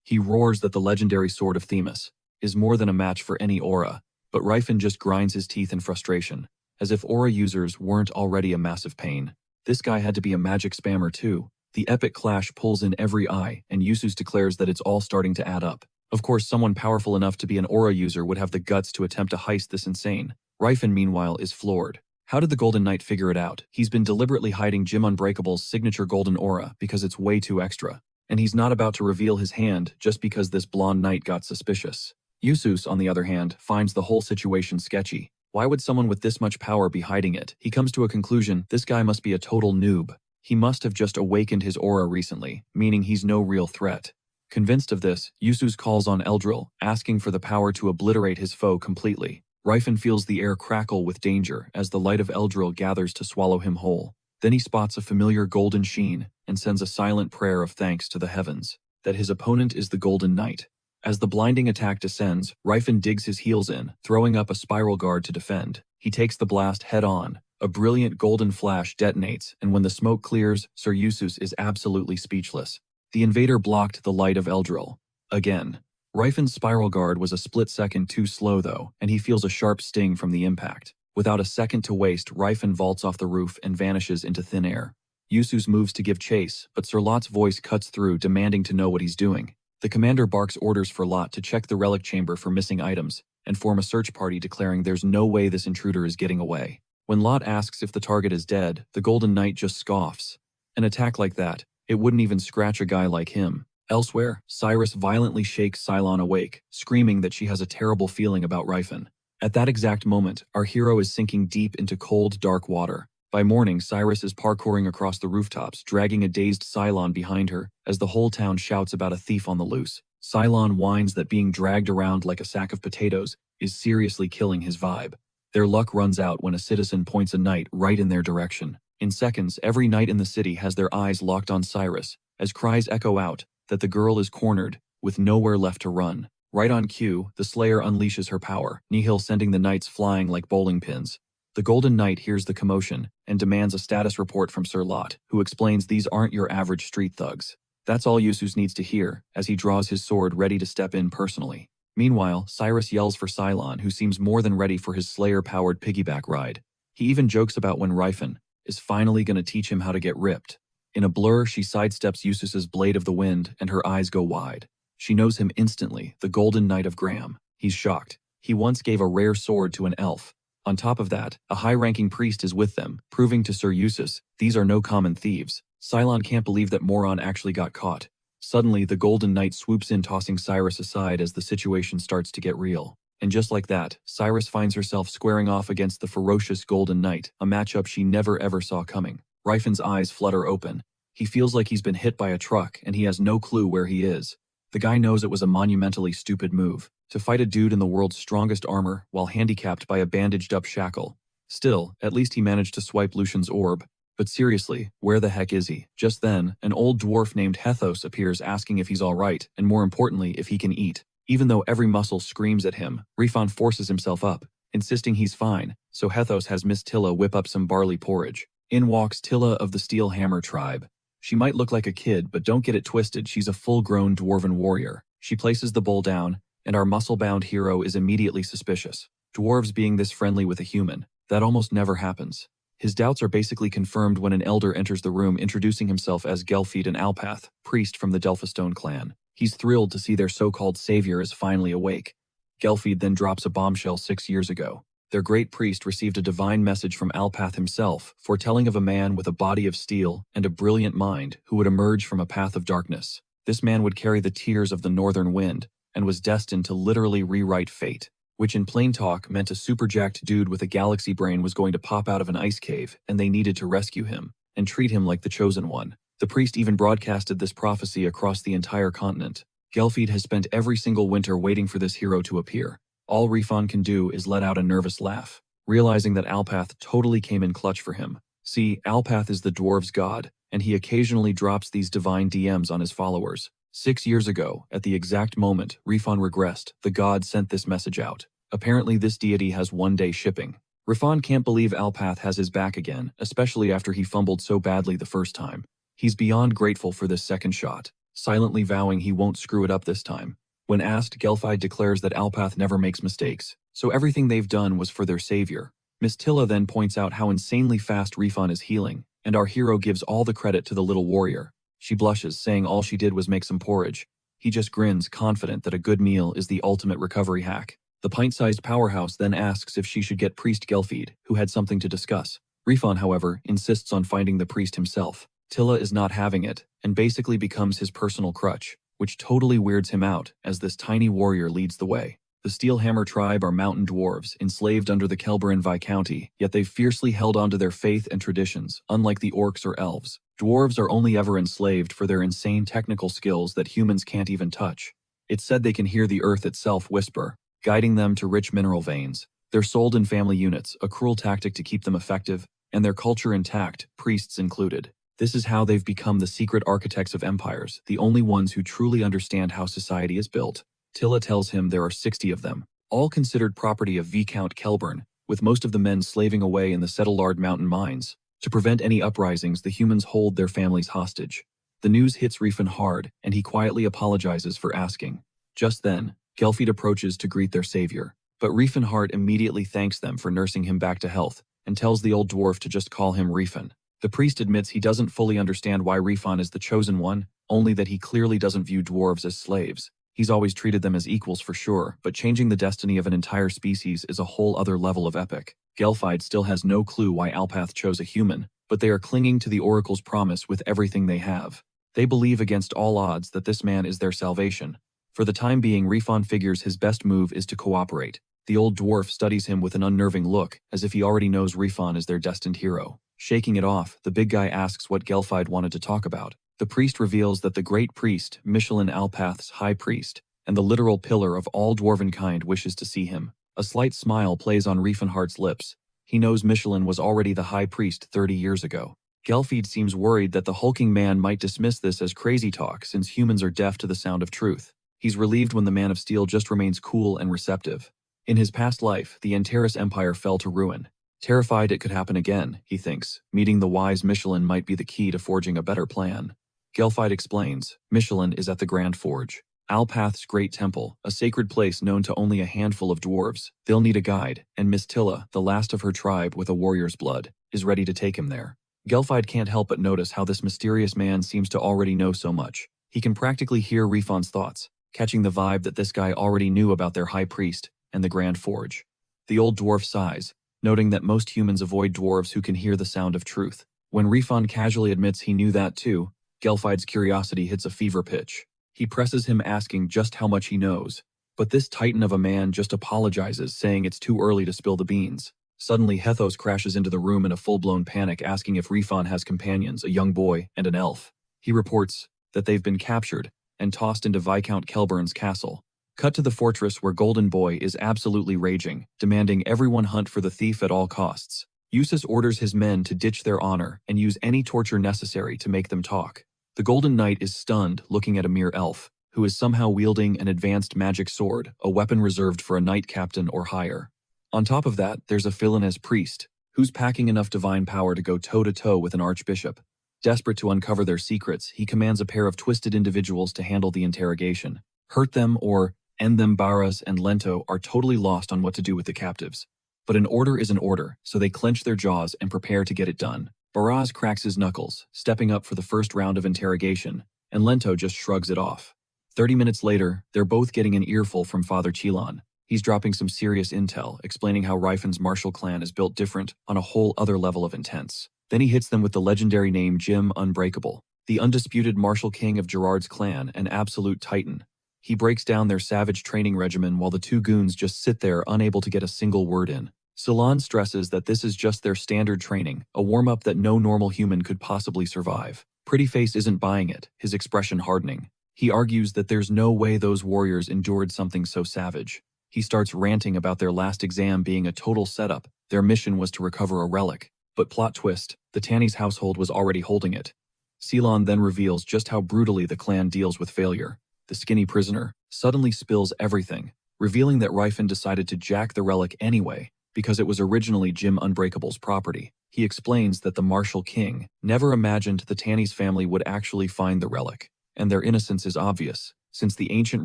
He roars that the legendary sword of Themis is more than a match for any aura, but Rifen just grinds his teeth in frustration, as if aura users weren't already a massive pain. This guy had to be a magic spammer too. The epic clash pulls in every eye, and Yusus declares that it's all starting to add up. Of course, someone powerful enough to be an aura user would have the guts to attempt to heist this insane. Rifen, meanwhile, is floored. How did the Golden Knight figure it out? He's been deliberately hiding Jim Unbreakable's signature golden aura because it's way too extra. And he's not about to reveal his hand just because this blonde knight got suspicious. Yusus, on the other hand, finds the whole situation sketchy. Why would someone with this much power be hiding it? He comes to a conclusion: this guy must be a total noob. He must have just awakened his aura recently, meaning he's no real threat. Convinced of this, Yusus calls on Eldril, asking for the power to obliterate his foe completely. Rifen feels the air crackle with danger as the light of Eldril gathers to swallow him whole. Then he spots a familiar golden sheen and sends a silent prayer of thanks to the heavens that his opponent is the Golden Knight. As the blinding attack descends, Rifen digs his heels in, throwing up a spiral guard to defend. He takes the blast head on. A brilliant golden flash detonates, and when the smoke clears, Sir Yusus is absolutely speechless. The invader blocked the light of Eldril. Again. Rifen's spiral guard was a split second too slow though, and he feels a sharp sting from the impact. Without a second to waste, Rifen vaults off the roof and vanishes into thin air. Yusus moves to give chase, but Sir Lot's voice cuts through, demanding to know what he's doing. The commander barks orders for Lot to check the relic chamber for missing items, and form a search party, declaring there's no way this intruder is getting away. When Lot asks if the target is dead, the Golden Knight just scoffs. An attack like that, it wouldn't even scratch a guy like him. Elsewhere, Cyrus violently shakes Cylon awake, screaming that she has a terrible feeling about Rifen. At that exact moment, our hero is sinking deep into cold, dark water. By morning, Cyrus is parkouring across the rooftops, dragging a dazed Cylon behind her, as the whole town shouts about a thief on the loose. Cylon whines that being dragged around like a sack of potatoes is seriously killing his vibe. Their luck runs out when a citizen points a knight right in their direction. In seconds, every knight in the city has their eyes locked on Cyrus, as cries echo out that the girl is cornered, with nowhere left to run. Right on cue, the Slayer unleashes her power, Nihil sending the knights flying like bowling pins. The Golden Knight hears the commotion and demands a status report from Sir Lot, who explains these aren't your average street thugs. That's all Yusus needs to hear, as he draws his sword ready to step in personally. Meanwhile, Cyrus yells for Cylon, who seems more than ready for his Slayer-powered piggyback ride. He even jokes about when Rifen is finally going to teach him how to get ripped. In a blur, she sidesteps Yusus's Blade of the Wind, and her eyes go wide. She knows him instantly, the Golden Knight of Graham. He's shocked. He once gave a rare sword to an elf. On top of that, a high-ranking priest is with them, proving to Sir Yusus these are no common thieves. Cylon can't believe that moron actually got caught. Suddenly, the Golden Knight swoops in, tossing Cyrus aside as the situation starts to get real. And just like that, Cyrus finds herself squaring off against the ferocious Golden Knight, a matchup she never ever saw coming. Rifen's eyes flutter open. He feels like he's been hit by a truck, and he has no clue where he is. The guy knows it was a monumentally stupid move, to fight a dude in the world's strongest armor while handicapped by a bandaged-up shackle. Still, at least he managed to swipe Lucian's orb. But seriously, where the heck is he? Just then, an old dwarf named Hethos appears, asking if he's alright, and more importantly, if he can eat. Even though every muscle screams at him, Rifan forces himself up, insisting he's fine, so Hethos has Miss Tilla whip up some barley porridge. In walks Tilla of the Steel Hammer tribe. She might look like a kid, but don't get it twisted, she's a full-grown dwarven warrior. She places the bowl down, and our muscle-bound hero is immediately suspicious. Dwarves being this friendly with a human, that almost never happens. His doubts are basically confirmed when an elder enters the room, introducing himself as Gelfid and Alpath, priest from the Delphistone clan. He's thrilled to see their so-called savior is finally awake. Gelfid then drops a bombshell 6 years ago. Their great priest received a divine message from Alpath himself, foretelling of a man with a body of steel and a brilliant mind who would emerge from a path of darkness. This man would carry the tears of the northern wind and was destined to literally rewrite fate, which in plain talk meant a super-jacked dude with a galaxy brain was going to pop out of an ice cave, and they needed to rescue him and treat him like the chosen one. The priest even broadcasted this prophecy across the entire continent. Gelfid has spent every single winter waiting for this hero to appear. All Rifan can do is let out a nervous laugh, realizing that Alpath totally came in clutch for him. See, Alpath is the dwarves' god, and he occasionally drops these divine DMs on his followers. 6 years ago, at the exact moment Rifan regressed, the god sent this message out. Apparently this deity has one-day shipping. Rifan can't believe Alpath has his back again, especially after he fumbled so badly the first time. He's beyond grateful for this second shot, silently vowing he won't screw it up this time. When asked, Gelfide declares that Alpath never makes mistakes, so everything they've done was for their savior. Miss Tilla then points out how insanely fast Rifan is healing, and our hero gives all the credit to the little warrior. She blushes, saying all she did was make some porridge. He just grins, confident that a good meal is the ultimate recovery hack. The pint-sized powerhouse then asks if she should get Priest Gelfide, who had something to discuss. Rifan, however, insists on finding the priest himself. Tilla is not having it, and basically becomes his personal crutch, which totally weirds him out as this tiny warrior leads the way. The Steelhammer tribe are mountain dwarves, enslaved under the Kelberin Viscounty, yet they've fiercely held onto their faith and traditions, unlike the orcs or elves. Dwarves are only ever enslaved for their insane technical skills that humans can't even touch. It's said they can hear the earth itself whisper, guiding them to rich mineral veins. They're sold in family units, a cruel tactic to keep them effective, and their culture intact, priests included. This is how they've become the secret architects of empires, the only ones who truly understand how society is built. Tilla tells him there are 60 of them, all considered property of Viscount Kelbern, with most of the men slaving away in the Settlard mountain mines. To prevent any uprisings, the humans hold their families hostage. The news hits Rifan hard, and he quietly apologizes for asking. Just then, Gelfide approaches to greet their savior, but Rifan immediately thanks them for nursing him back to health, and tells the old dwarf to just call him Rifan. The priest admits he doesn't fully understand why Rifan is the chosen one, only that he clearly doesn't view dwarves as slaves. He's always treated them as equals for sure, but changing the destiny of an entire species is a whole other level of epic. Gelfide still has no clue why Alpath chose a human, but they are clinging to the Oracle's promise with everything they have. They believe against all odds that this man is their salvation. For the time being, Rifan figures his best move is to cooperate. The old dwarf studies him with an unnerving look, as if he already knows Rifan is their destined hero. Shaking it off, the big guy asks what Gelfide wanted to talk about. The priest reveals that the great priest, Michelin Alpath's high priest, and the literal pillar of all dwarven kind wishes to see him. A slight smile plays on Riefenhardt's lips. He knows Michelin was already the high priest 30 years ago. Gelfide seems worried that the hulking man might dismiss this as crazy talk since humans are deaf to the sound of truth. He's relieved when the Man of Steel just remains cool and receptive. In his past life, the Antares Empire fell to ruin. Terrified it could happen again, he thinks, meeting the wise Michelin might be the key to forging a better plan. Gelfide explains, Michelin is at the Grand Forge, Alpath's great temple, a sacred place known to only a handful of dwarves. They'll need a guide, and Miss Tilla, the last of her tribe with a warrior's blood, is ready to take him there. Gelfide can't help but notice how this mysterious man seems to already know so much. He can practically hear Rifan's thoughts, catching the vibe that this guy already knew about their high priest and the Grand Forge. The old dwarf sighs, noting that most humans avoid dwarves who can hear the sound of truth. When Rifan casually admits he knew that too, Gelfide's curiosity hits a fever pitch. He presses him, asking just how much he knows. But this titan of a man just apologizes, saying it's too early to spill the beans. Suddenly, Hethos crashes into the room in a full-blown panic, asking if Rifan has companions, a young boy and an elf. He reports that they've been captured and tossed into Viscount Kelbern's castle. Cut to the fortress where Golden Boy is absolutely raging, demanding everyone hunt for the thief at all costs. Eustace orders his men to ditch their honor and use any torture necessary to make them talk. The Golden Knight is stunned, looking at a mere elf, who is somehow wielding an advanced magic sword, a weapon reserved for a knight captain or higher. On top of that, there's a villainous priest, who's packing enough divine power to go toe-to-toe with an archbishop. Desperate to uncover their secrets, he commands a pair of twisted individuals to handle the interrogation. Hurt them or end them. Barras and Lento are totally lost on what to do with the captives. But an order is an order, so they clench their jaws and prepare to get it done. Barras cracks his knuckles, stepping up for the first round of interrogation, and Lento just shrugs it off. 30 minutes later, they're both getting an earful from Father Cheon. He's dropping some serious intel, explaining how Rifan's martial clan is built different on a whole other level of intense. Then he hits them with the legendary name Jim Unbreakable, the undisputed martial king of Gerard's clan, an absolute titan. He breaks down their savage training regimen while the two goons just sit there unable to get a single word in. Salon stresses that this is just their standard training, a warm-up that no normal human could possibly survive. Prettyface isn't buying it, his expression hardening. He argues that there's no way those warriors endured something so savage. He starts ranting about their last exam being a total setup. Their mission was to recover a relic. But plot twist, the Tanny's household was already holding it. Ceylon then reveals just how brutally the clan deals with failure. The skinny prisoner suddenly spills everything, revealing that Ryfin decided to jack the relic anyway because it was originally Jim Unbreakable's property. He explains that the Martial King never imagined the Tanny's family would actually find the relic, and their innocence is obvious, since the ancient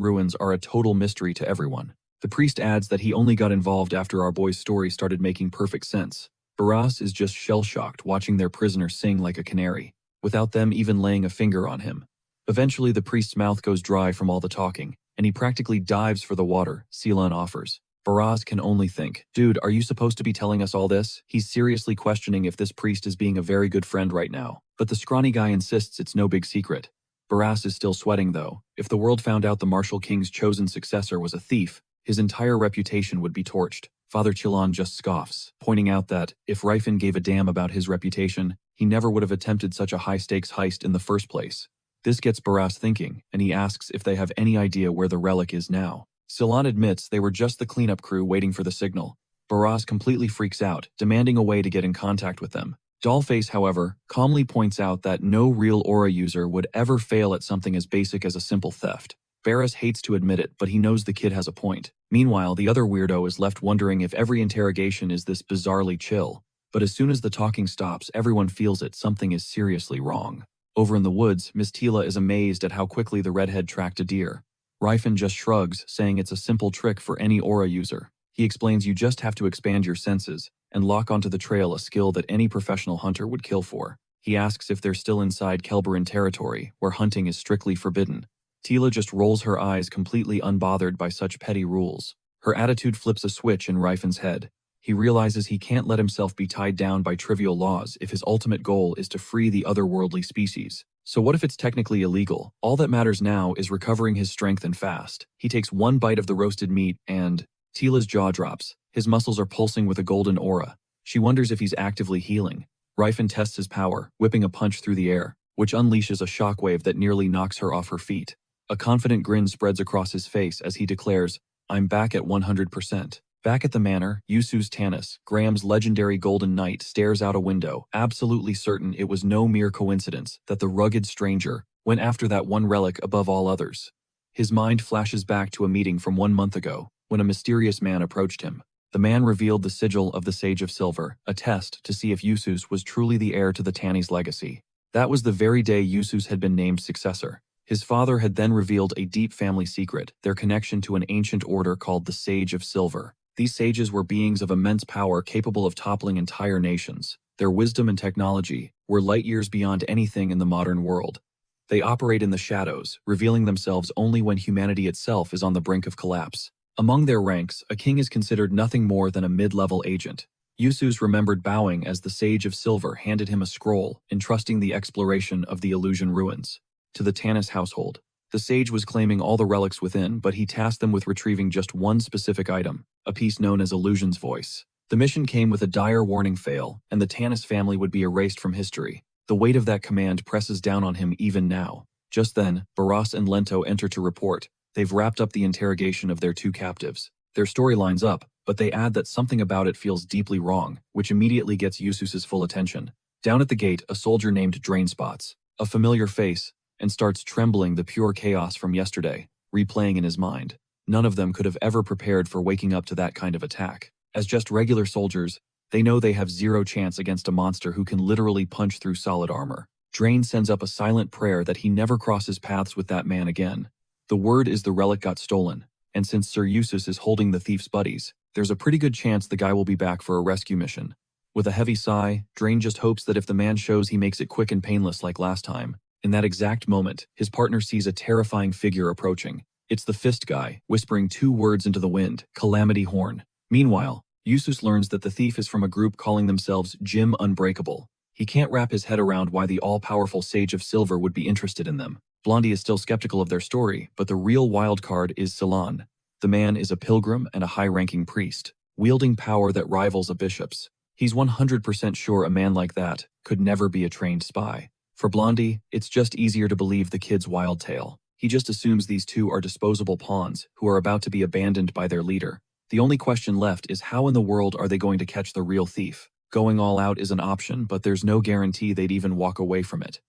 ruins are a total mystery to everyone. The priest adds that he only got involved after our boy's story started making perfect sense. Barras is just shell-shocked watching their prisoner sing like a canary, without them even laying a finger on him. Eventually, the priest's mouth goes dry from all the talking, and he practically dives for the water Ceylon offers. Barras can only think, dude, are you supposed to be telling us all this? He's seriously questioning if this priest is being a very good friend right now. But the scrawny guy insists it's no big secret. Barras is still sweating though. If the world found out the Martial King's chosen successor was a thief, his entire reputation would be torched. Father Cheon just scoffs, pointing out that, if Ryfin gave a damn about his reputation, he never would have attempted such a high-stakes heist in the first place. This gets Barras thinking, and he asks if they have any idea where the relic is now. Ceylon admits they were just the cleanup crew waiting for the signal. Barras completely freaks out, demanding a way to get in contact with them. Dollface, however, calmly points out that no real aura user would ever fail at something as basic as a simple theft. Barras hates to admit it, but he knows the kid has a point. Meanwhile, the other weirdo is left wondering if every interrogation is this bizarrely chill. But as soon as the talking stops, everyone feels it, something is seriously wrong. Over in the woods, Miss Tila is amazed at how quickly the redhead tracked a deer. Ryfin just shrugs, saying it's a simple trick for any aura user. He explains you just have to expand your senses and lock onto the trail, a skill that any professional hunter would kill for. He asks if they're still inside Kelberin territory, where hunting is strictly forbidden. Tila just rolls her eyes, completely unbothered by such petty rules. Her attitude flips a switch in Ryfin's head. He realizes he can't let himself be tied down by trivial laws if his ultimate goal is to free the otherworldly species. So what if it's technically illegal? All that matters now is recovering his strength and fast. He takes one bite of the roasted meat and… Tila's jaw drops. His muscles are pulsing with a golden aura. She wonders if he's actively healing. Ryfin tests his power, whipping a punch through the air, which unleashes a shockwave that nearly knocks her off her feet. A confident grin spreads across his face as he declares, "I'm back at 100%. Back at the manor, Yusu's Tanis, Graham's legendary golden knight, stares out a window, absolutely certain it was no mere coincidence that the rugged stranger went after that one relic above all others. His mind flashes back to a meeting from 1 month ago, when a mysterious man approached him. The man revealed the sigil of the Sage of Silver, a test to see if Yusus was truly the heir to the Tanny's legacy. That was the very day Yusus had been named successor. His father had then revealed a deep family secret, their connection to an ancient order called the Sage of Silver. These sages were beings of immense power capable of toppling entire nations. Their wisdom and technology were light years beyond anything in the modern world. They operate in the shadows, revealing themselves only when humanity itself is on the brink of collapse. Among their ranks, a king is considered nothing more than a mid-level agent. Yusus remembered bowing as the Sage of Silver handed him a scroll, entrusting the exploration of the Illusion ruins to the Tanis household. The sage was claiming all the relics within, but he tasked them with retrieving just one specific item, a piece known as Illusion's Voice. The mission came with a dire warning fail, and the Tanis family would be erased from history. The weight of that command presses down on him even now. Just then, Barras and Lento enter to report. They've wrapped up the interrogation of their two captives. Their story lines up, but they add that something about it feels deeply wrong, which immediately gets Yusus's full attention. Down at the gate, a soldier named Drainspots, a familiar face, and starts trembling the pure chaos from yesterday, replaying in his mind. None of them could have ever prepared for waking up to that kind of attack. As just regular soldiers, they know they have zero chance against a monster who can literally punch through solid armor. Drain sends up a silent prayer that he never crosses paths with that man again. The word is the relic got stolen, and since Sir Yusus is holding the thief's buddies, there's a pretty good chance the guy will be back for a rescue mission. With a heavy sigh, Drain just hopes that if the man shows, he makes it quick and painless like last time. In that exact moment, his partner sees a terrifying figure approaching. It's the fist guy, whispering two words into the wind, Calamity Horn. Meanwhile, Yusus learns that the thief is from a group calling themselves Jim Unbreakable. He can't wrap his head around why the all-powerful Sage of Silver would be interested in them. Blondie is still skeptical of their story, but the real wild card is Ceylon. The man is a pilgrim and a high-ranking priest, wielding power that rivals a bishop's. He's 100% sure a man like that could never be a trained spy. For Blondie, it's just easier to believe the kid's wild tale. He just assumes these two are disposable pawns who are about to be abandoned by their leader. The only question left is how in the world are they going to catch the real thief? Going all out is an option, but there's no guarantee they'd even walk away from it.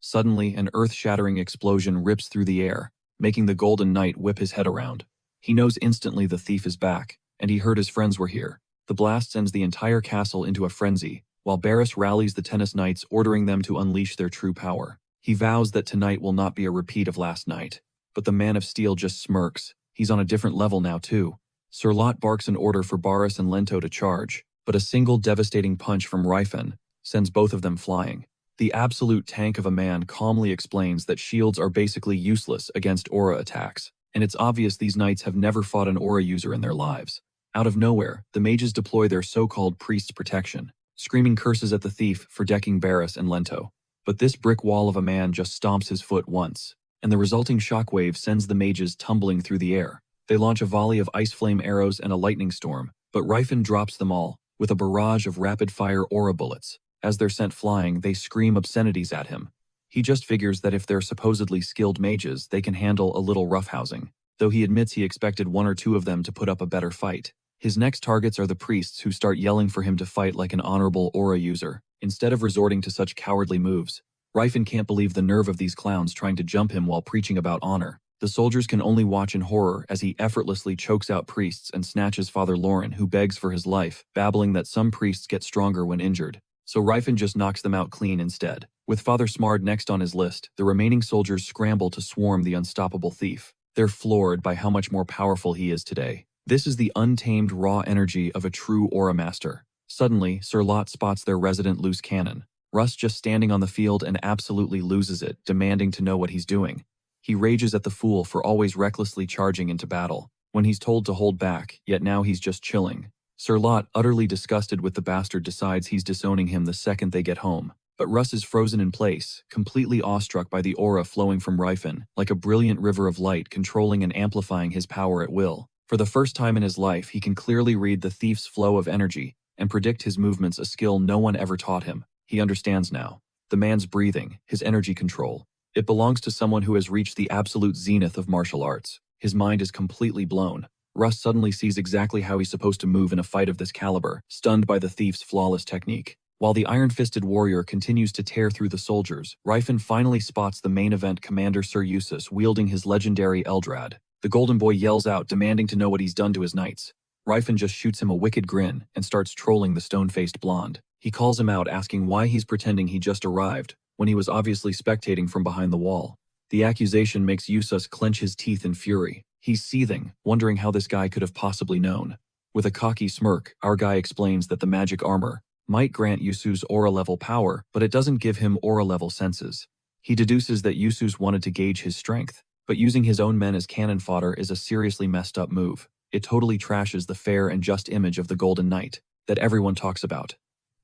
Suddenly, an earth-shattering explosion rips through the air, making the Golden Knight whip his head around. He knows instantly the thief is back, and he heard his friends were here. The blast sends the entire castle into a frenzy, while Barris rallies the tennis knights, ordering them to unleash their true power. He vows that tonight will not be a repeat of last night. But the Man of Steel just smirks. He's on a different level now too. Sir Lot barks an order for Barris and Lento to charge, but a single devastating punch from Rifen sends both of them flying. The absolute tank of a man calmly explains that shields are basically useless against aura attacks, and it's obvious these knights have never fought an aura user in their lives. Out of nowhere, the mages deploy their so-called priest's protection, screaming curses at the thief for decking Barris and Lento. But this brick wall of a man just stomps his foot once, and the resulting shockwave sends the mages tumbling through the air. They launch a volley of ice flame arrows and a lightning storm, but Rifen drops them all, with a barrage of rapid-fire aura bullets. As they're sent flying, they scream obscenities at him. He just figures that if they're supposedly skilled mages, they can handle a little roughhousing, though he admits he expected one or two of them to put up a better fight. His next targets are the priests, who start yelling for him to fight like an honorable aura user, instead of resorting to such cowardly moves. Rifen can't believe the nerve of these clowns trying to jump him while preaching about honor. The soldiers can only watch in horror as he effortlessly chokes out priests and snatches Father Lauren, who begs for his life, babbling that some priests get stronger when injured. So Rifen just knocks them out clean instead. With Father Smard next on his list, the remaining soldiers scramble to swarm the unstoppable thief. They're floored by how much more powerful he is today. This is the untamed raw energy of a true aura master. Suddenly, Sir Lot spots their resident loose cannon. Russ just standing on the field and absolutely loses it, demanding to know what he's doing. He rages at the fool for always recklessly charging into battle, when he's told to hold back, yet now he's just chilling. Sir Lot, utterly disgusted with the bastard, decides he's disowning him the second they get home. But Russ is frozen in place, completely awestruck by the aura flowing from Rifen, like a brilliant river of light controlling and amplifying his power at will. For the first time in his life, he can clearly read the thief's flow of energy and predict his movements, a skill no one ever taught him. He understands now. The man's breathing, his energy control. It belongs to someone who has reached the absolute zenith of martial arts. His mind is completely blown. Russ suddenly sees exactly how he's supposed to move in a fight of this caliber, stunned by the thief's flawless technique. While the iron-fisted warrior continues to tear through the soldiers, Rifen finally spots the main event commander Sir Eustace wielding his legendary Eldrad. The Golden Boy yells out, demanding to know what he's done to his knights. Rifen just shoots him a wicked grin and starts trolling the stone-faced blonde. He calls him out, asking why he's pretending he just arrived, when he was obviously spectating from behind the wall. The accusation makes Eustace clench his teeth in fury. He's seething, wondering how this guy could have possibly known. With a cocky smirk, our guy explains that the magic armor might grant Yusu's aura-level power, but it doesn't give him aura-level senses. He deduces that Yusu's wanted to gauge his strength, but using his own men as cannon fodder is a seriously messed up move. It totally trashes the fair and just image of the Golden Knight that everyone talks about.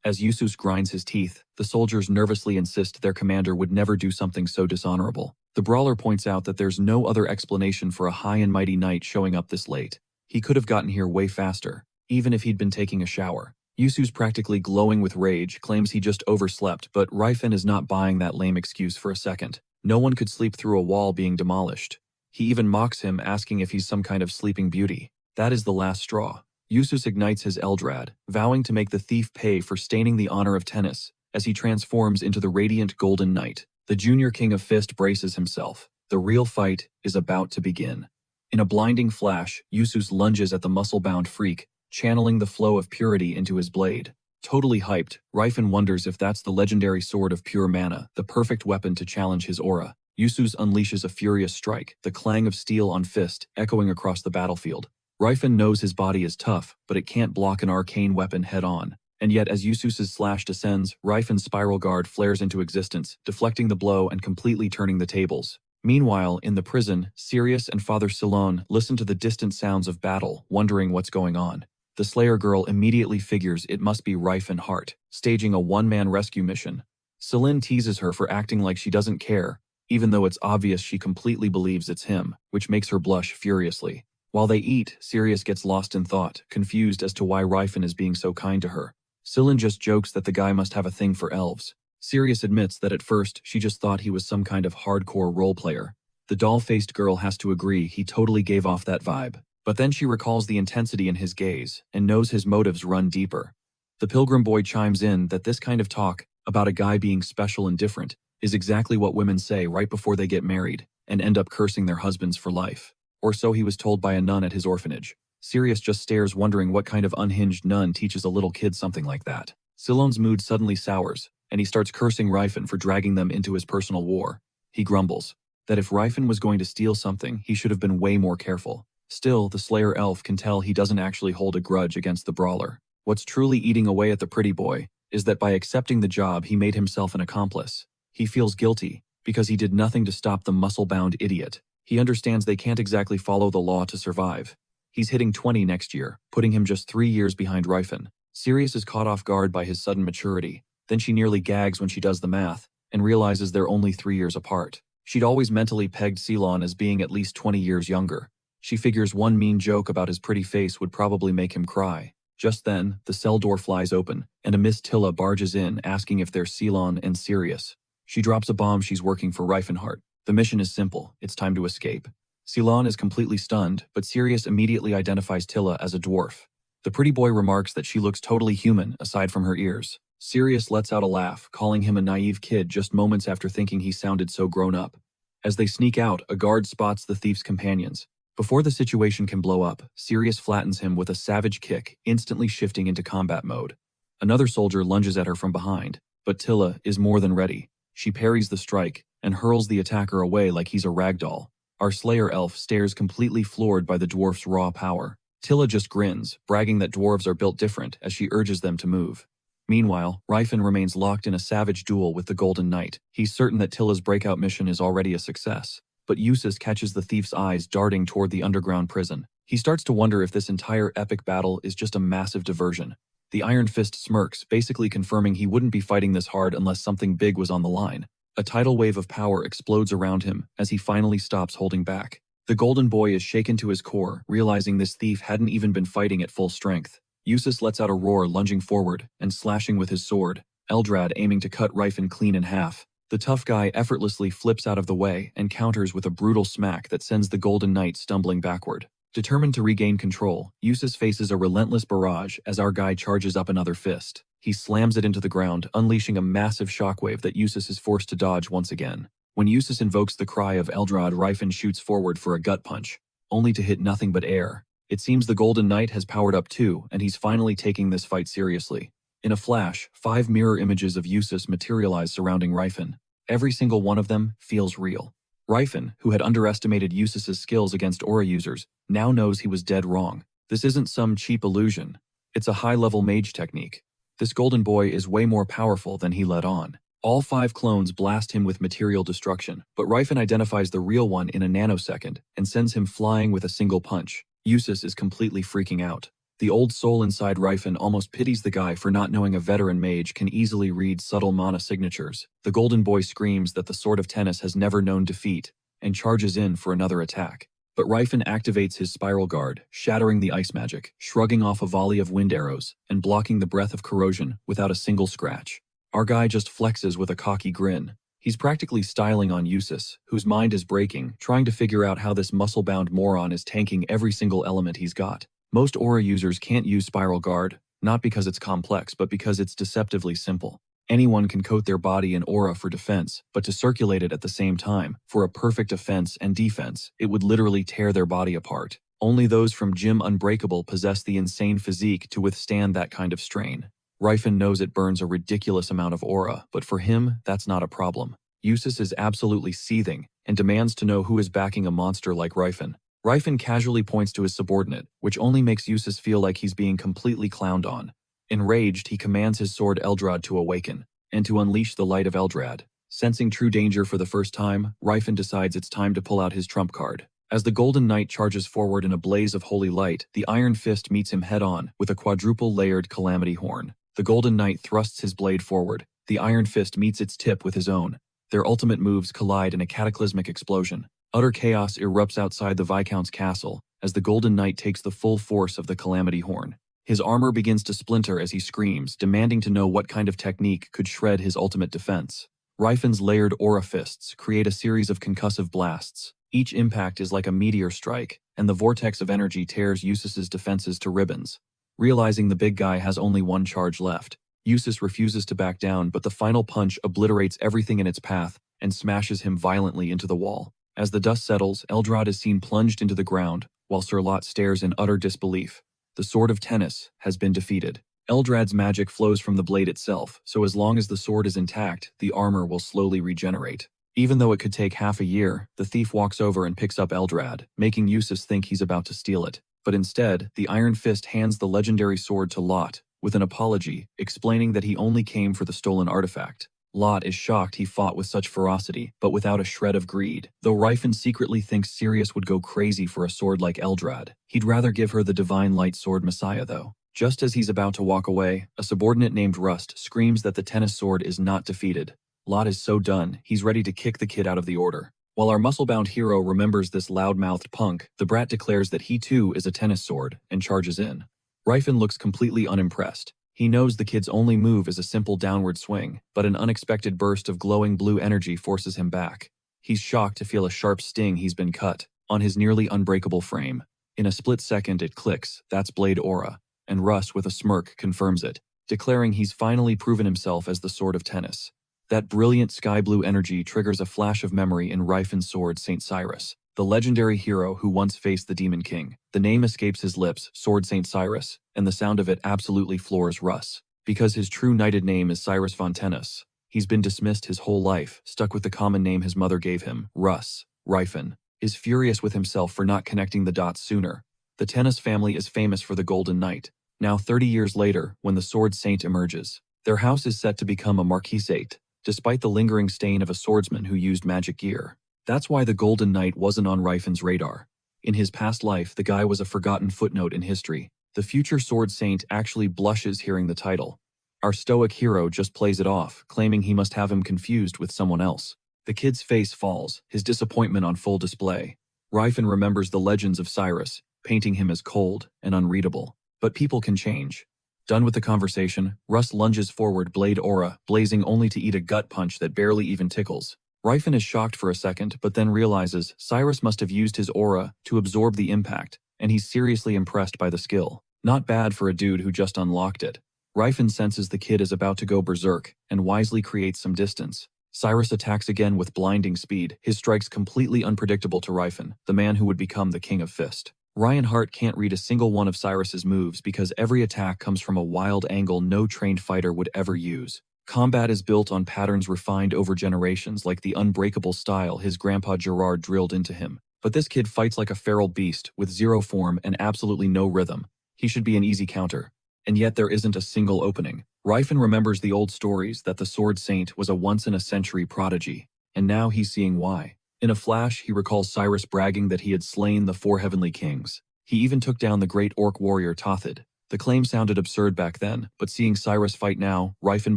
As Yusus grinds his teeth, the soldiers nervously insist their commander would never do something so dishonorable. The brawler points out that there's no other explanation for a high and mighty knight showing up this late. He could have gotten here way faster, even if he'd been taking a shower. Yusu's practically glowing with rage, claims he just overslept, but Rifen is not buying that lame excuse for a second. No one could sleep through a wall being demolished. He even mocks him, asking if he's some kind of sleeping beauty. That is the last straw. Yusus ignites his Eldrad, vowing to make the thief pay for staining the honor of tennis, as he transforms into the radiant Golden Knight. The junior king of Fist braces himself. The real fight is about to begin. In a blinding flash, Yusus lunges at the muscle-bound freak, channeling the flow of purity into his blade. Totally hyped, Rifen wonders if that's the legendary sword of pure mana, the perfect weapon to challenge his aura. Yusus unleashes a furious strike, the clang of steel on fist echoing across the battlefield. Rifen knows his body is tough, but it can't block an arcane weapon head-on. And yet as Yusus's slash descends, Rifen's spiral guard flares into existence, deflecting the blow and completely turning the tables. Meanwhile, in the prison, Sirius and Father Silon listen to the distant sounds of battle, wondering what's going on. The Slayer girl immediately figures it must be Rifen Hart, staging a one-man rescue mission. Celine teases her for acting like she doesn't care, even though it's obvious she completely believes it's him, which makes her blush furiously. While they eat, Sirius gets lost in thought, confused as to why Rifen is being so kind to her. Celine just jokes that the guy must have a thing for elves. Sirius admits that at first she just thought he was some kind of hardcore role player. The doll-faced girl has to agree he totally gave off that vibe. But then she recalls the intensity in his gaze and knows his motives run deeper. The Pilgrim Boy chimes in that this kind of talk about a guy being special and different is exactly what women say right before they get married and end up cursing their husbands for life. Or so he was told by a nun at his orphanage. Sirius just stares, wondering what kind of unhinged nun teaches a little kid something like that. Silon's mood suddenly sours, and he starts cursing Ryfen for dragging them into his personal war. He grumbles that if Ryfen was going to steal something, he should have been way more careful. Still, the Slayer elf can tell he doesn't actually hold a grudge against the brawler. What's truly eating away at the pretty boy is that by accepting the job, he made himself an accomplice. He feels guilty because he did nothing to stop the muscle-bound idiot. He understands they can't exactly follow the law to survive. He's hitting 20 next year, putting him just 3 years behind Ryfen. Sirius is caught off guard by his sudden maturity. Then she nearly gags when she does the math and realizes they're only 3 years apart. She'd always mentally pegged Silon as being at least 20 years younger. She figures one mean joke about his pretty face would probably make him cry. Just then, the cell door flies open, and a Miss Tilla barges in asking if they're Silon and Sirius. She drops a bomb she's working for Reifenhart. The mission is simple, it's time to escape. Silon is completely stunned, but Sirius immediately identifies Tilla as a dwarf. The pretty boy remarks that she looks totally human, aside from her ears. Sirius lets out a laugh, calling him a naive kid just moments after thinking he sounded so grown up. As they sneak out, a guard spots the thief's companions. Before the situation can blow up, Sirius flattens him with a savage kick, instantly shifting into combat mode. Another soldier lunges at her from behind, but Tilla is more than ready. She parries the strike and hurls the attacker away like he's a ragdoll. Our Slayer elf stares, completely floored by the dwarf's raw power. Tilla just grins, bragging that dwarves are built different as she urges them to move. Meanwhile, Ryfen remains locked in a savage duel with the Golden Knight. He's certain that Tilla's breakout mission is already a success, but Eustace catches the thief's eyes darting toward the underground prison. He starts to wonder if this entire epic battle is just a massive diversion. The Iron Fist smirks, basically confirming he wouldn't be fighting this hard unless something big was on the line. A tidal wave of power explodes around him as he finally stops holding back. The Golden Boy is shaken to his core, realizing this thief hadn't even been fighting at full strength. Eustace lets out a roar, lunging forward and slashing with his sword, Eldrad aiming to cut Ryfen clean in half. The tough guy effortlessly flips out of the way and counters with a brutal smack that sends the Golden Knight stumbling backward. Determined to regain control, Eustace faces a relentless barrage as our guy charges up another fist. He slams it into the ground, unleashing a massive shockwave that Eustace is forced to dodge once again. When Eustace invokes the cry of Eldrad, Ryfen shoots forward for a gut punch, only to hit nothing but air. It seems the Golden Knight has powered up too, and he's finally taking this fight seriously. In a flash, 5 mirror images of Eustace materialize surrounding Ryfen. Every single one of them feels real. Ryfen, who had underestimated Eustace's skills against aura users, now knows he was dead wrong. This isn't some cheap illusion. It's a high-level mage technique. This Golden Boy is way more powerful than he let on. All 5 clones blast him with material destruction, but Ryfen identifies the real one in a nanosecond and sends him flying with a single punch. Eustace is completely freaking out. The old soul inside Ryfen almost pities the guy for not knowing a veteran mage can easily read subtle mana signatures. The Golden Boy screams that the Sword of Tennis has never known defeat and charges in for another attack. But Ryfen activates his Spiral Guard, shattering the ice magic, shrugging off a volley of wind arrows, and blocking the breath of corrosion without a single scratch. Our guy just flexes with a cocky grin. He's practically styling on Eustace, whose mind is breaking, trying to figure out how this muscle-bound moron is tanking every single element he's got. Most aura users can't use Spiral Guard, not because it's complex, but because it's deceptively simple. Anyone can coat their body in aura for defense, but to circulate it at the same time, for a perfect offense and defense, it would literally tear their body apart. Only those from Gym Unbreakable possess the insane physique to withstand that kind of strain. Ryfen knows it burns a ridiculous amount of aura, but for him, that's not a problem. Eustace is absolutely seething and demands to know who is backing a monster like Ryfen. Ryfen casually points to his subordinate, which only makes Eustace feel like he's being completely clowned on. Enraged, he commands his sword Eldrad to awaken, and to unleash the light of Eldrad. Sensing true danger for the first time, Ryfen decides it's time to pull out his trump card. As the Golden Knight charges forward in a blaze of holy light, the Iron Fist meets him head-on with a quadruple-layered Calamity Horn. The Golden Knight thrusts his blade forward. The Iron Fist meets its tip with his own. Their ultimate moves collide in a cataclysmic explosion. Utter chaos erupts outside the Viscount's castle as the Golden Knight takes the full force of the Calamity Horn. His armor begins to splinter as he screams, demanding to know what kind of technique could shred his ultimate defense. Ryfen's layered aura fists create a series of concussive blasts. Each impact is like a meteor strike, and the vortex of energy tears Eustace's defenses to ribbons. Realizing the big guy has only one charge left, Eustace refuses to back down, but the final punch obliterates everything in its path and smashes him violently into the wall. As the dust settles, Eldrad is seen plunged into the ground, while Sir Lot stares in utter disbelief. The Sword of Tennis has been defeated. Eldrad's magic flows from the blade itself, so as long as the sword is intact, the armor will slowly regenerate. Even though it could take half a year, the thief walks over and picks up Eldrad, making Eustace think he's about to steal it. But instead, the Iron Fist hands the legendary sword to Lot, with an apology, explaining that he only came for the stolen artifact. Lot is shocked he fought with such ferocity, but without a shred of greed. Though Rifen secretly thinks Sirius would go crazy for a sword like Eldrad, he'd rather give her the Divine Light Sword Messiah though. Just as he's about to walk away, a subordinate named Rust screams that the tennis sword is not defeated. Lot is so done, he's ready to kick the kid out of the order. While our muscle-bound hero remembers this loud-mouthed punk, the brat declares that he too is a tennis sword and charges in. Rifen looks completely unimpressed. He knows the kid's only move is a simple downward swing, but an unexpected burst of glowing blue energy forces him back. He's shocked to feel a sharp sting he's been cut on his nearly unbreakable frame. In a split second it clicks, that's Blade Aura, and Russ with a smirk confirms it, declaring he's finally proven himself as the Sword of Tennis. That brilliant sky blue energy triggers a flash of memory in Rifen's sword St. Cyrus, the legendary hero who once faced the Demon King. The name escapes his lips, Sword St. Cyrus, and the sound of it absolutely floors Russ. Because his true knighted name is Cyrus von Tennis, he's been dismissed his whole life, stuck with the common name his mother gave him, Russ. Rifen is furious with himself for not connecting the dots sooner. The Tennis family is famous for the Golden Knight. Now 30 years later, when the Sword Saint emerges, their house is set to become a marquisate, despite the lingering stain of a swordsman who used magic gear. That's why the Golden Knight wasn't on Rifen's radar. In his past life, the guy was a forgotten footnote in history. The future Sword Saint actually blushes hearing the title. Our stoic hero just plays it off, claiming he must have him confused with someone else. The kid's face falls, his disappointment on full display. Rifen remembers the legends of Cyrus, painting him as cold and unreadable. But people can change. Done with the conversation, Russ lunges forward, Blade Aura, blazing only to eat a gut punch that barely even tickles. Rifen is shocked for a second, but then realizes Cyrus must have used his aura to absorb the impact, and he's seriously impressed by the skill. Not bad for a dude who just unlocked it. Rifen senses the kid is about to go berserk, and wisely creates some distance. Cyrus attacks again with blinding speed, his strikes completely unpredictable to Rifen, the man who would become the King of Fist. Ryan Hart can't read a single one of Cyrus's moves because every attack comes from a wild angle no trained fighter would ever use. Combat is built on patterns refined over generations, like the unbreakable style his grandpa Gerard drilled into him. But this kid fights like a feral beast, with zero form and absolutely no rhythm. He should be an easy counter. And yet there isn't a single opening. Rifen remembers the old stories that the Sword Saint was a once-in-a-century prodigy, and now he's seeing why. In a flash, he recalls Cyrus bragging that he had slain the 4 heavenly kings. He even took down the great orc warrior Tothid. The claim sounded absurd back then, but seeing Cyrus fight now, Rifen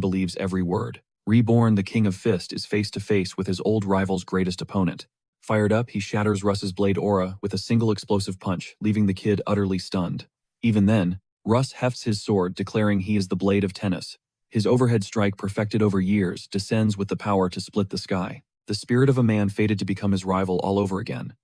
believes every word. Reborn, the King of Fist, is face-to-face with his old rival's greatest opponent. Fired up, he shatters Russ's blade aura with a single explosive punch, leaving the kid utterly stunned. Even then, Russ hefts his sword, declaring he is the Blade of Tennis. His overhead strike, perfected over years, descends with the power to split the sky. The spirit of a man fated to become his rival all over again.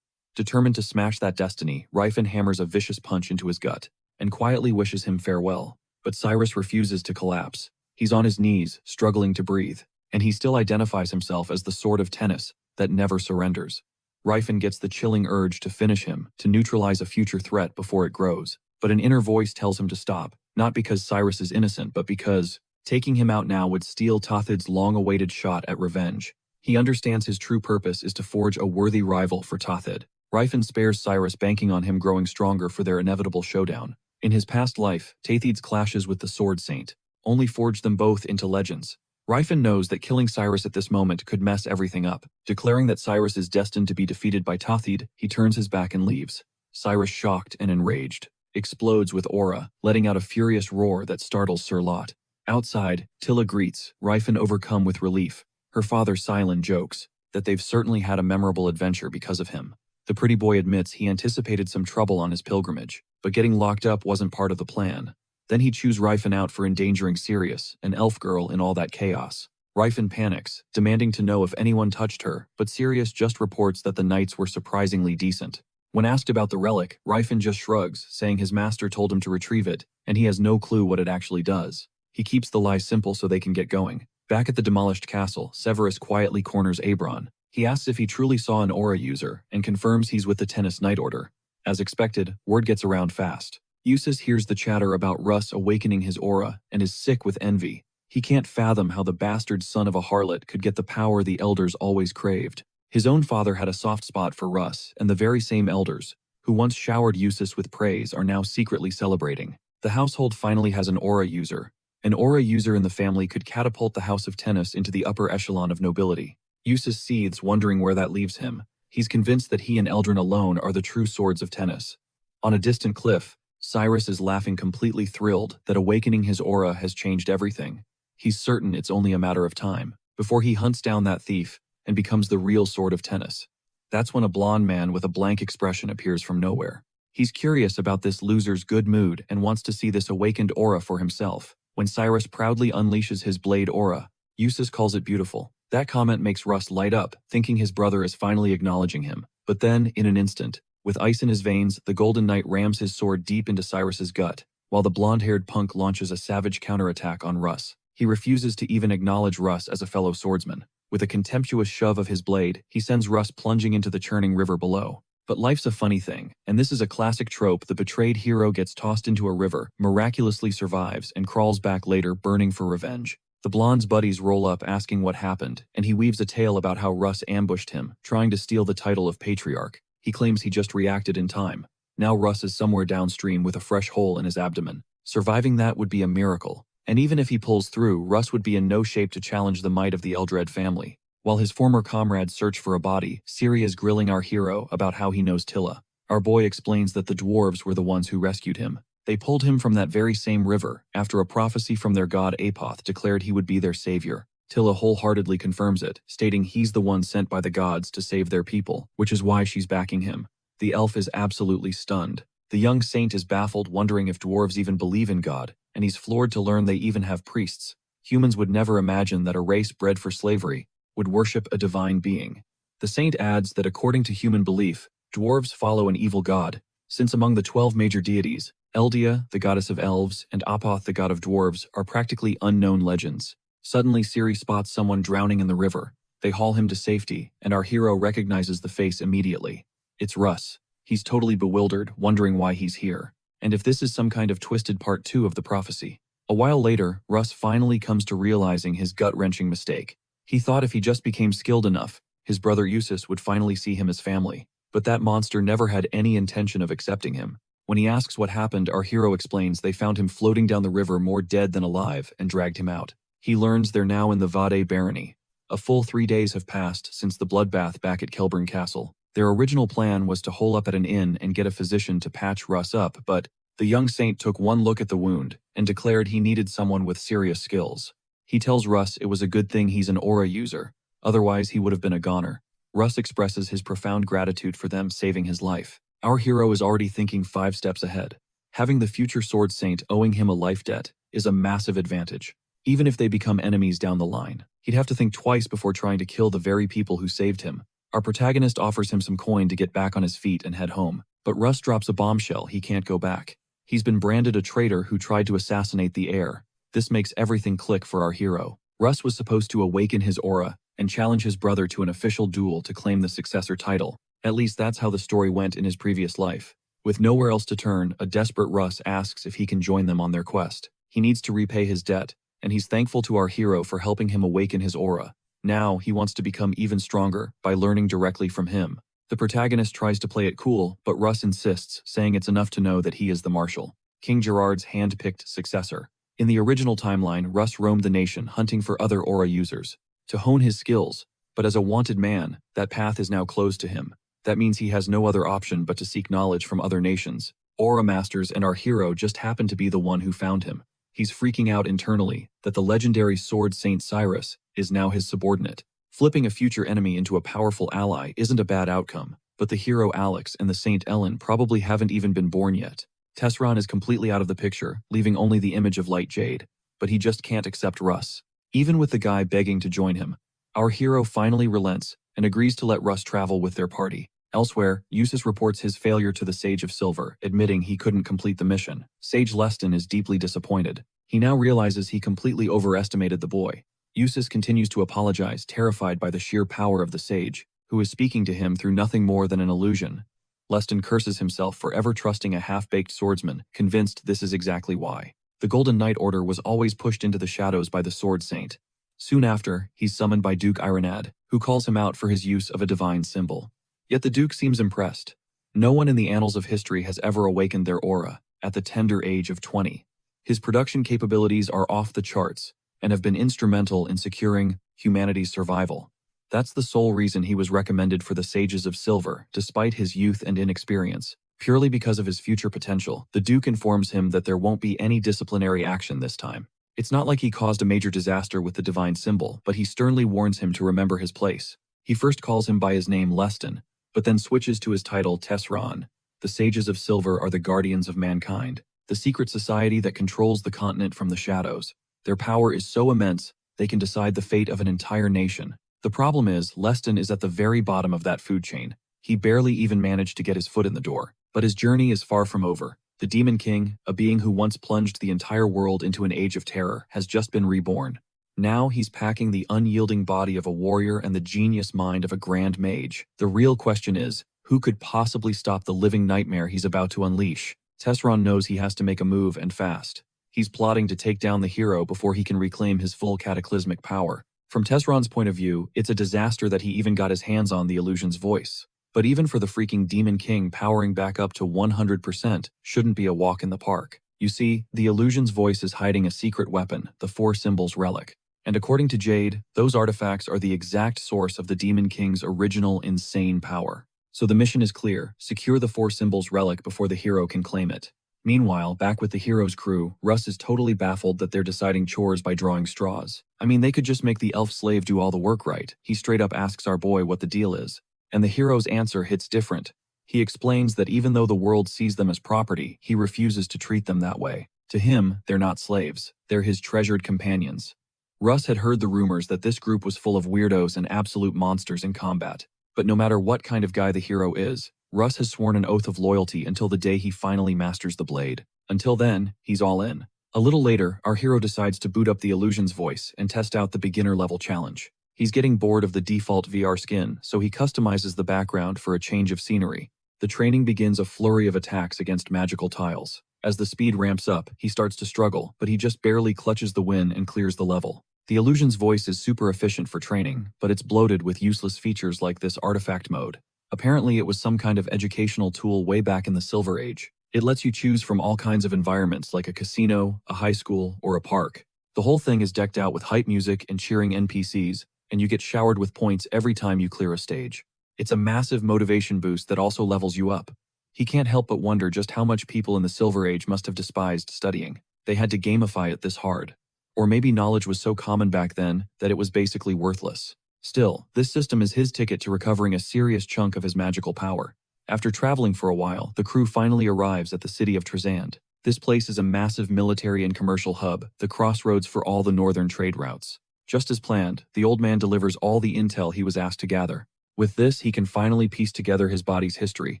Determined to smash that destiny, Rifen hammers a vicious punch into his gut, and quietly wishes him farewell. But Cyrus refuses to collapse. He's on his knees, struggling to breathe, and he still identifies himself as the Sword of Tennis that never surrenders. Rifen gets the chilling urge to finish him, to neutralize a future threat before it grows. But an inner voice tells him to stop, not because Cyrus is innocent, but because taking him out now would steal Tothid's long-awaited shot at revenge. He understands his true purpose is to forge a worthy rival for Tothid. Rifen spares Cyrus, banking on him growing stronger for their inevitable showdown. In his past life, Tothid's clashes with the Sword Saint only forged them both into legends. Rifen knows that killing Cyrus at this moment could mess everything up. Declaring that Cyrus is destined to be defeated by Tothid, he turns his back and leaves. Cyrus, shocked and enraged, explodes with aura, letting out a furious roar that startles Sir Lot. Outside, Tilla greets, Rifen overcome with relief. Her father Silent jokes that they've certainly had a memorable adventure because of him. The pretty boy admits he anticipated some trouble on his pilgrimage, but getting locked up wasn't part of the plan. Then he chews Rifen out for endangering Sirius, an elf girl in all that chaos. Rifen panics, demanding to know if anyone touched her, but Sirius just reports that the knights were surprisingly decent. When asked about the relic, Rifen just shrugs, saying his master told him to retrieve it, and he has no clue what it actually does. He keeps the lie simple so they can get going. Back at the demolished castle, Severus quietly corners Abron. He asks if he truly saw an aura user and confirms he's with the Tennis Night Order. As expected, word gets around fast. Eustace hears the chatter about Russ awakening his aura and is sick with envy. He can't fathom how the bastard son of a harlot could get the power the elders always craved. His own father had a soft spot for Russ, and the very same elders, who once showered Eustace with praise, are now secretly celebrating. The household finally has an aura user. An aura user in the family could catapult the House of Tennis into the upper echelon of nobility. Eustace seethes, wondering where that leaves him. He's convinced that he and Eldrin alone are the true swords of tennis. On a distant cliff, Cyrus is laughing, completely thrilled that awakening his aura has changed everything. He's certain it's only a matter of time before he hunts down that thief and becomes the real sword of tennis. That's when a blonde man with a blank expression appears from nowhere. He's curious about this loser's good mood and wants to see this awakened aura for himself. When Cyrus proudly unleashes his blade aura, Eustace calls it beautiful. That comment makes Russ light up, thinking his brother is finally acknowledging him. But then, in an instant, with ice in his veins, the Golden Knight rams his sword deep into Cyrus's gut, while the blonde-haired punk launches a savage counterattack on Russ. He refuses to even acknowledge Russ as a fellow swordsman. With a contemptuous shove of his blade, he sends Russ plunging into the churning river below. But life's a funny thing, and this is a classic trope. The betrayed hero gets tossed into a river, miraculously survives, and crawls back later, burning for revenge. The blonde's buddies roll up asking what happened, and he weaves a tale about how Russ ambushed him, trying to steal the title of patriarch. He claims he just reacted in time. Now Russ is somewhere downstream with a fresh hole in his abdomen. Surviving that would be a miracle, and even if he pulls through, Russ would be in no shape to challenge the might of the Eldred family. While his former comrades search for a body, Siri is grilling our hero about how he knows Tilla. Our boy explains that the dwarves were the ones who rescued him. They pulled him from that very same river after a prophecy from their god Apoth declared he would be their savior. Tilla wholeheartedly confirms it, stating he's the one sent by the gods to save their people, which is why she's backing him. The elf is absolutely stunned. The young saint is baffled, wondering if dwarves even believe in God, and he's floored to learn they even have priests. Humans would never imagine that a race bred for slavery would worship a divine being. The saint adds that according to human belief, dwarves follow an evil god, since among the 12 major deities, Eldia, the goddess of elves, and Apoth, the god of dwarves, are practically unknown legends. Suddenly, Siri spots someone drowning in the river. They haul him to safety, and our hero recognizes the face immediately. It's Russ. He's totally bewildered, wondering why he's here, and if this is some kind of twisted part 2 of the prophecy. A while later, Russ finally comes to realizing his gut-wrenching mistake. He thought if he just became skilled enough, his brother Eustace would finally see him as family. But that monster never had any intention of accepting him. When he asks what happened, our hero explains they found him floating down the river more dead than alive and dragged him out. He learns they're now in the Vade Barony. A full 3 days have passed since the bloodbath back at Kelburn Castle. Their original plan was to hole up at an inn and get a physician to patch Russ up, but the young saint took one look at the wound and declared he needed someone with serious skills. He tells Russ it was a good thing he's an aura user, otherwise he would have been a goner. Russ expresses his profound gratitude for them saving his life. Our hero is already thinking 5 steps ahead. Having the future sword saint owing him a life debt is a massive advantage. Even if they become enemies down the line, he'd have to think twice before trying to kill the very people who saved him. Our protagonist offers him some coin to get back on his feet and head home, but Russ drops a bombshell: he can't go back. He's been branded a traitor who tried to assassinate the heir. This makes everything click for our hero. Russ was supposed to awaken his aura and challenge his brother to an official duel to claim the successor title. At least that's how the story went in his previous life. With nowhere else to turn, a desperate Russ asks if he can join them on their quest. He needs to repay his debt, and he's thankful to our hero for helping him awaken his aura. Now, he wants to become even stronger by learning directly from him. The protagonist tries to play it cool, but Russ insists, saying it's enough to know that he is the marshal, King Gerard's hand-picked successor. In the original timeline, Russ roamed the nation hunting for other aura users to hone his skills, but as a wanted man, that path is now closed to him. That means he has no other option but to seek knowledge from other nations, aura masters, and our hero just happened to be the one who found him. He's freaking out internally that the legendary sword Saint Cyrus is now his subordinate. Flipping a future enemy into a powerful ally isn't a bad outcome, but the hero Alex and the Saint Ellen probably haven't even been born yet. Tesseron is completely out of the picture, leaving only the image of Light Jade, but he just can't accept Russ. Even with the guy begging to join him, our hero finally relents and agrees to let Russ travel with their party. Elsewhere, Eustace reports his failure to the Sage of Silver, admitting he couldn't complete the mission. Sage Leston is deeply disappointed. He now realizes he completely overestimated the boy. Eustace continues to apologize, terrified by the sheer power of the sage, who is speaking to him through nothing more than an illusion. Leston curses himself for ever trusting a half-baked swordsman, convinced this is exactly why. The Golden Knight Order was always pushed into the shadows by the Sword Saint. Soon after, he's summoned by Duke Ironad, who calls him out for his use of a divine symbol. Yet the Duke seems impressed. No one in the annals of history has ever awakened their aura, at the tender age of 20. His production capabilities are off the charts, and have been instrumental in securing humanity's survival. That's the sole reason he was recommended for the Sages of Silver, despite his youth and inexperience. Purely because of his future potential, the Duke informs him that there won't be any disciplinary action this time. It's not like he caused a major disaster with the divine symbol, but he sternly warns him to remember his place. He first calls him by his name Leston, but then switches to his title Tesron. The Sages of Silver are the guardians of mankind, the secret society that controls the continent from the shadows. Their power is so immense, they can decide the fate of an entire nation. The problem is, Leston is at the very bottom of that food chain. He barely even managed to get his foot in the door. But his journey is far from over. The Demon King, a being who once plunged the entire world into an age of terror, has just been reborn. Now he's packing the unyielding body of a warrior and the genius mind of a grand mage. The real question is, who could possibly stop the living nightmare he's about to unleash? Tesron knows he has to make a move, and fast. He's plotting to take down the hero before he can reclaim his full cataclysmic power. From Tesron's point of view, it's a disaster that he even got his hands on the illusion's voice. But even for the freaking Demon King, powering back up to 100% shouldn't be a walk in the park. You see, the illusion's voice is hiding a secret weapon, the Four Symbols Relic. And according to Jade, those artifacts are the exact source of the Demon King's original insane power. So the mission is clear: secure the Four Symbols Relic before the hero can claim it. Meanwhile, back with the hero's crew, Russ is totally baffled that they're deciding chores by drawing straws. I mean, they could just make the elf slave do all the work, right? He straight up asks our boy what the deal is. And the hero's answer hits different. He explains that even though the world sees them as property, he refuses to treat them that way. To him, they're not slaves. They're his treasured companions. Russ had heard the rumors that this group was full of weirdos and absolute monsters in combat. But no matter what kind of guy the hero is, Russ has sworn an oath of loyalty until the day he finally masters the blade. Until then, he's all in. A little later, our hero decides to boot up the illusion's voice and test out the beginner-level challenge. He's getting bored of the default VR skin, so he customizes the background for a change of scenery. The training begins a flurry of attacks against magical tiles. As the speed ramps up, he starts to struggle, but he just barely clutches the win and clears the level. The illusion's voice is super efficient for training, but it's bloated with useless features like this artifact mode. Apparently it was some kind of educational tool way back in the Silver Age. It lets you choose from all kinds of environments like a casino, a high school, or a park. The whole thing is decked out with hype music and cheering NPCs, and you get showered with points every time you clear a stage. It's a massive motivation boost that also levels you up. He can't help but wonder just how much people in the Silver Age must have despised studying. They had to gamify it this hard. Or maybe knowledge was so common back then that it was basically worthless. Still, this system is his ticket to recovering a serious chunk of his magical power. After traveling for a while, the crew finally arrives at the city of Trezand. This place is a massive military and commercial hub, the crossroads for all the northern trade routes. Just as planned, the old man delivers all the intel he was asked to gather. With this, he can finally piece together his body's history,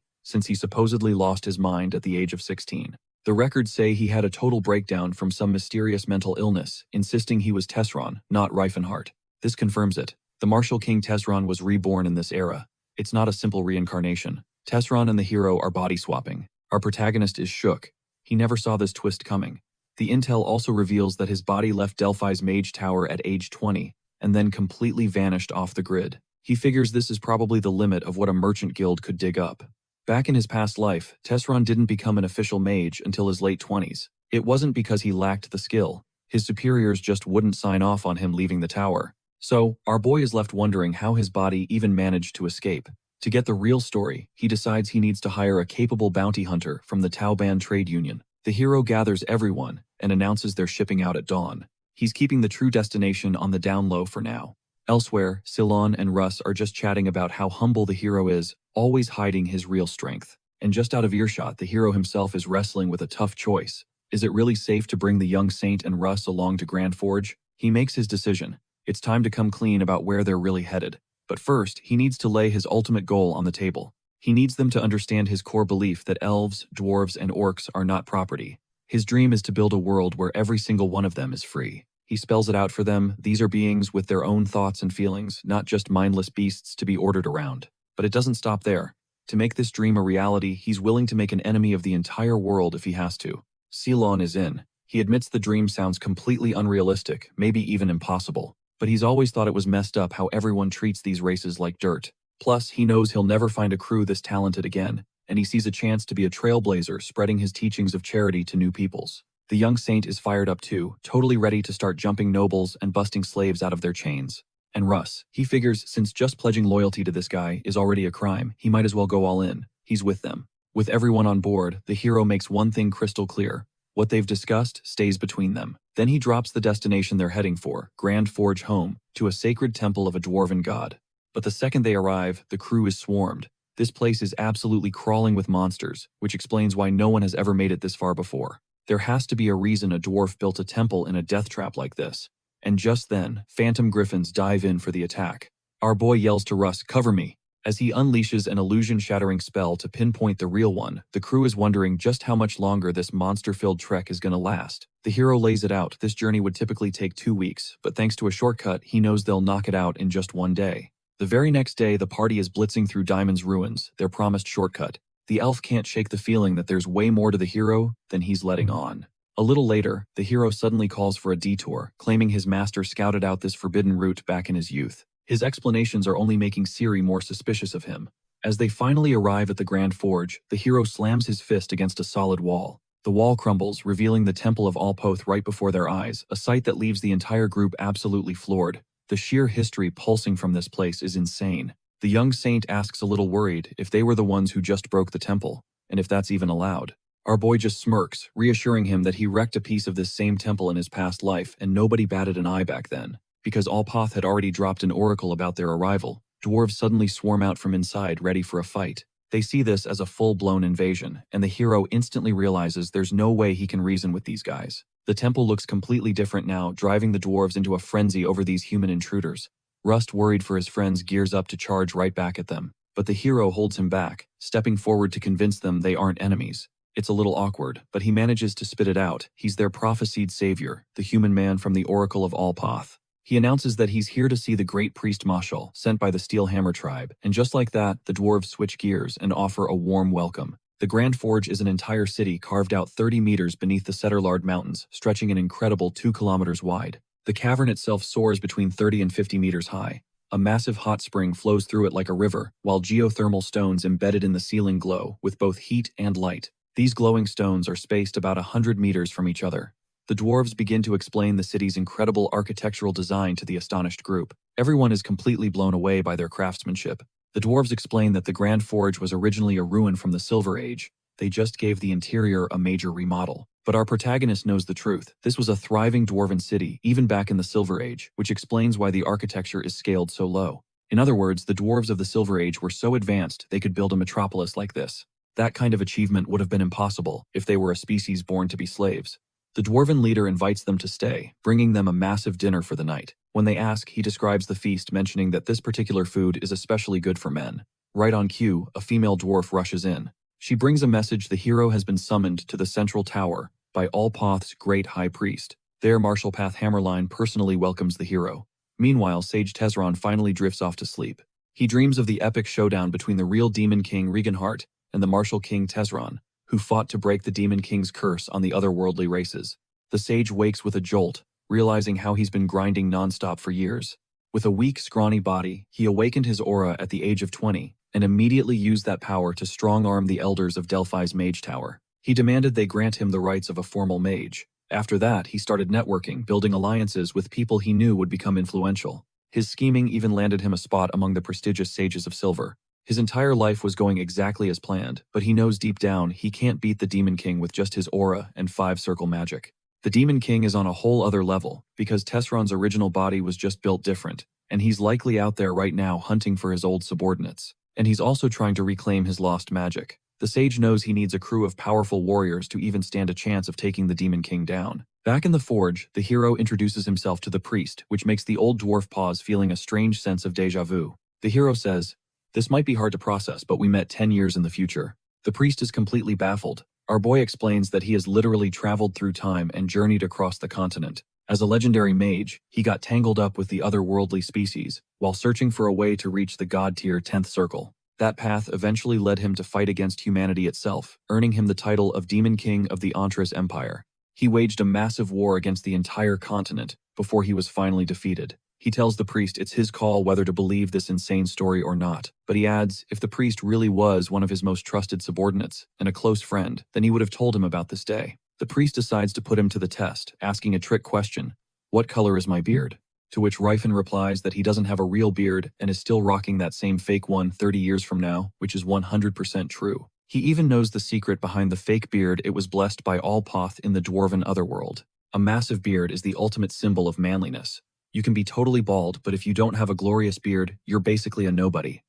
since he supposedly lost his mind at the age of 16. The records say he had a total breakdown from some mysterious mental illness, insisting he was Tesron, not Reifenhart. This confirms it. The martial king Tesron was reborn in this era. It's not a simple reincarnation. Tesron and the hero are body swapping. Our protagonist is shook. He never saw this twist coming. The intel also reveals that his body left Delphi's Mage Tower at age 20, and then completely vanished off the grid. He figures this is probably the limit of what a merchant guild could dig up. Back in his past life, Tesron didn't become an official mage until his late 20s. It wasn't because he lacked the skill. His superiors just wouldn't sign off on him leaving the tower. So, our boy is left wondering how his body even managed to escape. To get the real story, he decides he needs to hire a capable bounty hunter from the Tauban trade union. The hero gathers everyone and announces they're shipping out at dawn. He's keeping the true destination on the down low for now. Elsewhere, Silon and Russ are just chatting about how humble the hero is, always hiding his real strength. And just out of earshot, the hero himself is wrestling with a tough choice. Is it really safe to bring the young Saint and Russ along to Grand Forge? He makes his decision. It's time to come clean about where they're really headed. But first, he needs to lay his ultimate goal on the table. He needs them to understand his core belief that elves, dwarves, and orcs are not property. His dream is to build a world where every single one of them is free. He spells it out for them. These are beings with their own thoughts and feelings, not just mindless beasts to be ordered around. But it doesn't stop there. To make this dream a reality, he's willing to make an enemy of the entire world if he has to. Ceylon is in. He admits the dream sounds completely unrealistic, maybe even impossible. But he's always thought it was messed up how everyone treats these races like dirt. Plus, he knows he'll never find a crew this talented again, and he sees a chance to be a trailblazer spreading his teachings of charity to new peoples. The young saint is fired up too, totally ready to start jumping nobles and busting slaves out of their chains. And Russ, he figures since just pledging loyalty to this guy is already a crime, he might as well go all in. He's with them. With everyone on board, the hero makes one thing crystal clear. What they've discussed stays between them. Then he drops the destination they're heading for, Grand Forge home, to a sacred temple of a dwarven god. But the second they arrive, the crew is swarmed. This place is absolutely crawling with monsters, which explains why no one has ever made it this far before. There has to be a reason a dwarf built a temple in a death trap like this. And just then, phantom griffins dive in for the attack. Our boy yells to Russ, "Cover me!" As he unleashes an illusion-shattering spell to pinpoint the real one, the crew is wondering just how much longer this monster-filled trek is gonna last. The hero lays it out. This journey would typically take 2 weeks, but thanks to a shortcut, he knows they'll knock it out in just 1 day. The very next day, the party is blitzing through Diamond's ruins, their promised shortcut. The elf can't shake the feeling that there's way more to the hero than he's letting on. A little later, the hero suddenly calls for a detour, claiming his master scouted out this forbidden route back in his youth. His explanations are only making Ciri more suspicious of him. As they finally arrive at the Grand Forge, the hero slams his fist against a solid wall. The wall crumbles, revealing the Temple of Alpoth right before their eyes, a sight that leaves the entire group absolutely floored. The sheer history pulsing from this place is insane. The young saint asks a little worried if they were the ones who just broke the temple, and if that's even allowed. Our boy just smirks, reassuring him that he wrecked a piece of this same temple in his past life and nobody batted an eye back then. Because Alpoth had already dropped an oracle about their arrival, dwarves suddenly swarm out from inside ready for a fight. They see this as a full-blown invasion, and the hero instantly realizes there's no way he can reason with these guys. The temple looks completely different now, driving the dwarves into a frenzy over these human intruders. Rust, worried for his friends, gears up to charge right back at them. But the hero holds him back, stepping forward to convince them they aren't enemies. It's a little awkward, but he manages to spit it out. He's their prophesied savior, the human man from the Oracle of Alpoth. He announces that he's here to see the great priest Mashal, sent by the Steelhammer tribe, and just like that, the dwarves switch gears and offer a warm welcome. The Grand Forge is an entire city carved out 30 meters beneath the Setterlard Mountains, stretching an incredible 2 kilometers wide. The cavern itself soars between 30 and 50 meters high. A massive hot spring flows through it like a river, while geothermal stones embedded in the ceiling glow, with both heat and light. These glowing stones are spaced about 100 meters from each other. The dwarves begin to explain the city's incredible architectural design to the astonished group. Everyone is completely blown away by their craftsmanship. The dwarves explain that the Grand Forge was originally a ruin from the Silver Age. They just gave the interior a major remodel. But our protagonist knows the truth. This was a thriving dwarven city, even back in the Silver Age, which explains why the architecture is scaled so low. In other words, the dwarves of the Silver Age were so advanced they could build a metropolis like this. That kind of achievement would have been impossible if they were a species born to be slaves. The dwarven leader invites them to stay, bringing them a massive dinner for the night. When they ask, he describes the feast, mentioning that this particular food is especially good for men. Right on cue, a female dwarf rushes in. She brings a message the hero has been summoned to the central tower by Alpoth's great high priest. There, Marshalpath Hammerline personally welcomes the hero. Meanwhile, Sage Tesron finally drifts off to sleep. He dreams of the epic showdown between the real Demon King Reganhart and the Martial King Tesron, who fought to break the Demon King's curse on the otherworldly races. The sage wakes with a jolt, realizing how he's been grinding nonstop for years. With a weak, scrawny body, he awakened his aura at the age of 20, and immediately used that power to strong-arm the elders of Delphi's Mage Tower. He demanded they grant him the rights of a formal mage. After that, he started networking, building alliances with people he knew would become influential. His scheming even landed him a spot among the prestigious Sages of Silver. His entire life was going exactly as planned, but he knows deep down he can't beat the Demon King with just his aura and 5-circle magic. The Demon King is on a whole other level, because Tesron's original body was just built different, and he's likely out there right now hunting for his old subordinates. And he's also trying to reclaim his lost magic. The sage knows he needs a crew of powerful warriors to even stand a chance of taking the Demon King down. Back in the forge, the hero introduces himself to the priest, which makes the old dwarf pause, feeling a strange sense of déjà vu. The hero says, "This might be hard to process, but we met 10 years in the future." The priest is completely baffled. Our boy explains that he has literally traveled through time and journeyed across the continent. As a legendary mage, he got tangled up with the otherworldly species, while searching for a way to reach the god-tier 10th circle. That path eventually led him to fight against humanity itself, earning him the title of Demon King of the Antras Empire. He waged a massive war against the entire continent before he was finally defeated. He tells the priest it's his call whether to believe this insane story or not, but he adds if the priest really was one of his most trusted subordinates and a close friend, then he would have told him about this day. The priest decides to put him to the test, asking a trick question: "What color is my beard?" To which Rifen replies that he doesn't have a real beard and is still rocking that same fake one 30 years from now, which is 100% true. He even knows the secret behind the fake beard. It was blessed by Allpoth in the dwarven otherworld. A massive beard is the ultimate symbol of manliness. You can be totally bald, but if you don't have a glorious beard, you're basically a nobody.